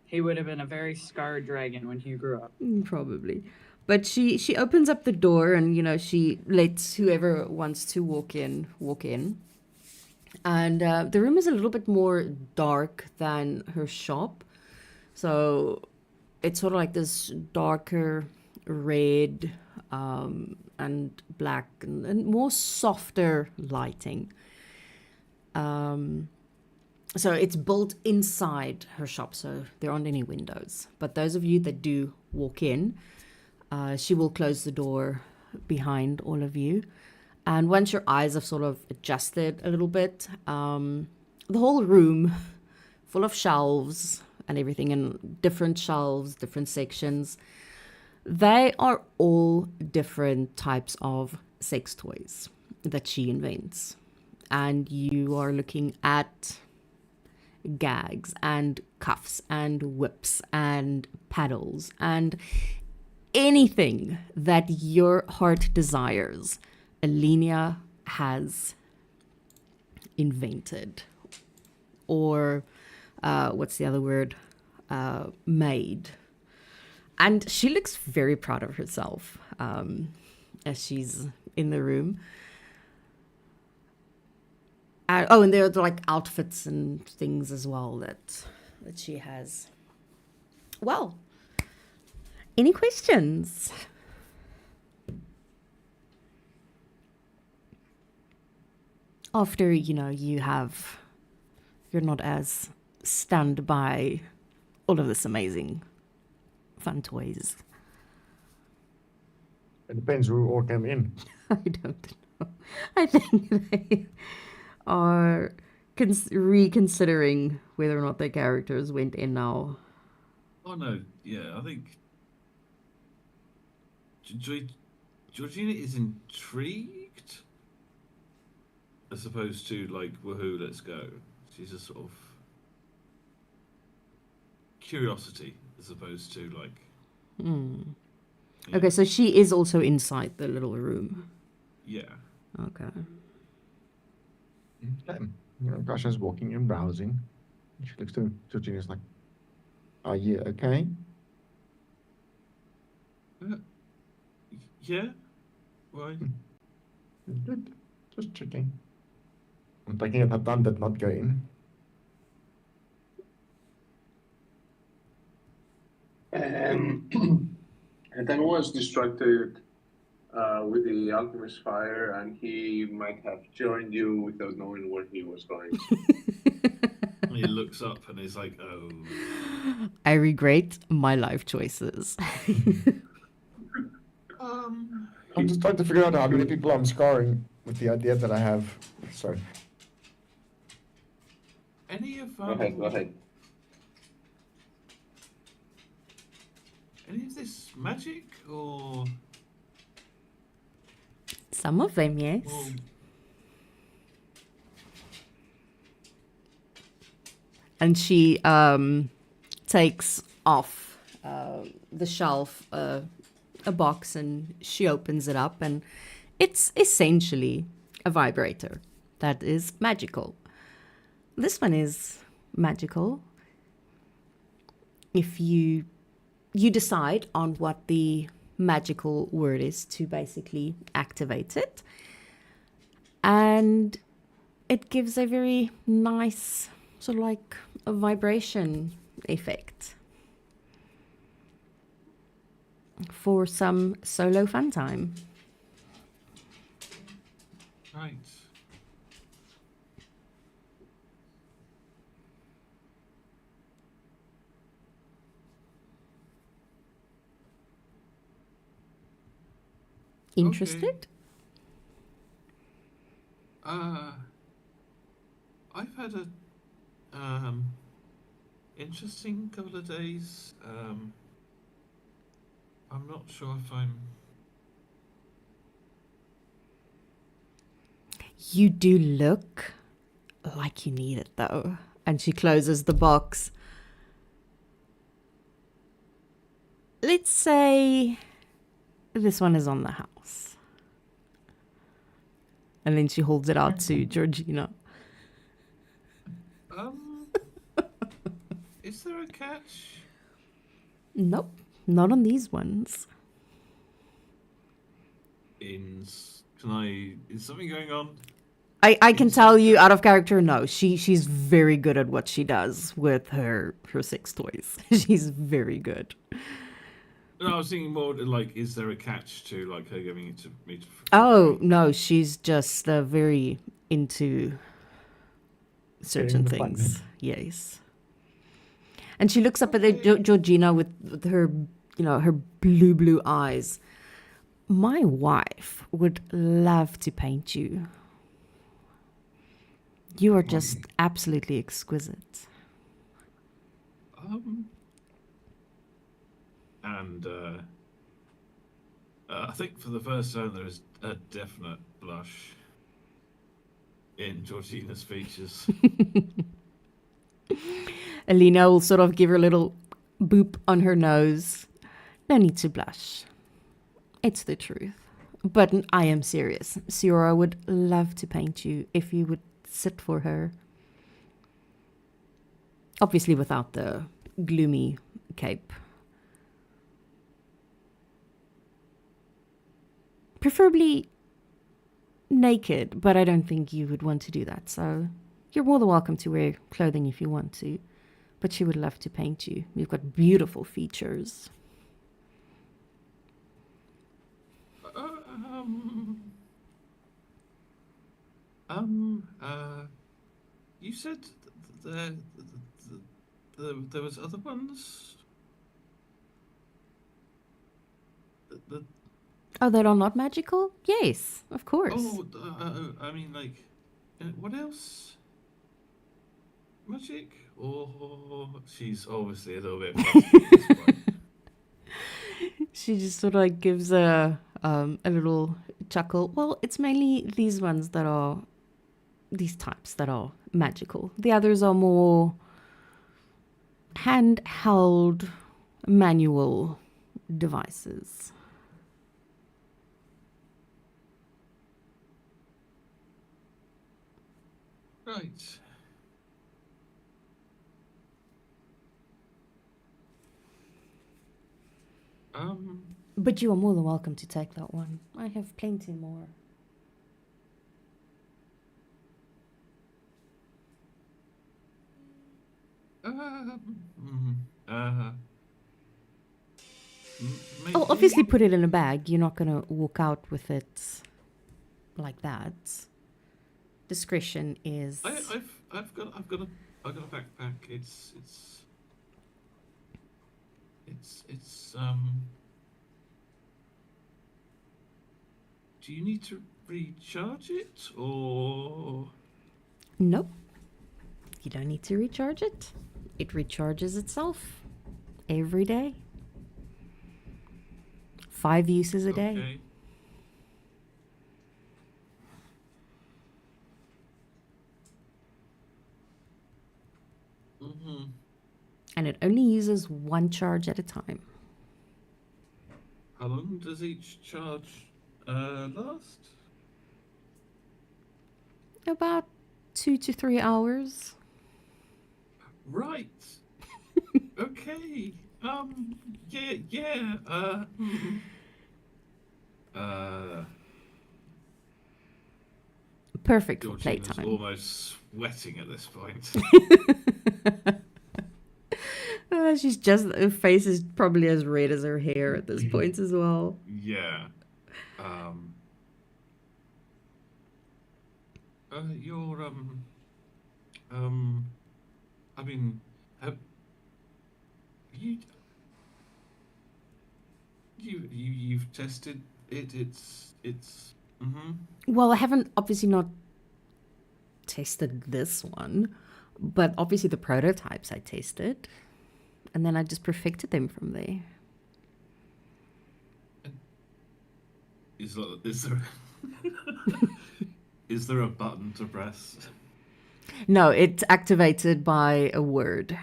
S8: He would have been a very scarred dragon when he grew up.
S2: Probably. But she opens up the door and, you know, she lets whoever wants to walk in. And the room is a little bit more dark than her shop. So it's sort of like this darker red and black and more softer lighting. So it's built inside her shop, so there aren't any windows. But those of you that do walk in, she will close the door behind all of you. And once your eyes have sort of adjusted a little bit, the whole room full of shelves and everything, and different shelves, different sections, they are all different types of sex toys that she invents. And you are looking at gags and cuffs and whips and paddles and anything that your heart desires, Alenia has invented, or what's the other word, made. And she looks very proud of herself as she's in the room. And there are like outfits and things as well that she has. Well, any questions? After, you know, you're not as stunned by all of this amazing fun toys.
S3: It depends who all came in.
S2: I don't know. I think they are reconsidering whether or not their characters went in now.
S4: Oh no, yeah, I think Georgina is intrigued, as opposed to like, woohoo, let's go. She's a sort of curiosity, as opposed to like. Yeah.
S2: Okay, so she is also inside the little room.
S4: Yeah.
S2: Okay.
S3: Okay. You know, Gasha's walking and browsing. She looks to Georgina's like, "Are you okay?"
S4: Yeah. Why?
S3: Good. Just checking. I'm taking it her thumb did not go in.
S5: And then was distracted with the Alchemist fire, and he might have joined you without knowing where he was going.
S4: He looks up and is like, "Oh."
S2: I regret my life choices.
S3: I'm just trying to figure out how many people I'm scarring with the idea that I have. Sorry.
S4: Any of
S5: Go ahead.
S4: Any of this magic or?
S2: Some of them, yes.
S4: Or
S2: And she takes off the shelf a box, and she opens it up, and it's essentially a vibrator that is magical. This one is magical. If you decide on what the magical word is to basically activate it, and it gives a very nice sort of like a vibration effect for some solo fun time.
S4: right.
S2: Interested?
S4: I've had a interesting couple of days. I'm not sure if I'm.
S2: You do look like you need it though. And she closes the box. Let's say this one is on the house. And then she holds it out to Georgina.
S4: Is there a catch?
S2: Nope, not on these ones.
S4: Is something going on?
S2: I can tell you out of character, no. She's very good at what she does with her sex toys. She's very good.
S4: No, I was thinking more like, is there a catch to like her giving it to me?
S2: Oh no, she's just very into certain
S9: Getting the fun.
S2: things. Yes. And she looks up at Georgina with her, her blue eyes. My wife would love to paint you. You are just absolutely exquisite.
S4: And I think for the first time there is a definite blush in Georgina's features.
S2: Alina will sort of give her a little boop on her nose. No need to blush. It's the truth. But I am serious. Siora would love to paint you if you would sit for her. Obviously without the gloomy cape. Preferably naked, but I don't think you would want to do that. So you're more than welcome to wear clothing if you want to. But she would love to paint you. You've got beautiful features.
S4: You said there was other ones.
S2: Oh, that are not magical? Yes, of course.
S4: Oh, I mean, like, what else? Magic? Or she's obviously a little bit.
S2: She just sort of like gives a little chuckle. Well, it's mainly these ones that are, these types that are magical. The others are more handheld manual devices.
S4: Right.
S2: But you are more than welcome to take that one. I have plenty more. Oh, obviously put it in a bag. You're not gonna walk out with it like that. Discretion is.
S4: I've got a backpack. It's do you need to recharge it or?
S2: Nope. You don't need to recharge it. It recharges itself every day. 5 uses a day.
S4: Okay.
S2: And it only uses 1 charge at a time.
S4: How long does each charge last?
S2: About 2 to 3 hours.
S4: Right. Okay. Yeah.
S2: Perfect for
S4: Georgina's
S2: playtime.
S4: almost sweating at this point.
S2: She's just, her face is probably as red as her hair at this point as well.
S4: Yeah. You're I mean, have you've tested it? It's.
S2: Well, I haven't obviously not tested this one, but obviously the prototypes I tested, and then I just perfected them from there.
S4: Is there is there a button to press?
S2: No, it's activated by a word.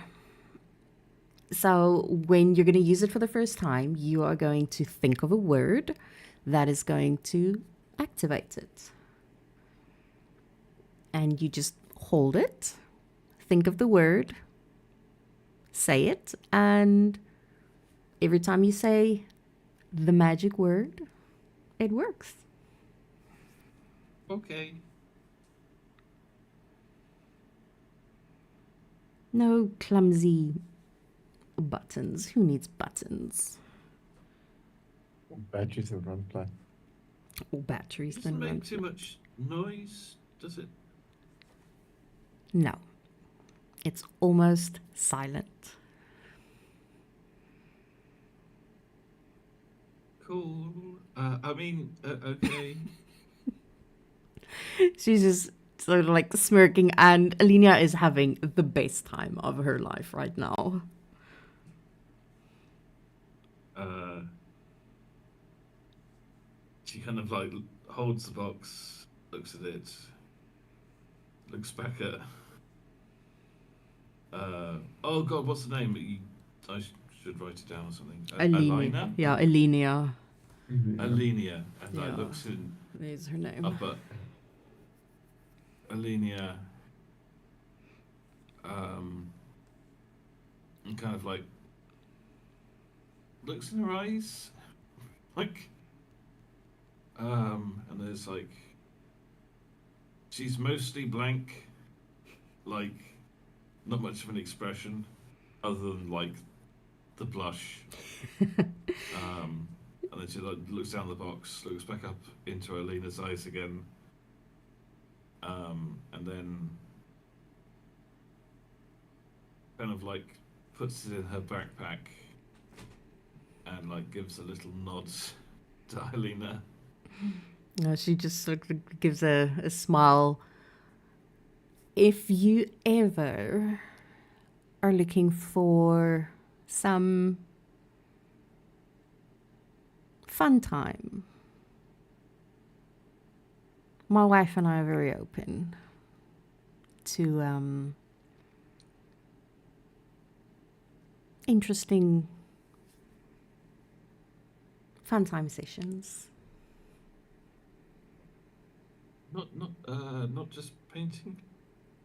S2: So when you're going to use it for the first time, you are going to think of a word that is going to activate it. and you just hold it, think of the word, say it, and every time you say the magic word, it works.
S4: Okay.
S2: No clumsy buttons. Who needs buttons?
S3: Batteries that run flat.
S2: Or batteries
S4: Doesn't
S2: then run
S4: make too much noise, does it?
S2: No. It's almost silent.
S4: Cool. Okay.
S2: She's just sort of like smirking, and Alina is having the best time of her life right now.
S4: She kind of like holds the box, looks at it, looks back at. Oh God, what's the name? I should write it down or something. Alina?
S2: Yeah, Alina.
S4: Alenia, and
S2: Yeah.
S4: like looks in
S2: There's her name.
S4: up at Alenia, and kind of like looks in her eyes, like, and there's like, she's mostly blank, like, not much of an expression, other than like the blush. And then she like, looks down the box, looks back up into Alina's eyes again, and then kind of like puts it in her backpack and like gives a little nod to Alina.
S2: No, she just sort of gives a smile. If you ever are looking for some fun time, my wife and I are very open to interesting fun time sessions.
S4: Not just painting.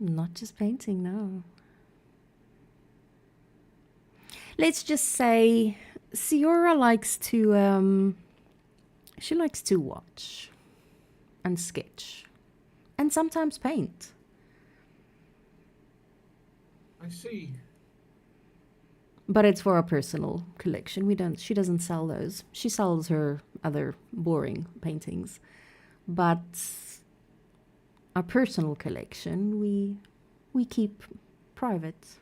S2: Not just painting, no. Let's just say Ciora likes to she likes to watch and sketch and sometimes paint.
S4: I see.
S2: But it's for our personal collection. She doesn't sell those. She sells her other boring paintings. But our personal collection we keep private.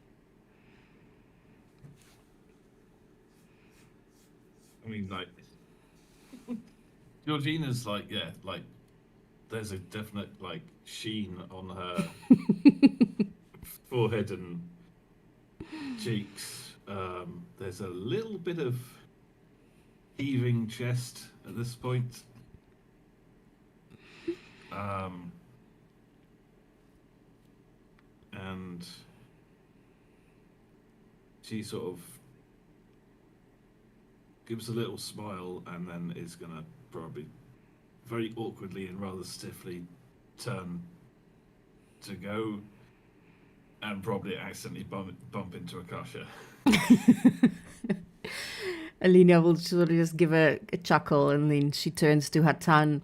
S4: I mean, like, Georgina's like, yeah, like, there's a definite like sheen on her forehead and cheeks. There's a little bit of heaving chest at this point. And she sort of gives a little smile and then is gonna probably very awkwardly and rather stiffly turn to go and probably accidentally bump into Akasha.
S2: Alina will sort of just give a chuckle, and then she turns to Hatan.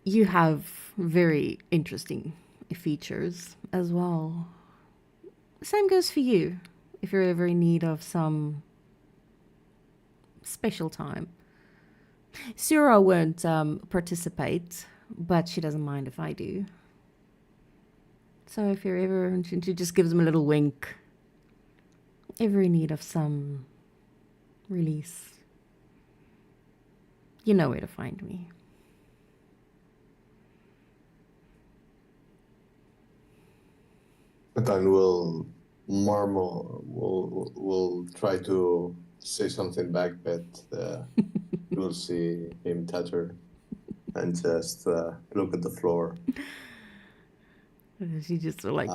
S2: You have very interesting features as well. Same goes for you, if you're ever in need of some special time. Sura won't participate, but she doesn't mind if I do. So if you're ever, and she just gives him a little wink, ever in need of some release, you know where to find me.
S5: But then we'll murmur, we'll try to say something back, but you'll see him tatter and just look at the floor.
S2: And she just sort of like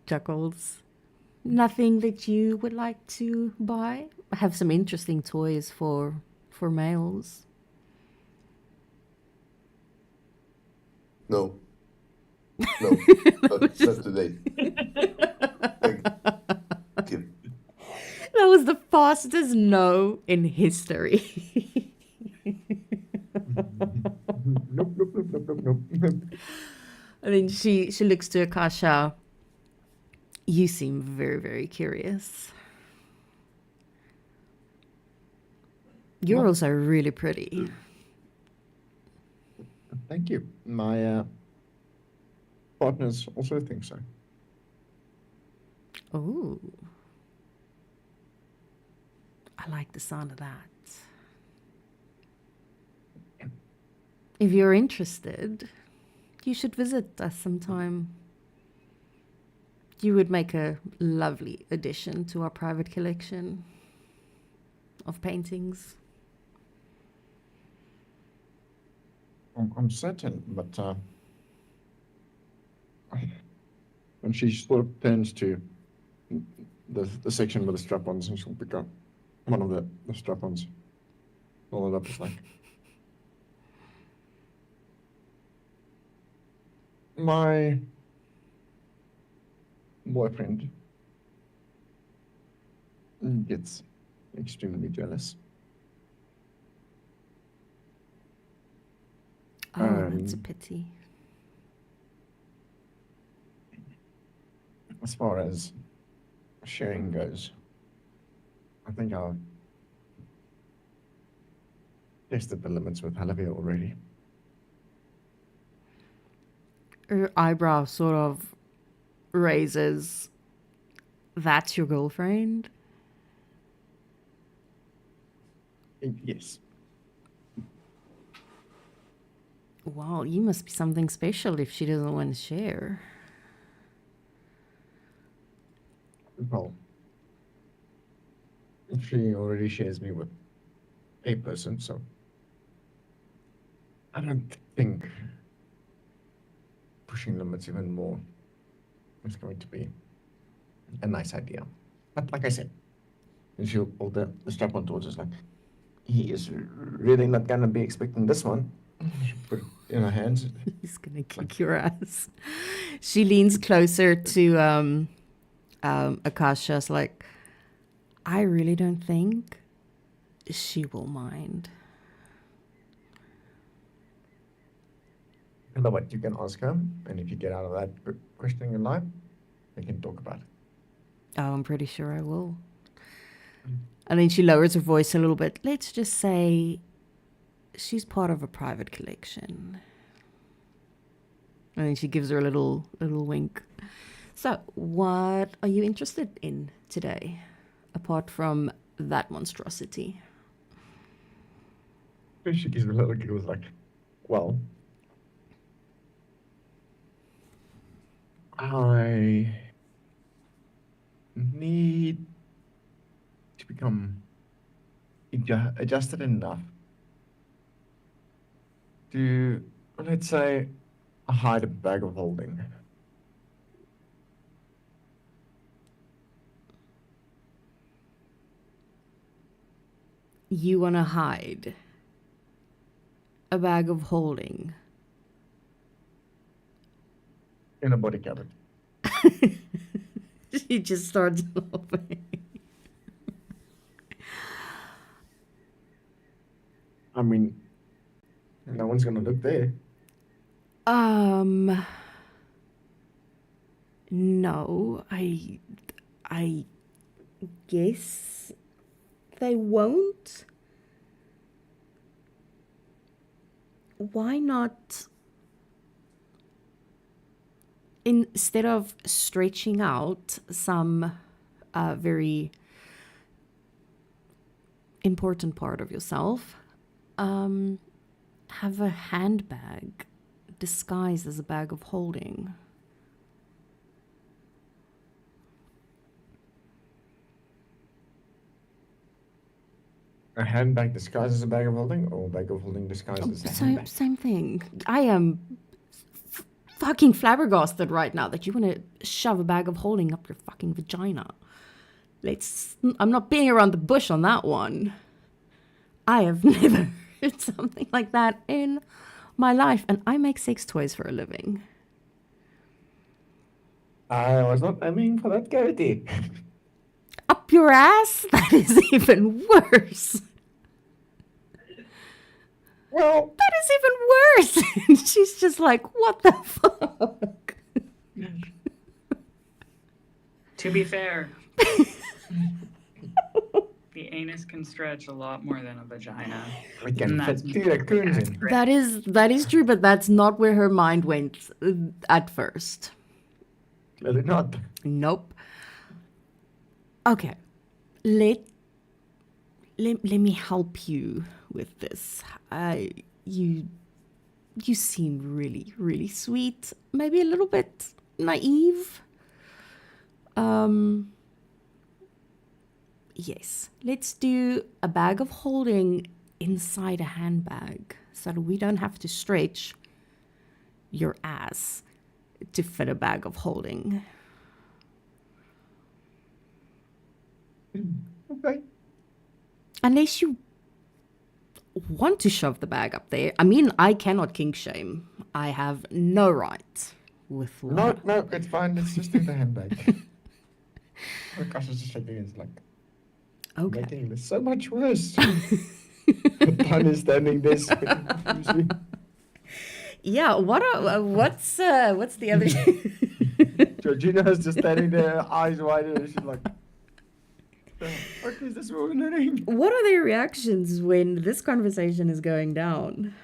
S2: chuckles. Nothing that you would like to buy? I have some interesting toys for males.
S5: No. No. Not today. Thank you.
S2: That was the fastest no in history.
S3: Nope, nope, nope, nope, nope, nope.
S2: And then she looks to Akasha. You seem very, very curious. You're
S3: What?
S2: also really pretty.
S3: Thank you. My partners also think so.
S2: Oh. I like the sound of that. If you're interested, you should visit us sometime. You would make a lovely addition to our private collection of paintings.
S3: I'm certain, but when she sort of turns to the section with the strap-ons, and she'll pick up one of the strap-ons, roll it up, it's like, my boyfriend gets extremely jealous.
S2: Oh, that's a pity.
S3: As far as sharing goes, I think I've tested the limits with Halavia already.
S2: Her eyebrow sort of raises. That's your girlfriend?
S3: Yes.
S2: Wow, you must be something special if she doesn't want to share.
S3: Well, she already shares me with a person, so I don't think pushing limits even more is going to be a nice idea. But like I said, and she'll pull the strap on towards us like, he is really not going to be expecting this one. She put it in her hands.
S2: He's gonna kick your ass. She leans closer to Akasha's like, I really don't think she will mind.
S3: You know what, you can ask her, and if you get out of that questioning in life, we can talk about it.
S2: Oh, I'm pretty sure I will. And then she lowers her voice a little bit. Let's just say she's part of a private collection. And then she gives her a little wink. So, what are you interested in today, apart from that monstrosity?
S3: She gives me a little giggle, like, well, I need to become adjusted enough to, let's say, hide a bag of holding.
S2: You want to hide a bag of holding?
S3: In a body cavity.
S2: She just starts laughing.
S3: I mean, no one's gonna look there.
S2: No, I guess they won't. Why not, instead of stretching out some very important part of yourself, have a handbag disguised as a bag of holding?
S3: A handbag disguised as a bag of holding, or a bag of holding disguised as a handbag?
S2: Same thing. I am fucking flabbergasted right now that you want to shove a bag of holding up your fucking vagina. I'm not being around the bush on that one. I have never heard something like that in my life, and I make sex toys for a living.
S3: I was not aiming for that cavity.
S2: Up your ass? That is even worse.
S3: Well,
S2: That is even worse. And she's just like, what the fuck?
S8: To be fair, the anus can stretch a lot more than a vagina.
S3: we can
S8: And that's
S3: fit 2 raccoons in.
S8: accurate.
S2: That is true, but that's not where her mind went at first.
S3: Clearly not.
S2: Nope. Okay. Let me help you with this. You seem really, really sweet. Maybe a little bit naive. Yes. Let's do a bag of holding inside a handbag so that we don't have to stretch your ass to fit a bag of holding.
S3: Okay.
S2: Unless you want to shove the bag up there. I mean, I cannot kink shame. I have no right with what.
S3: No, it's fine. Let's just do the handbag. Oh gosh, it's just shaking. It's like
S2: Okay.
S3: making this so much worse. Pun is standing there. spitting profusely.
S2: Yeah. What's the other?
S3: Georgina's just standing there, eyes wide, and she's like, "What is this woman doing?"
S2: What are their reactions when this conversation is going down?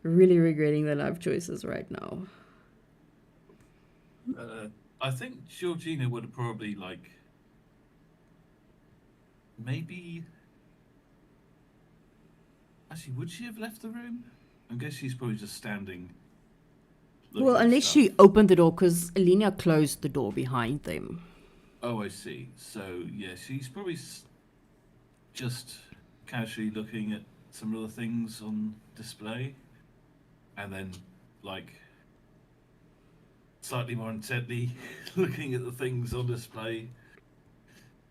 S2: Really regretting their life choices right now.
S4: I think Georgina would have probably like maybe. Actually, would she have left the room? I guess she's probably just standing. looking
S2: Well,
S4: at
S2: unless
S4: stuff.
S2: she opened the door, because Alina closed the door behind them.
S4: Oh, I see. So yeah, she's probably just casually looking at some of the things on display, and then like slightly more intently looking at the things on display.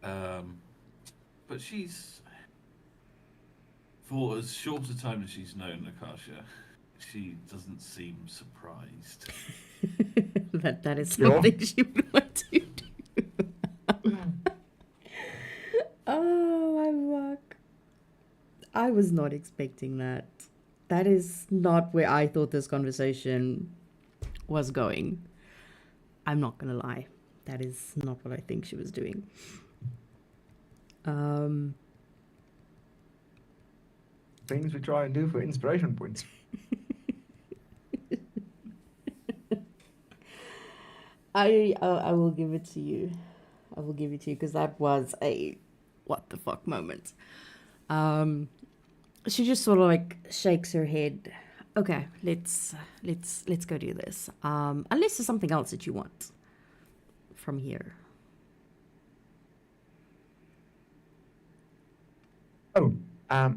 S4: But she's, for as short a time as she's known Akasha, she doesn't seem surprised.
S2: that is
S3: Sure.
S2: something she would want to do. Oh my fuck. I was not expecting that. That is not where I thought this conversation was going. I'm not gonna lie. That is not what I think she was doing.
S3: Things we try and do for inspiration points.
S2: I will give it to you. I will give it to you because that was a what the fuck moment. She just sort of like shakes her head. Okay, let's go do this. Unless there's something else that you want from here.
S3: Oh, I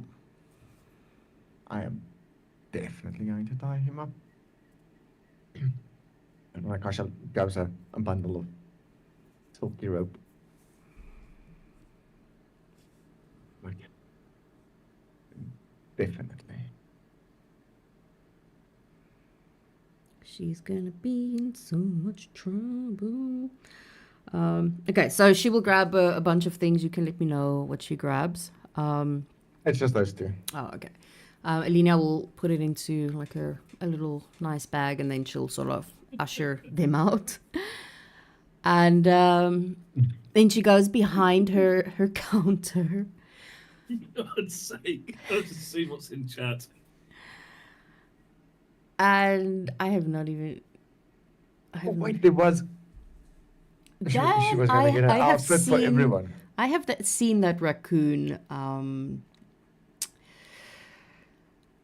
S3: am definitely going to tie him up. And Akasha grabs a bundle of silky rope. Like, definitely.
S2: She's gonna be in so much trouble. Okay, so she will grab a bunch of things. You can let me know what she grabs.
S3: It's just those two.
S2: Oh, okay. Alina will put it into like a little nice bag, and then she'll sort of usher them out. And then she goes behind her counter.
S4: For God's sake, I'll just see what's in chat.
S2: And I have not even.
S3: Oh, wait, there was. She was going to get an outfit for everyone.
S2: I have seen that raccoon.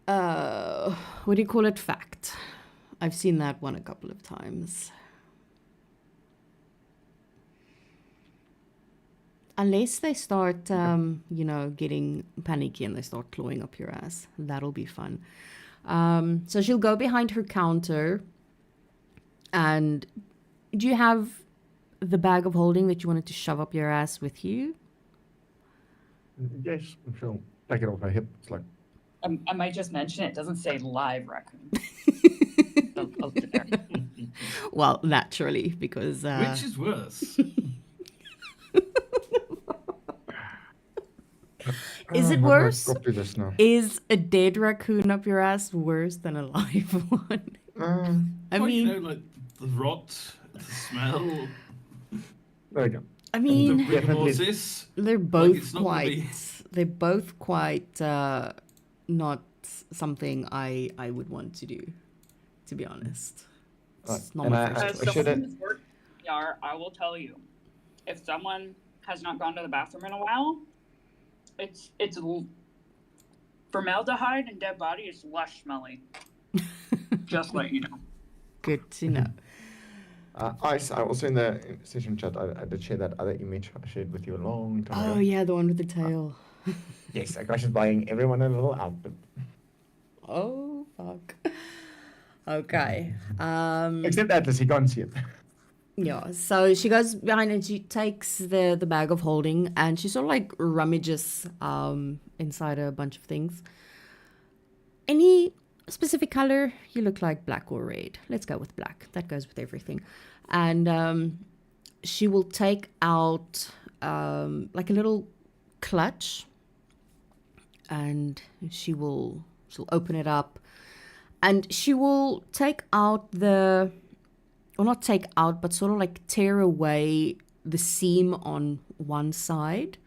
S2: What do you call it? Fact. I've seen that one a couple of times. Unless they start, getting panicky and they start clawing up your ass, that'll be fun. So she'll go behind her counter. And do you have the bag of holding that you wanted to shove up your ass with you?
S3: Yes, she'll take it off her hip. It's like,
S8: I might just mention it doesn't say live raccoon. I'll put it there.
S2: Well, naturally, because
S4: Which is worse?
S2: Is it
S3: how do I
S2: worse?
S3: copy this now?
S2: is a dead raccoon up your ass worse than a live one? I
S4: Well,
S2: mean,
S4: you know, like the rot, the smell,
S3: There we go.
S2: I
S4: the
S2: mean,
S3: Definitely.
S4: rigor
S2: they're both
S4: it's not gonna be-
S2: they're both quite not something I would want to do, to be honest. It's
S3: Right,
S2: not
S3: and
S2: my
S3: I-
S2: first
S3: I-
S8: As
S2: choice.
S3: should
S8: someone who's worked in ER, I will tell you, if someone has not gone to the bathroom in a while, formaldehyde and dead body is less smelly. Just let you know.
S2: Good to know.
S3: Ice, I also in the session chat, I did share that other image I shared with you a long time
S2: Oh
S3: ago.
S2: yeah, the one with the tail.
S3: Yes, Akash is buying everyone a little outfit.
S2: Oh fuck. Okay.
S3: Except Atlas, he can't see it.
S2: Yeah, so she goes behind and she takes the bag of holding and she sort of like rummages inside a bunch of things. Any specific color? You look like black or red. Let's go with black. That goes with everything. And she will take out like a little clutch and she'll open it up and she will take out the, or not take out, but sort of like tear away the seam on one side.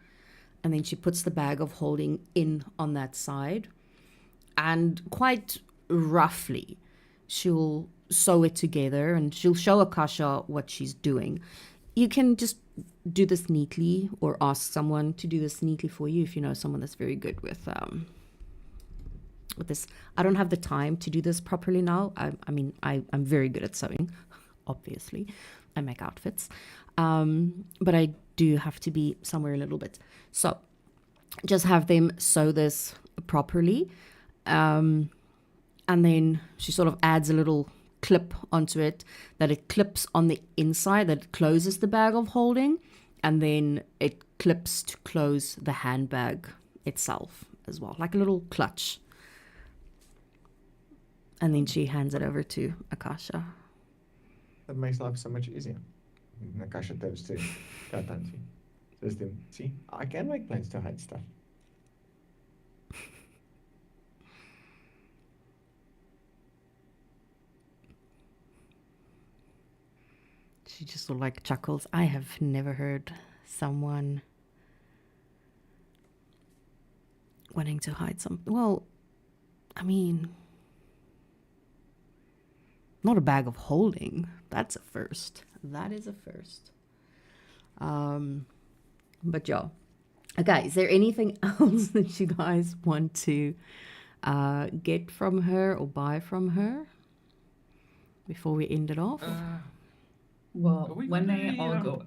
S2: And then she puts the bag of holding in on that side. And quite roughly, she'll sew it together and she'll show Akasha what she's doing. You can just do this neatly or ask someone to do this neatly for you if you know someone that's very good with this. I don't have the time to do this properly now. I mean, I'm very good at sewing, obviously. I make outfits. But I do have to be somewhere a little bit. So just have them sew this properly. And then she sort of adds a little clip onto it that it clips on the inside, that it closes the bag of holding, and then it clips to close the handbag itself as well, like a little clutch. And then she hands it over to Akasha.
S3: That makes life so much easier. And Akasha tells to Katanji. Says to him, see, I can make plans to hide stuff.
S2: She just sort of like chuckles. I have never heard someone wanting to hide something. Well, I mean, not a bag of holding. That's a first. That is a first. But yeah. Okay, is there anything else that you guys want to get from her or buy from her before we end it off?
S1: Well,
S4: Are we
S1: when
S4: gonna
S1: they
S4: be,
S1: all go,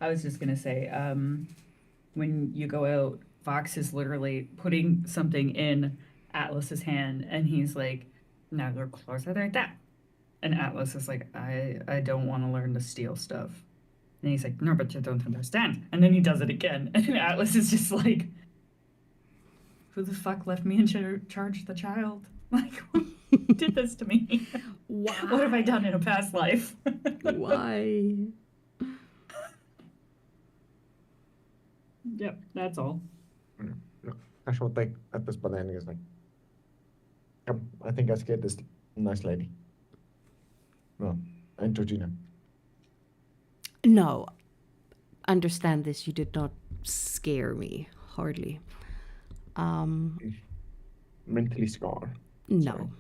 S1: I was just gonna say, when you go out, Fox is literally putting something in Atlas's hand, and he's like, "Now they're closer like that," and Atlas is like, "I don't want to learn to steal stuff," and he's like, "No, but you don't understand," and then he does it again, and Atlas is just like, "Who the fuck left me in charge of the child? Like, who did this to me?
S2: Why?
S1: What have I done in a past life?"
S2: Why?
S1: Yep, that's all.
S3: Akasha will take Atlas by the hand and goes like, come, I think I scared this nice lady. Well, and Georgina.
S2: No. Understand this. You did not scare me. Hardly.
S3: Mentally scarred.
S2: No.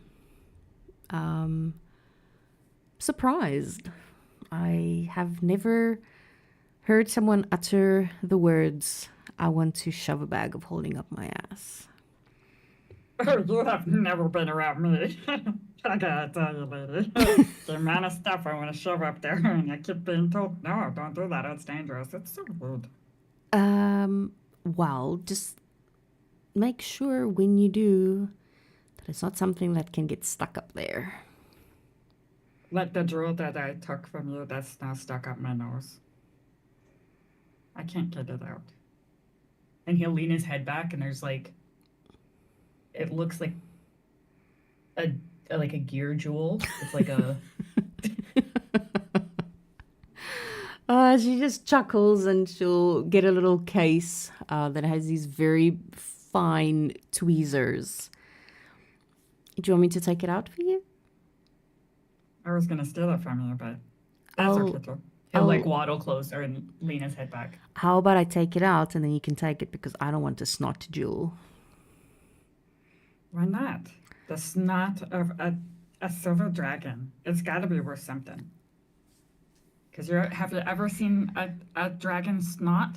S2: Surprised. I have never heard someone utter the words, "I want to shove a bag of holding up my ass."
S6: You have never been around me. I gotta tell you, lady. The amount of stuff I want to shove up there, and I keep being told, no, don't do that. It's dangerous. It's so rude.
S2: Well, just make sure when you do that it's not something that can get stuck up there.
S6: Like the drill that I took from you that's now stuck up my nose.
S8: I can't get it out. And he'll lean his head back, and there's like, it looks like a gear jewel. It's like a
S2: She just chuckles and she'll get a little case that has these very fine tweezers. Do you want me to take it out for you?
S8: I was gonna steal it from you, but that's
S2: Oh,
S8: okay. He'll like
S2: oh.
S8: waddle closer and lean his head back.
S2: How about I take it out and then you can take it because I don't want a snot jewel.
S8: Why not? The snot of a silver dragon. It's gotta be worth something. Cause have you ever seen a dragon snot?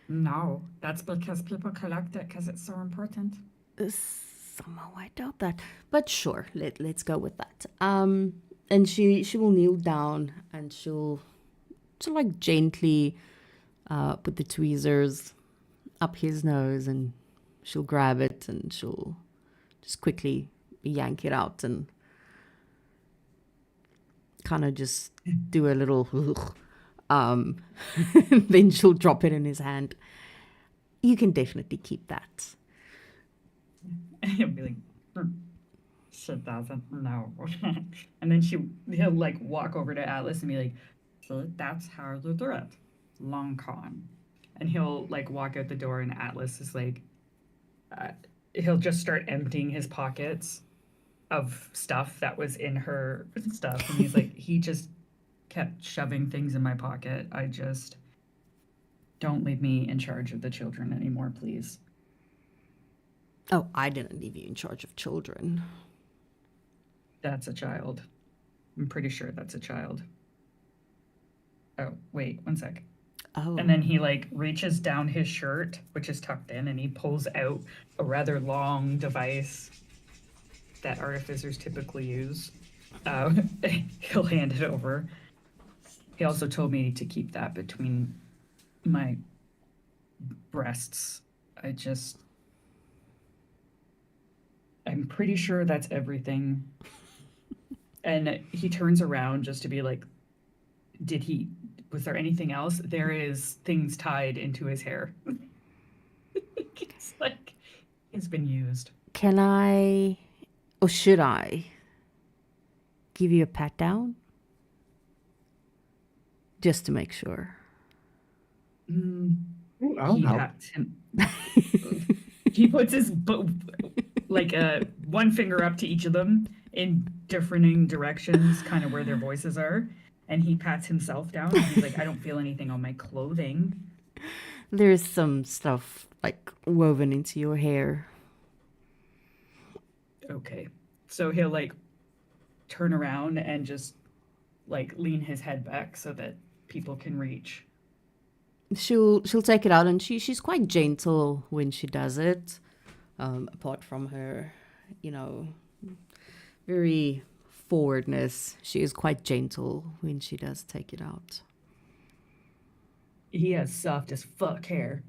S8: No. That's because people collect it because it's so important.
S2: Somehow I doubt that. But sure, let's go with that. And she will kneel down and she'll like gently put the tweezers up his nose and she'll grab it and she'll just quickly yank it out and kind of just do a little then she'll drop it in his hand. You can definitely keep that.
S8: He'll be like, she doesn't know. And then he'll like walk over to Atlas and be like, so that's how you do it. Long con. And he'll like walk out the door and Atlas is like, he'll just start emptying his pockets of stuff that was in her stuff. And he's like, he just kept shoving things in my pocket. I just, don't leave me in charge of the children anymore, please.
S2: Oh, I didn't leave you in charge of children.
S8: That's a child. I'm pretty sure that's a child. Oh, wait, one sec.
S2: Oh.
S8: And then he like reaches down his shirt, which is tucked in, and he pulls out a rather long device that artificers typically use. He'll hand it over. He also told me to keep that between my breasts. I'm pretty sure that's everything. And he turns around just to be like, was there anything else? There is things tied into his hair. It's like, it's been used.
S2: Can I, or should I, give you a pat down? Just to make sure.
S3: Ooh, I'll
S8: He
S3: help.
S8: pats him. He puts his one finger up to each of them in differing directions, kind of where their voices are, and he pats himself down. And he's like, I don't feel anything on my clothing.
S2: There's some stuff like woven into your hair.
S8: Okay, so he'll like turn around and just like lean his head back so that people can reach.
S2: She'll take it out, and she's quite gentle when she does it. Apart from her, very forwardness, she is quite gentle when she does take it out.
S8: He has soft as fuck hair,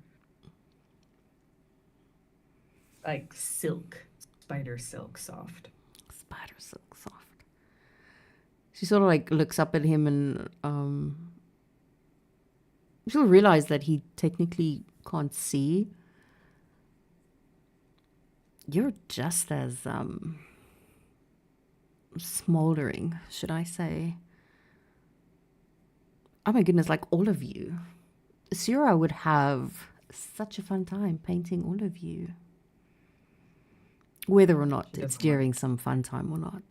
S8: like silk, spider silk, soft.
S2: Spider silk soft. She sort of like looks up at him and she'll realize that he technically can't see. You're just as smoldering, should I say. Oh my goodness, like all of you. Sura would have such a fun time painting all of you. Whether or not it's during some fun time or not.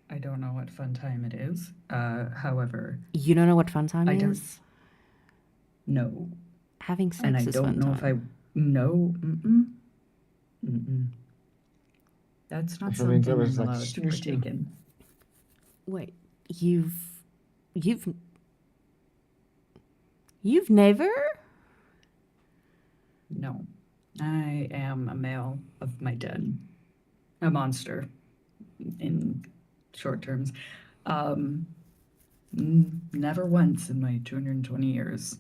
S8: I don't know what fun time it is. However,
S2: You don't know what fun time
S8: I don't-
S2: is?
S8: no.
S2: Having sex
S8: And I
S2: is
S8: don't
S2: fun
S8: know
S2: time.
S8: if I no. That's not
S3: I think
S8: something
S3: that was
S8: I'm
S3: like
S8: allowed to
S3: snooze
S8: partake in.
S2: Wait, you've never?
S8: No. I am a male of my den. A monster in short terms. Never once in my 220 years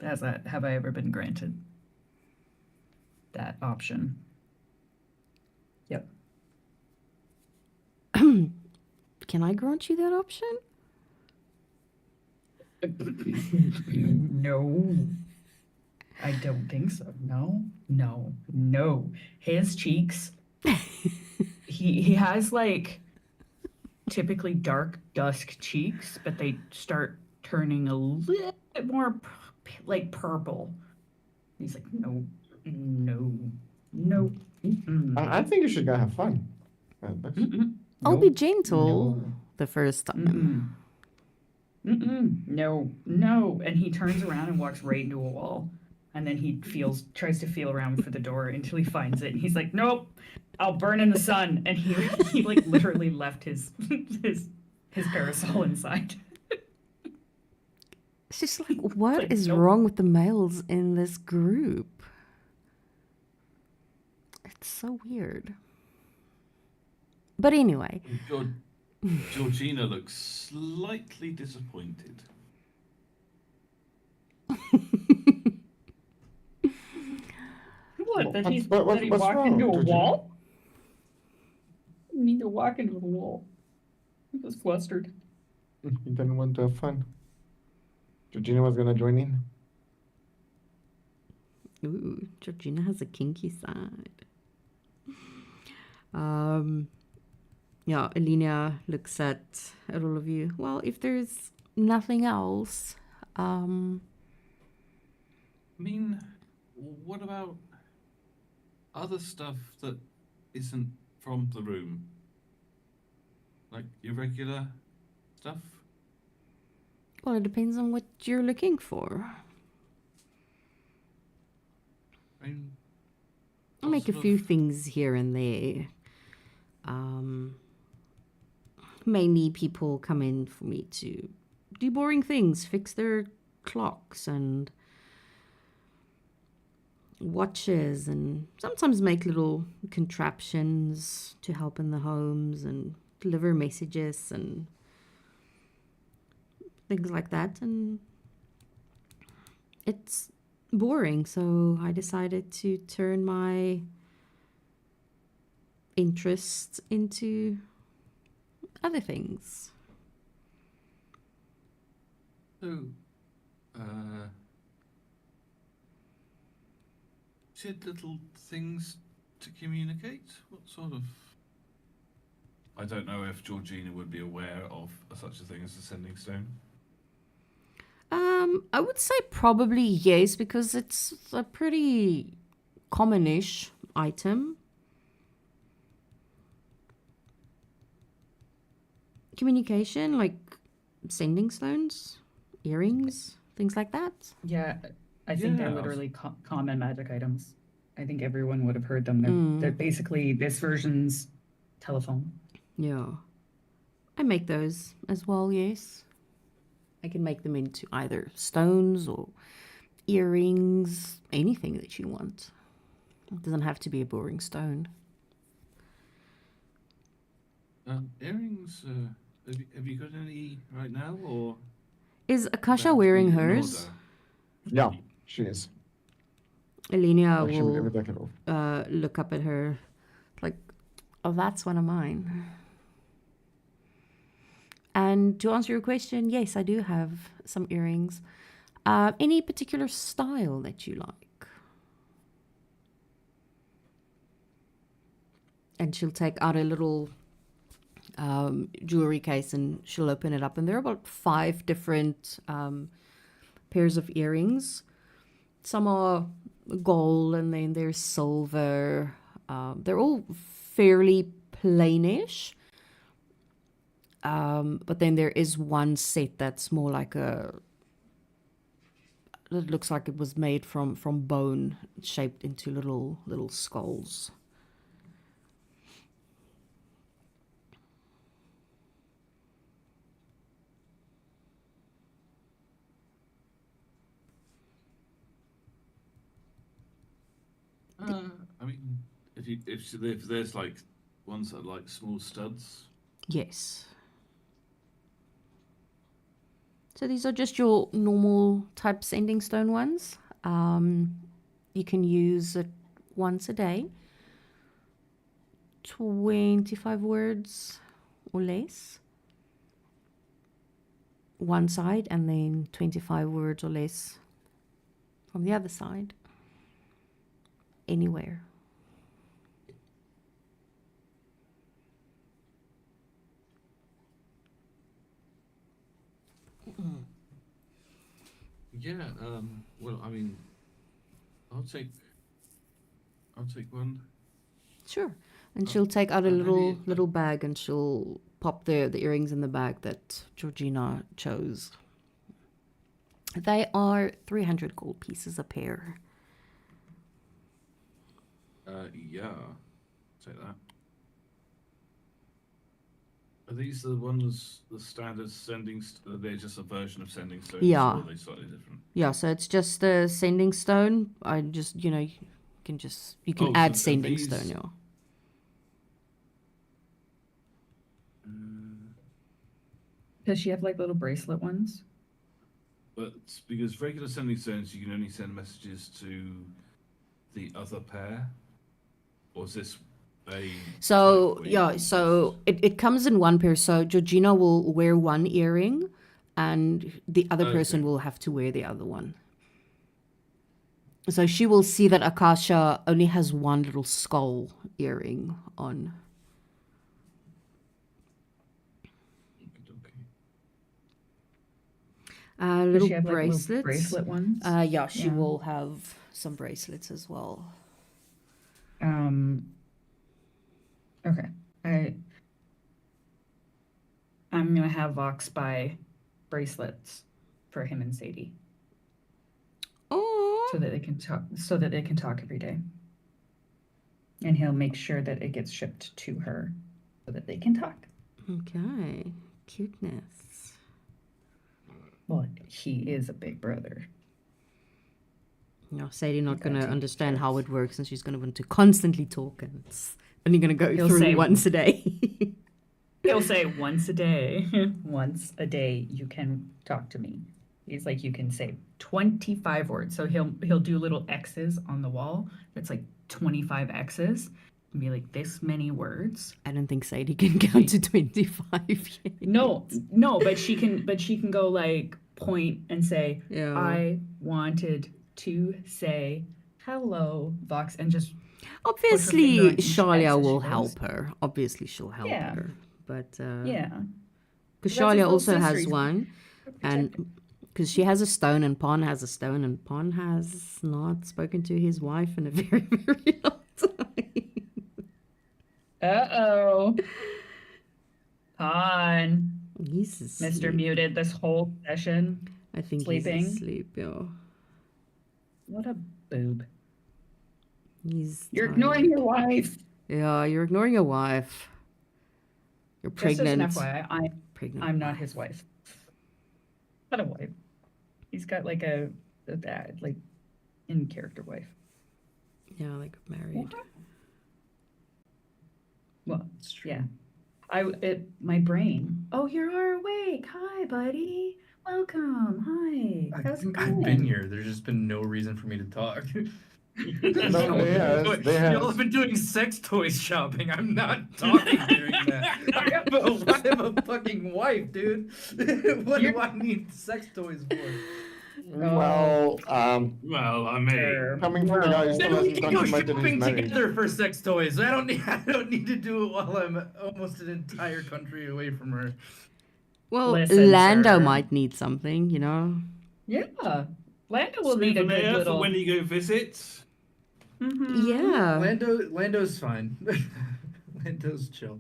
S8: have I ever been granted that option. Yep.
S2: Can I grant you that option?
S8: No, I don't think so. No, no, no. His cheeks, he has like typically dark dusk cheeks, but they start turning a little bit more like purple. He's like, no, no, no. Mm-mm,
S3: I think you should go have fun.
S8: mm-mm,
S2: I'll be
S8: nope,
S2: gentle
S8: no,
S2: the first time.
S8: no, no. And he turns around and walks right into a wall. And then he tries to feel around for the door until he finds it. And he's like, nope, I'll burn in the sun. And he like literally left his his parasol inside.
S2: It's just like, what
S8: like,
S2: is
S8: nope.
S2: wrong with the males in this group? It's so weird. But anyway,
S4: Georgina looks slightly disappointed.
S8: What? That he
S3: What's
S8: walked
S3: wrong,
S8: into a
S3: Georgina?
S8: wall? You need to walk into the wall. He was flustered.
S3: He didn't want to have fun. Georgina was gonna join in.
S2: ooh, Georgina has a kinky side. Yeah, Alina looks at all of you. Well, if there's nothing else,
S4: I mean, what about other stuff that isn't from the room? Like irregular stuff?
S2: well, it depends on what you're looking for.
S4: I mean,
S2: I'll make a
S4: sort
S2: few
S4: of-
S2: things here and there. Mainly people come in for me to do boring things, fix their clocks and watches, and sometimes make little contraptions to help in the homes and deliver messages and things like that. And it's boring, so I decided to turn my interest into other things.
S4: So, said little things to communicate? What sort of... I don't know if Georgina would be aware of such a thing as a sending stone.
S2: I would say probably yes, because it's a pretty commonish item. Communication, like sending stones, earrings, things like that.
S8: Yeah, I think they're
S4: Yeah.
S8: literally common magic items. I think everyone would have heard them. They're
S2: Mm.
S8: basically this version's telephone.
S2: Yeah. I make those as well, yes. I can make them into either stones or earrings, anything that you want. It doesn't have to be a boring stone.
S4: Earrings, have you got any right now, or...
S2: Is Akasha
S4: that
S2: wearing
S4: in
S2: hers?
S4: order?
S3: Yeah, she is.
S2: Elenia
S3: Like, she would
S2: will
S3: never take it off.
S2: look up at her like, oh, that's one of mine. And to answer your question, yes, I do have some earrings. Any particular style that you like? And she'll take out a little jewelry case and she'll open it up. And there are about 5 different pairs of earrings. Some are gold and then there's silver. They're all fairly plainish. But then there is one set that's more like it looks like it was made from bone, shaped into little skulls.
S4: I mean, if there's like ones that are like small studs.
S2: Yes. So these are just your normal type sending stone ones. You can use it once a day. 25 words or less. one side and then 25 words or less from the other side. Anywhere.
S4: Yeah. Well, I mean, I'll take one.
S2: Sure. And she'll take out a little
S4: maybe-
S2: little bag and she'll pop the earrings in the bag that Georgina chose. They are 300 gold pieces a pair.
S4: Yeah. Take that. Are these the ones, the standard they're just a version of sending stones?
S2: Yeah.
S4: Or are they slightly different?
S2: Yeah, so it's just the sending stone. I just, you can
S4: Oh,
S2: add
S4: so are
S2: sending
S4: these-
S2: stone, yeah.
S1: Does she have like little bracelet ones?
S4: But because regular sending stones, you can only send messages to the other pair, or is this a
S2: So
S4: type where you
S2: yeah,
S4: can
S2: so it comes in one pair. So Georgina will wear one earring, and the other person
S4: Okay.
S2: will have to wear the other one. So she will see that Akasha only has one little skull earring on.
S4: Okay.
S1: Does
S2: Little
S1: she have like little
S2: bracelets.
S1: bracelet ones?
S2: Yeah, she
S1: Yeah.
S2: will have some bracelets as well.
S1: Okay. I'm gonna have Vox buy bracelets for him and Sadie
S2: Oh,
S1: so that they can talk every day. And he'll make sure that it gets shipped to her so that they can talk.
S2: okay, cuteness.
S1: Well, he is a big brother.
S2: No, Sadie not
S1: gotta
S2: going to
S1: take
S2: understand
S1: care.
S2: how it works, and she's going to want to constantly talk, and it's only going to go
S1: He'll
S2: through
S1: say-
S2: once a day.
S1: He'll say once a day, once a day you can talk to me. He's like, you can say 25 words. So he'll do little X's on the wall. That's like 25 X's and be like this many words.
S2: I don't think Sadie can count to 25 yet.
S1: No, but she can go like point and say,
S2: Yeah.
S1: I wanted to say hello, Vox, and just
S2: Obviously,
S1: finger on each X
S2: Shalia
S1: as
S2: will
S1: she goes.
S2: help her. Obviously, she'll help
S1: Yeah.
S2: her. But
S1: yeah.
S2: because
S1: That's his
S2: Shalia
S1: little
S2: also
S1: sister.
S2: has
S1: He's
S2: one, and because she has a stone and Pon has a stone, and Pon has not spoken to his wife in a very, very long time.
S1: Uh-oh. Pon.
S2: He's asleep.
S1: Mr. Muted this whole session.
S2: I think
S1: sleeping.
S2: he's asleep, yeah.
S1: What a boob.
S2: You're
S1: ignoring your wife.
S2: Yeah, you're ignoring your wife. You're
S1: Just as an
S2: pregnant.
S1: FYI,
S2: Pregnant
S1: I'm not
S2: wife.
S1: his wife. Not a wife. He's got like a dad, like in character wife.
S2: Yeah, like married.
S1: Well,
S7: It's true.
S1: yeah. My brain. Oh, you are awake. Hi, buddy. Welcome. Hi. How's it
S7: I've been
S1: going?
S7: here. There's just been no reason for me to talk.
S3: No, yeah, they have-
S7: Y'all have been doing sex toys shopping. I'm not talking during that. I have a fucking wife, dude. What do I need sex toys for?
S3: Well,
S4: Well, I mean,
S1: Sure.
S3: coming from the guy who
S1: Well,
S3: still
S7: Then we
S3: hasn't
S7: can go
S3: consummated his
S7: shopping
S3: marriage.
S7: together for sex toys. I don't need to do it while I'm almost an entire country away from her.
S2: Well,
S1: Listen,
S2: Lando
S1: sir.
S2: might need something, you know.
S1: Yeah. Lando will need a good
S4: souvenir
S1: little.
S4: for when you go visit.
S1: Mhm.
S2: Yeah.
S7: Lando's fine. Lando's chill.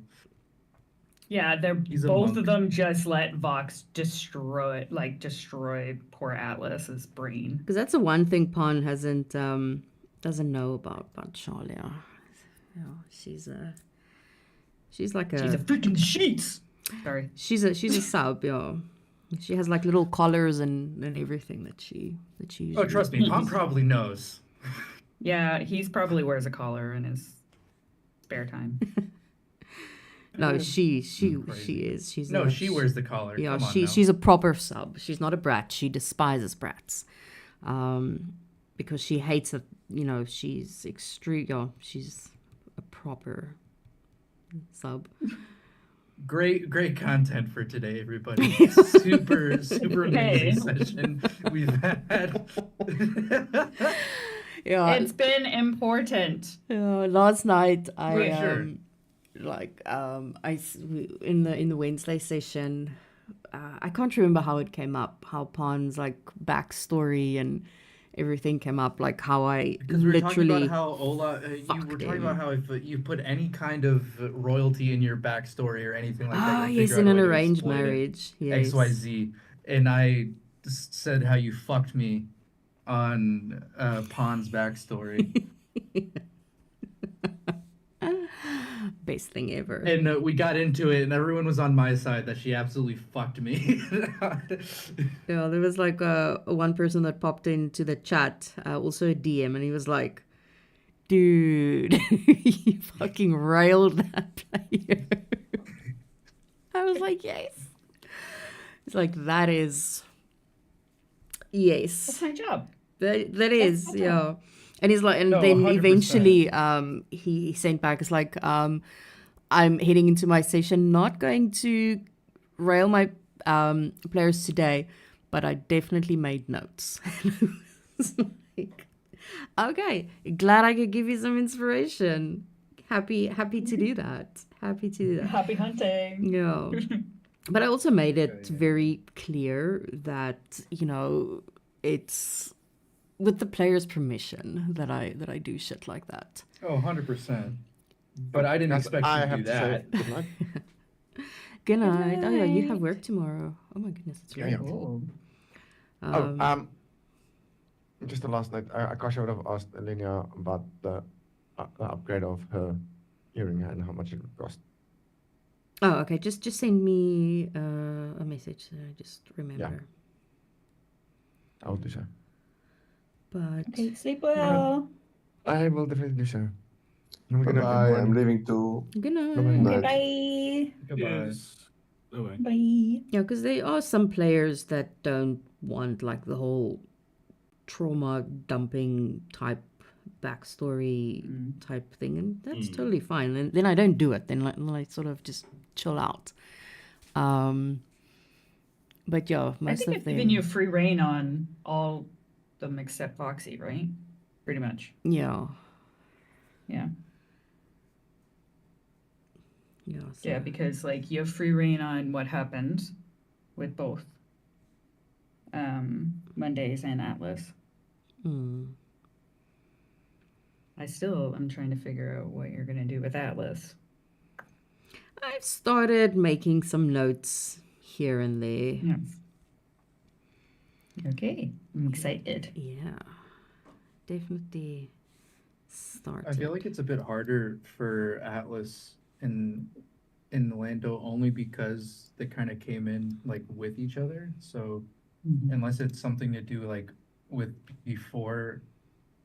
S1: Yeah, they're
S7: He's a
S1: both
S7: monk.
S1: of them just let Vox destroy poor Atlas's brain.
S2: Because that's the one thing Pon doesn't know about Charlia. You know, she's like
S1: She's a freaking sheets. Sorry.
S2: she's a sub, yeah. She has like little collars and everything that she
S7: Oh,
S2: usually-
S7: trust me, Pom probably knows.
S1: Yeah, he's probably wears a collar in his spare time.
S2: No, she
S7: Crazy.
S2: is. She's
S7: No,
S2: a-
S7: she wears the collar.
S2: Yeah,
S7: Come on now.
S2: she's a proper sub. She's not a brat. She despises brats, because she hates that. You know, she's extreme. Yeah, she's a proper sub.
S7: Great content for today, everybody. Super
S8: Okay.
S7: amazing session we've had.
S2: Yeah,
S8: It's been important.
S2: last night I
S8: Wait,
S7: sure.
S2: in the Wednesday session, I can't remember how it came up, how Pon's like backstory and everything came up, like how I
S7: Because we were talking
S2: literally
S7: about how Ola, you were
S2: fucked
S7: talking
S2: him.
S7: about how if you put any kind of royalty in your backstory or anything like that, you'll
S2: yes,
S7: figure
S2: in
S7: out a
S2: an
S7: way to
S2: arranged
S7: exploit it.
S2: marriage, yes.
S7: XYZ. And I said how you fucked me on Pon's backstory.
S2: Best thing ever.
S7: And we got into it, and everyone was on my side that she absolutely fucked me.
S2: Yeah, there was like one person that popped into the chat, also a DM, and he was like, dude, you fucking railed that player. I was like, yes. It's like, that is, yes.
S8: That's my job.
S2: That is,
S8: my
S2: yeah.
S8: job.
S2: And he's like, and
S7: No,
S2: then
S7: 100%.
S2: eventually, he sent back, it's like, I'm heading into my session, not going to rail my players today, but I definitely made notes. It's like, okay, glad I could give you some inspiration. Happy to do that. Happy to do that.
S8: Happy hunting.
S2: Yeah. But I also made it
S7: Okay, yeah.
S2: very clear that, you know, it's with the player's permission that I do shit like that.
S7: Oh, 100%. But I didn't
S3: Guys,
S7: expect
S3: I
S7: you to
S3: have
S7: do
S3: to say
S7: that.
S3: good night.
S2: Good night. Oh yeah, you have
S8: night.
S2: work tomorrow. Oh my goodness, it's
S3: Yeah,
S2: late.
S3: yeah.
S8: Oh.
S3: Just the last night, I gosh, I would have asked Linnea about the upgrade of her hearing and how much it would cost.
S2: Oh, okay. Just send me a message. So I just remember.
S3: I will do so.
S2: But
S8: Okay, sleep well.
S3: I will definitely do so. Have a
S5: Bye
S3: good
S5: bye. I'm
S3: morning.
S5: leaving too.
S2: good night.
S3: Bye-bye.
S8: Okay,
S5: Night.
S8: bye.
S7: Goodbye.
S4: Yes. Bye-bye.
S8: Bye.
S2: Yeah, because there are some players that don't want like the whole trauma dumping type backstory type thing, and that's totally fine. And then I don't do it. Then I sort of just chill out. But yeah,
S8: I
S2: most
S8: think
S2: of
S8: it's
S2: them.
S8: giving you free reign on all them except Foxy, right? Pretty much.
S2: Yeah.
S8: Yeah.
S2: Yeah. So.
S8: Yeah, because like you have free reign on what happened with both Mondays and Atlas. I'm trying to figure out what you're gonna do with Atlas.
S2: I've started making some notes here and there.
S8: Yes. Okay, I'm excited.
S2: Yeah. Definitely started.
S7: I feel like it's a bit harder for Atlas and Lando only because they kind of came in like with each other. So unless it's something to do like with before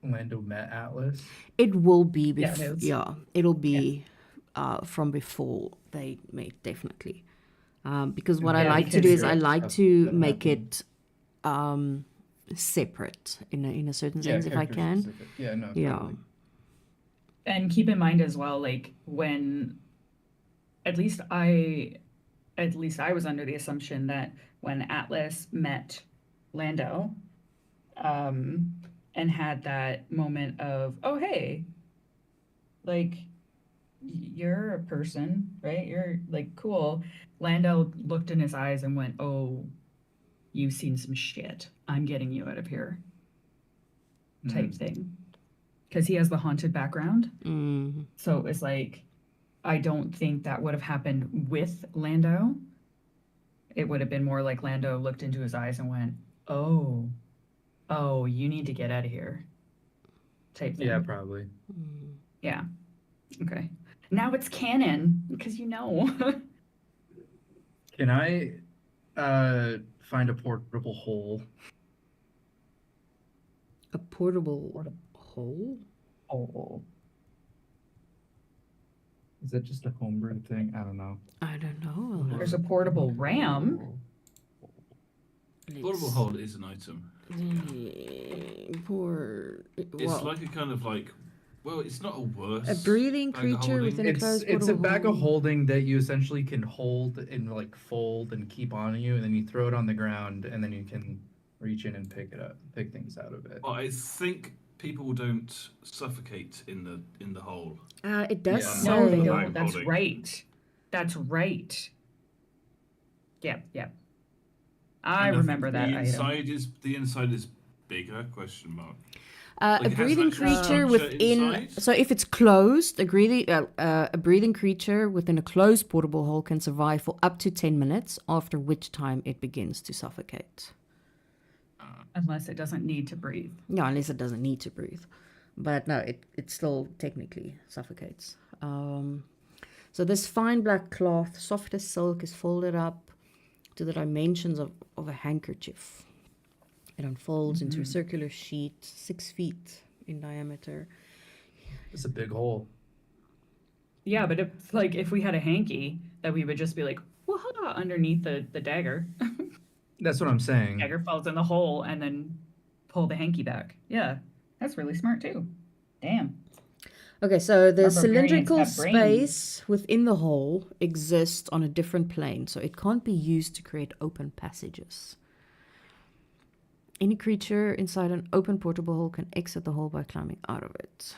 S7: Lando met Atlas.
S2: It will be
S8: Yeah, it
S2: before.
S8: is.
S2: Yeah, it'll be from before they met, definitely. Because what I
S8: Yeah,
S2: like to do
S8: because
S2: is I like
S7: stuff
S2: to
S7: that
S2: make
S7: happened.
S2: it separate in a certain
S7: Yeah,
S2: sense if I
S7: character
S2: can.
S7: specific. Yeah, no.
S2: Yeah.
S7: Totally.
S8: And keep in mind as well, like when at least I was under the assumption that when Atlas met Lando, and had that moment of, oh hey, like you're a person, right? You're like cool. Lando looked in his eyes and went, oh, you've seen some shit. I'm getting you out of here. Type thing. Because he has the haunted background. So it's like, I don't think that would have happened with Lando. It would have been more like Lando looked into his eyes and went, oh, you need to get out of here. Type thing.
S7: Yeah, probably.
S8: Yeah. Okay. Now it's canon because you know.
S7: Can I find a portable hole?
S2: A portable hole?
S8: Oh.
S7: Is that just a homebrew thing? I don't know.
S2: I don't know.
S8: There's a portable ram.
S4: Portable hole is an item.
S2: Poor.
S4: It's like a kind of like Well, it's not a worse.
S2: A breathing
S4: bag of
S2: creature
S4: holding.
S2: within a closed
S7: It's a
S2: portable
S7: bag of
S2: hole.
S7: holding that you essentially can hold and like fold and keep on you, and then you throw it on the ground, and then you can reach in and pick things out of it.
S4: Well, I think people don't suffocate in the hole.
S2: It does
S7: Yeah.
S2: say.
S1: No, they
S4: Bag
S1: don't. That's
S4: holding.
S1: right. That's right. Yep. I
S4: And
S1: remember
S4: think
S1: that item.
S4: the inside is bigger? Question mark.
S2: A
S4: Like, it has an
S2: breathing
S4: actual
S2: creature
S4: structure
S2: within.
S4: inside?
S2: So if it's closed, a breathing creature within a closed portable hole can survive for up to 10 minutes, after which time it begins to suffocate.
S1: Unless it doesn't need to breathe.
S2: Yeah, unless it doesn't need to breathe. But no, it still technically suffocates. So this fine black cloth, soft as silk, is folded up to the dimensions of a handkerchief. It unfolds into a circular sheet 6 feet in diameter.
S7: It's a big hole.
S1: Yeah, but it's like if we had a hanky, that we would just be like, wah underneath the dagger.
S7: That's what I'm saying.
S1: Dagger falls in the hole and then pull the hanky back. Yeah, that's really smart too. Damn.
S2: Okay, so the
S1: Our barbarians
S2: cylindrical
S1: have brains.
S2: space within the hole exists on a different plane, so it can't be used to create open passages. Any creature inside an open portable hole can exit the hole by climbing out of it.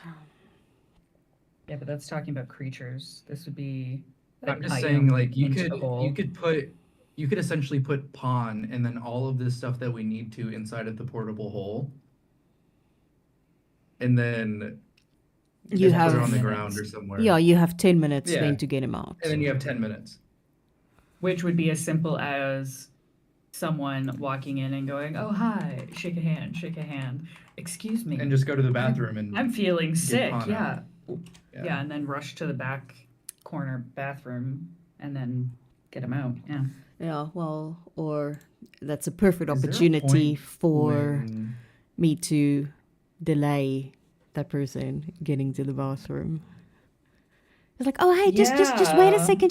S1: Yeah, but that's talking about creatures. This would be.
S7: I'm
S1: an
S7: just
S1: item
S7: saying, like
S1: into the hole.
S7: you could essentially put pawn and then all of this stuff that we need to inside of the portable hole, and then
S2: You
S7: just put it
S2: have
S7: on the
S1: minutes.
S7: ground or somewhere.
S2: Yeah, you have 10 minutes
S7: Yeah.
S2: then to get him out.
S7: And then you have 10 minutes.
S1: Which would be as simple as someone walking in and going, "Oh hi, shake a hand, excuse me,
S7: And just go to the bathroom and
S1: I'm feeling sick."
S7: pawn
S1: Yeah.
S7: out.
S1: yeah, and then rush to the back corner bathroom and then get him out. Yeah,
S2: Yeah, well, or that's a perfect
S7: Is there a
S2: opportunity
S7: point
S2: for
S7: when-
S2: me to delay that person getting to the bathroom. It's like, oh hey, just wait a
S1: Yeah.
S2: second,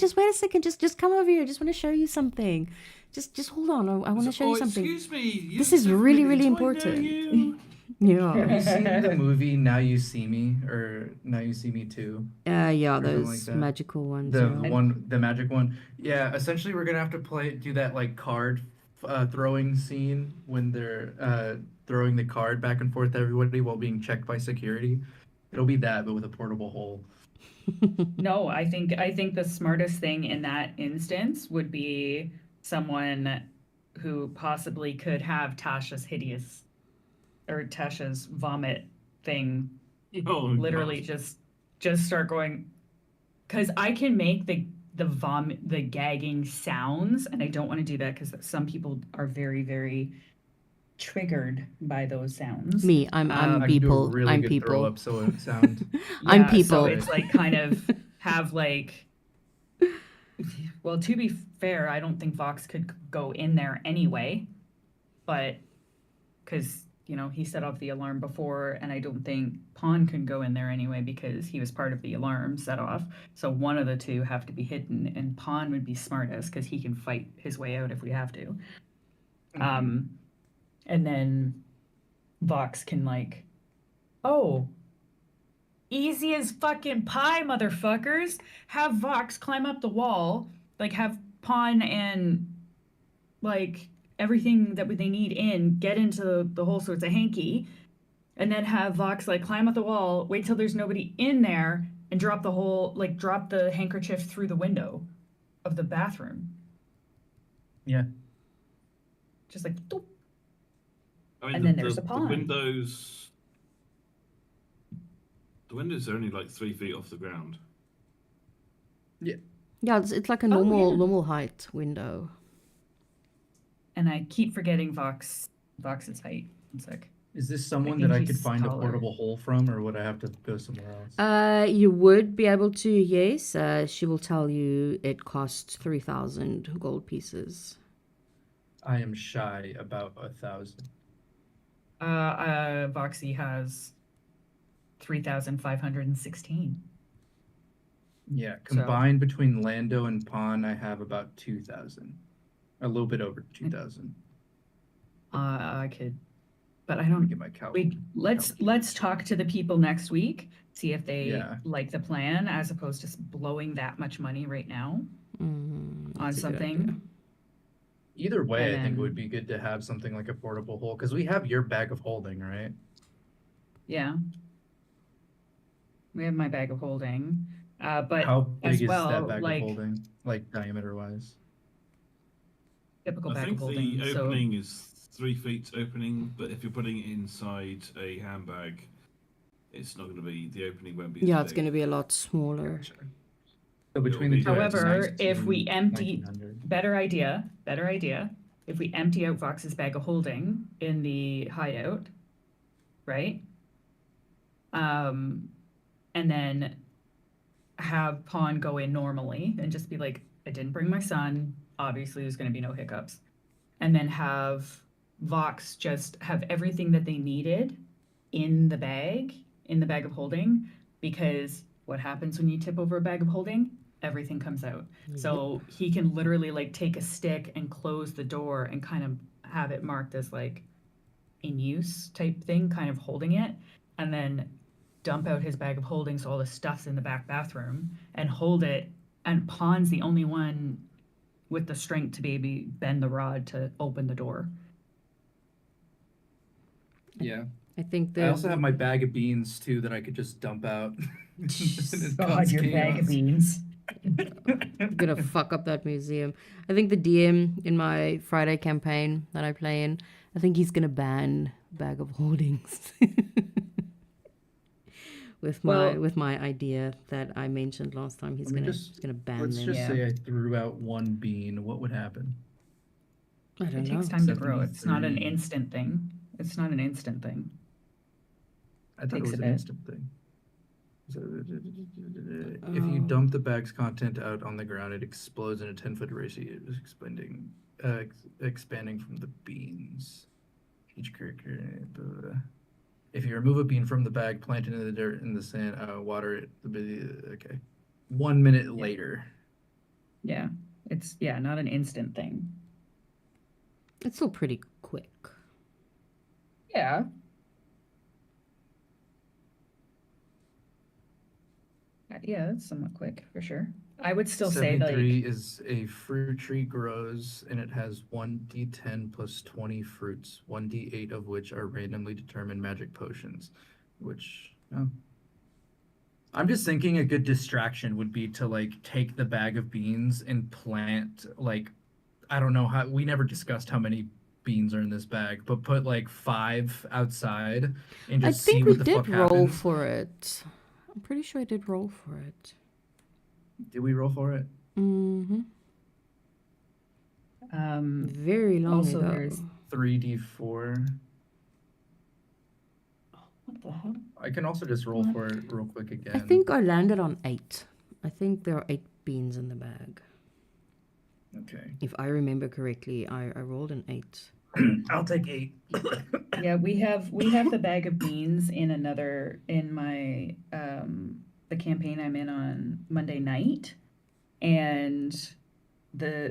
S2: just come over here. Just want to show you something. Just hold on. I want to show you something.
S4: Excuse me. you
S2: This is
S4: live with
S2: really,
S4: me.
S2: really
S4: Do I know
S2: important.
S4: you?
S7: Have
S2: Yeah.
S7: you seen the movie Now You See Me or Now You See Me Too?
S2: Yeah,
S7: something
S2: those
S7: like that.
S2: magical ones.
S7: The
S2: yeah.
S7: the magic one. Yeah, essentially we're gonna have to do that like card throwing scene when they're throwing the card back and forth to everybody while being checked by security. It'll be that, but with a portable hole.
S1: No, I think the smartest thing in that instance would be someone who possibly could have Tasha's vomit thing
S4: Oh,
S1: literally
S4: God.
S1: just start going, because I can make the gagging sounds, and I don't want to do that because some people are very, very triggered by those sounds.
S2: Me, I'm
S7: I can do a
S2: people.
S7: really
S2: I'm
S7: good
S2: people.
S7: throw up sound.
S2: I'm
S1: Yeah,
S2: people.
S1: So it's like kind of have like. Well, to be fair, I don't think Vox could go in there anyway, but because he set off the alarm before, and I don't think Pawn can go in there anyway because he was part of the alarm set off. So one of the two have to be hidden, and Pawn would be smartest because he can fight his way out if we have to. And then Vox can like, oh, easy as fucking pie, motherfuckers. Have Vox climb up the wall, like have Pawn and like everything that they need get into the hole so it's a hanky, and then have Vox like climb up the wall, wait till there's nobody in there, and drop the handkerchief through the window of the bathroom.
S7: Yeah.
S1: Just like, doop.
S4: I mean,
S1: And then there's a pond.
S4: The windows are only like 3 feet off the ground.
S2: Yeah, it's like a
S1: Oh, yeah.
S2: normal height window.
S1: And I keep forgetting Vox's height. It's like,
S7: Is this someone
S1: think
S7: that I
S1: he's
S7: could find
S1: taller.
S7: a portable hole from, or would I have to go somewhere else?
S2: You would be able to, yes. She will tell you it costs 3,000 gold pieces.
S7: I am shy about 1,000.
S1: Voxy has 3,516.
S7: Yeah, combined between Lando and Pawn, I have about 2,000. A little bit over 2,000.
S1: I could, but I
S7: Let me
S1: don't.
S7: get my calculator.
S1: Let's talk to the people next week. see if they
S7: Yeah.
S1: like the plan, as opposed to blowing that much money right now on
S2: That's a good idea.
S1: something.
S7: Either way,
S1: And
S7: I think it would
S1: then-
S7: be good to have something like a portable hole because we have your bag of holding, right?
S1: Yeah. We have my bag of holding. But
S7: How
S1: as
S7: big is
S1: well,
S7: that bag
S1: like
S7: of holding, like diameter wise?
S1: typical
S4: I
S1: bag
S4: think
S1: of holding.
S4: the
S1: So
S4: opening is 3 feet opening, but if you're putting it inside a handbag, it's not going to be, the opening won't be as
S2: Yeah,
S4: big.
S2: it's going to be a lot smaller.
S7: Gotcha. So between the
S4: be
S7: two, it's
S1: however, if we
S7: 19
S1: empty
S7: 1900.
S1: better idea. If we empty out Vox's bag of holding in the hideout, right? And then have Pawn go in normally and just be like, I didn't bring my son. Obviously, there's going to be no hiccups. And then have Vox just have everything that they needed in the bag of holding, because what happens when you tip over a bag of holding? Everything comes out. So he can literally like take a stick and close the door and kind of have it marked as like in use type thing, kind of holding it, and then dump out his bag of holding so all the stuff's in the back bathroom and hold it, and Pawn's the only one with the strength to maybe bend the rod to open the door.
S7: Yeah.
S2: I think
S7: I
S2: the
S7: also have my bag of beans too that I could just dump out. And it
S1: God,
S7: causes
S1: your bag
S7: chaos.
S1: of beans.
S2: gonna fuck up that museum. I think the DM in my Friday campaign that I play in, I think he's gonna ban bag of holdings. with my idea that I mentioned last time, he's
S7: Let me
S2: gonna ban
S7: Let's
S2: them.
S7: just
S1: Yeah.
S7: say I threw out one bean. What would happen?
S2: I don't
S1: It
S2: know.
S1: takes time to
S7: Except
S1: grow.
S7: in
S1: It's not an
S7: three.
S1: instant thing. It's not an instant thing.
S7: I thought it
S1: Takes
S7: was
S1: a
S7: an
S1: bit.
S7: instant thing. So, if you dump the bag's content out on the ground, it explodes in a 10-foot radius, expanding from the beans. Each character. If you remove a bean from the bag, plant it in the dirt, in the sand, water it. Okay. 1 minute later.
S1: Yeah. It's not an instant thing.
S2: It's still pretty quick.
S1: Yeah. Yeah, it's somewhat quick for sure. I would still say like
S7: 73 is a fruit tree grows and it has 1d10 plus 20 fruits, 1d8 of which are randomly determined magic potions, which I'm just thinking a good distraction would be to like take the bag of beans and plant like, I don't know how, we never discussed how many beans are in this bag, but put like 5 outside and
S2: I
S7: just see
S2: think we
S7: what the
S2: did
S7: fuck
S2: roll
S7: happens.
S2: for it. I'm pretty sure I did roll for it.
S7: Did we roll for it?
S2: Mm-hmm. Very long
S1: also
S2: ago.
S1: there's
S7: 3d4.
S1: what the hell?
S7: I can also just roll for it real quick again.
S2: I think I landed on 8. I think there are 8 beans in the bag.
S7: Okay.
S2: If I remember correctly, I rolled an 8.
S7: I'll take 8.
S1: Yeah, we have the bag of beans in my the campaign I'm in on Monday night, and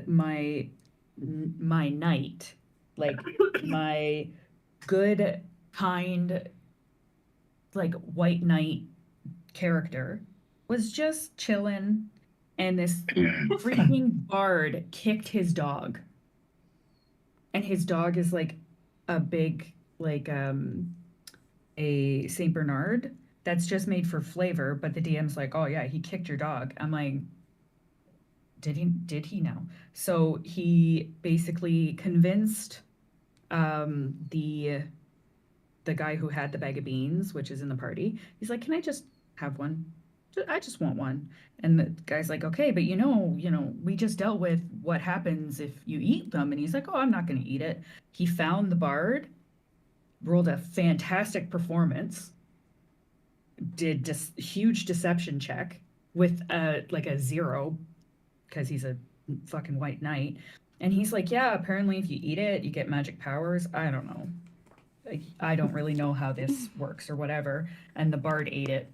S1: my knight, like my good kind like white knight character was just chilling, and this freaking bard kicked his dog, and his dog is like a big like a Saint Bernard that's just made for flavor, but the DM's like, oh yeah, he kicked your dog. I'm like, did he now? So he basically convinced the guy who had the bag of beans, which is in the party. He's like, can I just have one? I just want one. And the guy's like, okay, but you know, we just dealt with what happens if you eat them. And he's like, oh, I'm not going to eat it. He found the bard, rolled a fantastic performance, did huge deception check with a 0 because he's a fucking white knight. And he's like, yeah, apparently if you eat it, you get magic powers. I don't know. I don't really know how this works or whatever. And the bard ate it.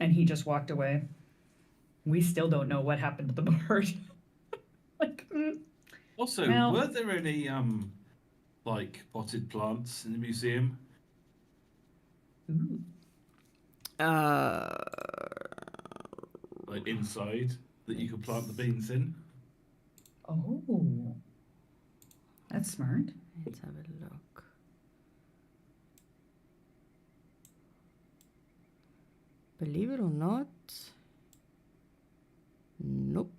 S1: And he just walked away. We still don't know what happened to the bard.
S4: Also,
S1: well,
S4: were there any like potted plants in the museum?
S1: Ooh.
S4: Like inside that you could plant the beans in?
S1: Oh, that's smart.
S2: Let's have a look. Believe it or not, nope.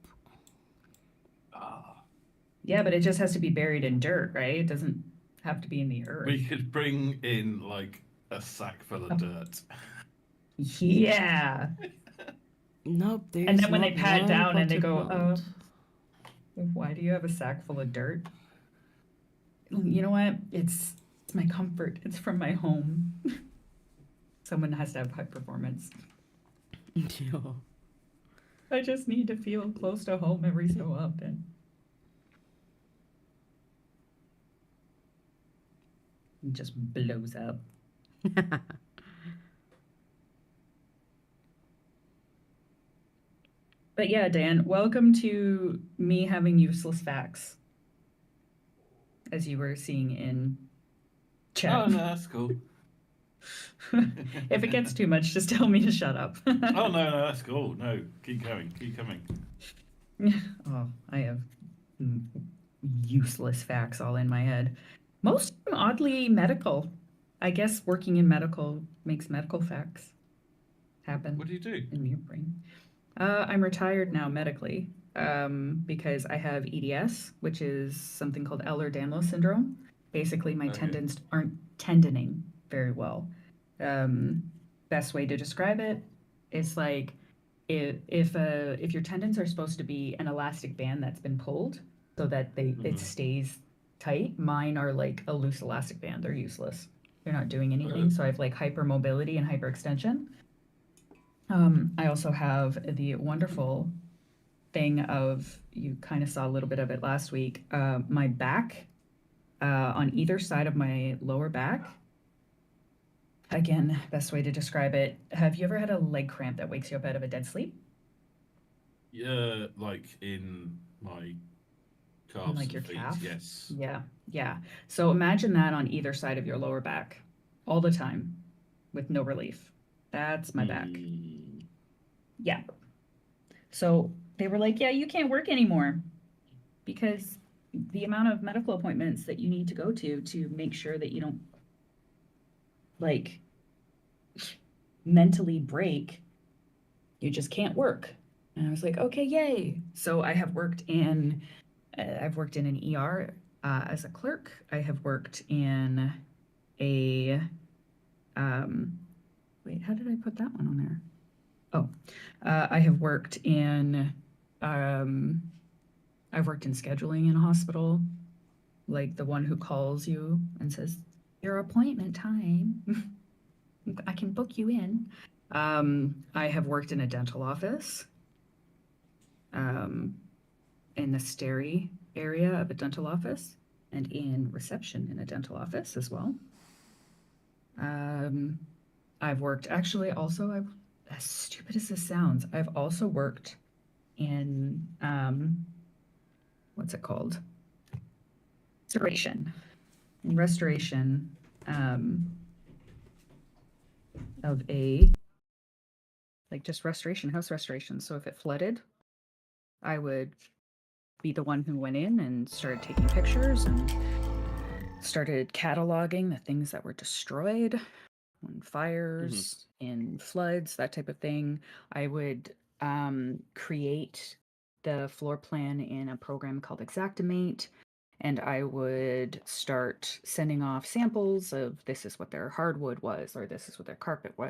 S4: Ah.
S1: Yeah, but it just has to be buried in dirt, right? It doesn't have to be in the earth.
S4: We could bring in like a sack full of dirt.
S1: Yeah.
S2: Nope, there's
S1: And then when they
S2: not
S1: pat
S2: one
S1: down and they
S2: potted
S1: go,
S2: plant.
S1: why do you have a sack full of dirt? You know what? It's my comfort. It's from my home. Someone has to have high performance.
S2: Yeah.
S1: I just need to feel close to home every so often. It just blows up. But yeah, Dan, welcome to me having useless facts, as you were seeing in chat.
S4: Oh no, that's cool.
S1: If it gets too much, just tell me to shut up.
S4: Oh no, that's cool. No, keep going, keep coming.
S1: Oh, I have useless facts all in my head. Most of them oddly medical. I guess working in medical makes medical facts happen
S4: What do you do?
S1: in your brain. I'm retired now medically because I have EDS, which is something called Ehlers-Danlos syndrome. Basically, my
S4: Okay.
S1: tendons aren't tendoning very well. Best way to describe it is like if your tendons are supposed to be an elastic band that's been pulled so that it stays tight, mine are like a loose elastic band. They're useless. They're not doing anything. So I have like hypermobility and hyperextension. I also have the wonderful thing of, you kind of saw a little bit of it last week, my back, on either side of my lower back. Again, best way to describe it. Have you ever had a leg cramp that wakes you up out of a dead sleep?
S4: Yeah, like in my calves
S1: In like
S4: and
S1: your
S4: feet.
S1: calf?
S4: Yes.
S1: Yeah. So imagine that on either side of your lower back all the time with no relief. That's my back. Yeah. So they were like, yeah, you can't work anymore because the amount of medical appointments that you need to go to make sure that you don't like mentally break, you just can't work. And I was like, okay, yay. So I have worked in, I've worked in an ER as a clerk. I have worked in a, wait, how did I put that one on there? Oh, I have worked in, I've worked in scheduling in a hospital, like the one who calls you and says, your appointment time. I can book you in. I have worked in a dental office, in the steri area of a dental office, and in reception in a dental office as well. I've worked, actually, also, as stupid as this sounds, I've also worked in, what's it called? Restoration of a, like just restoration, house restoration. So if it flooded, I would be the one who went in and started taking pictures and started cataloging the things that were destroyed on fires, in floods, that type of thing. I would create the floor plan in a program called Xactimate, and I would start sending off samples of this is what their hardwood was, or this is what their carpet was,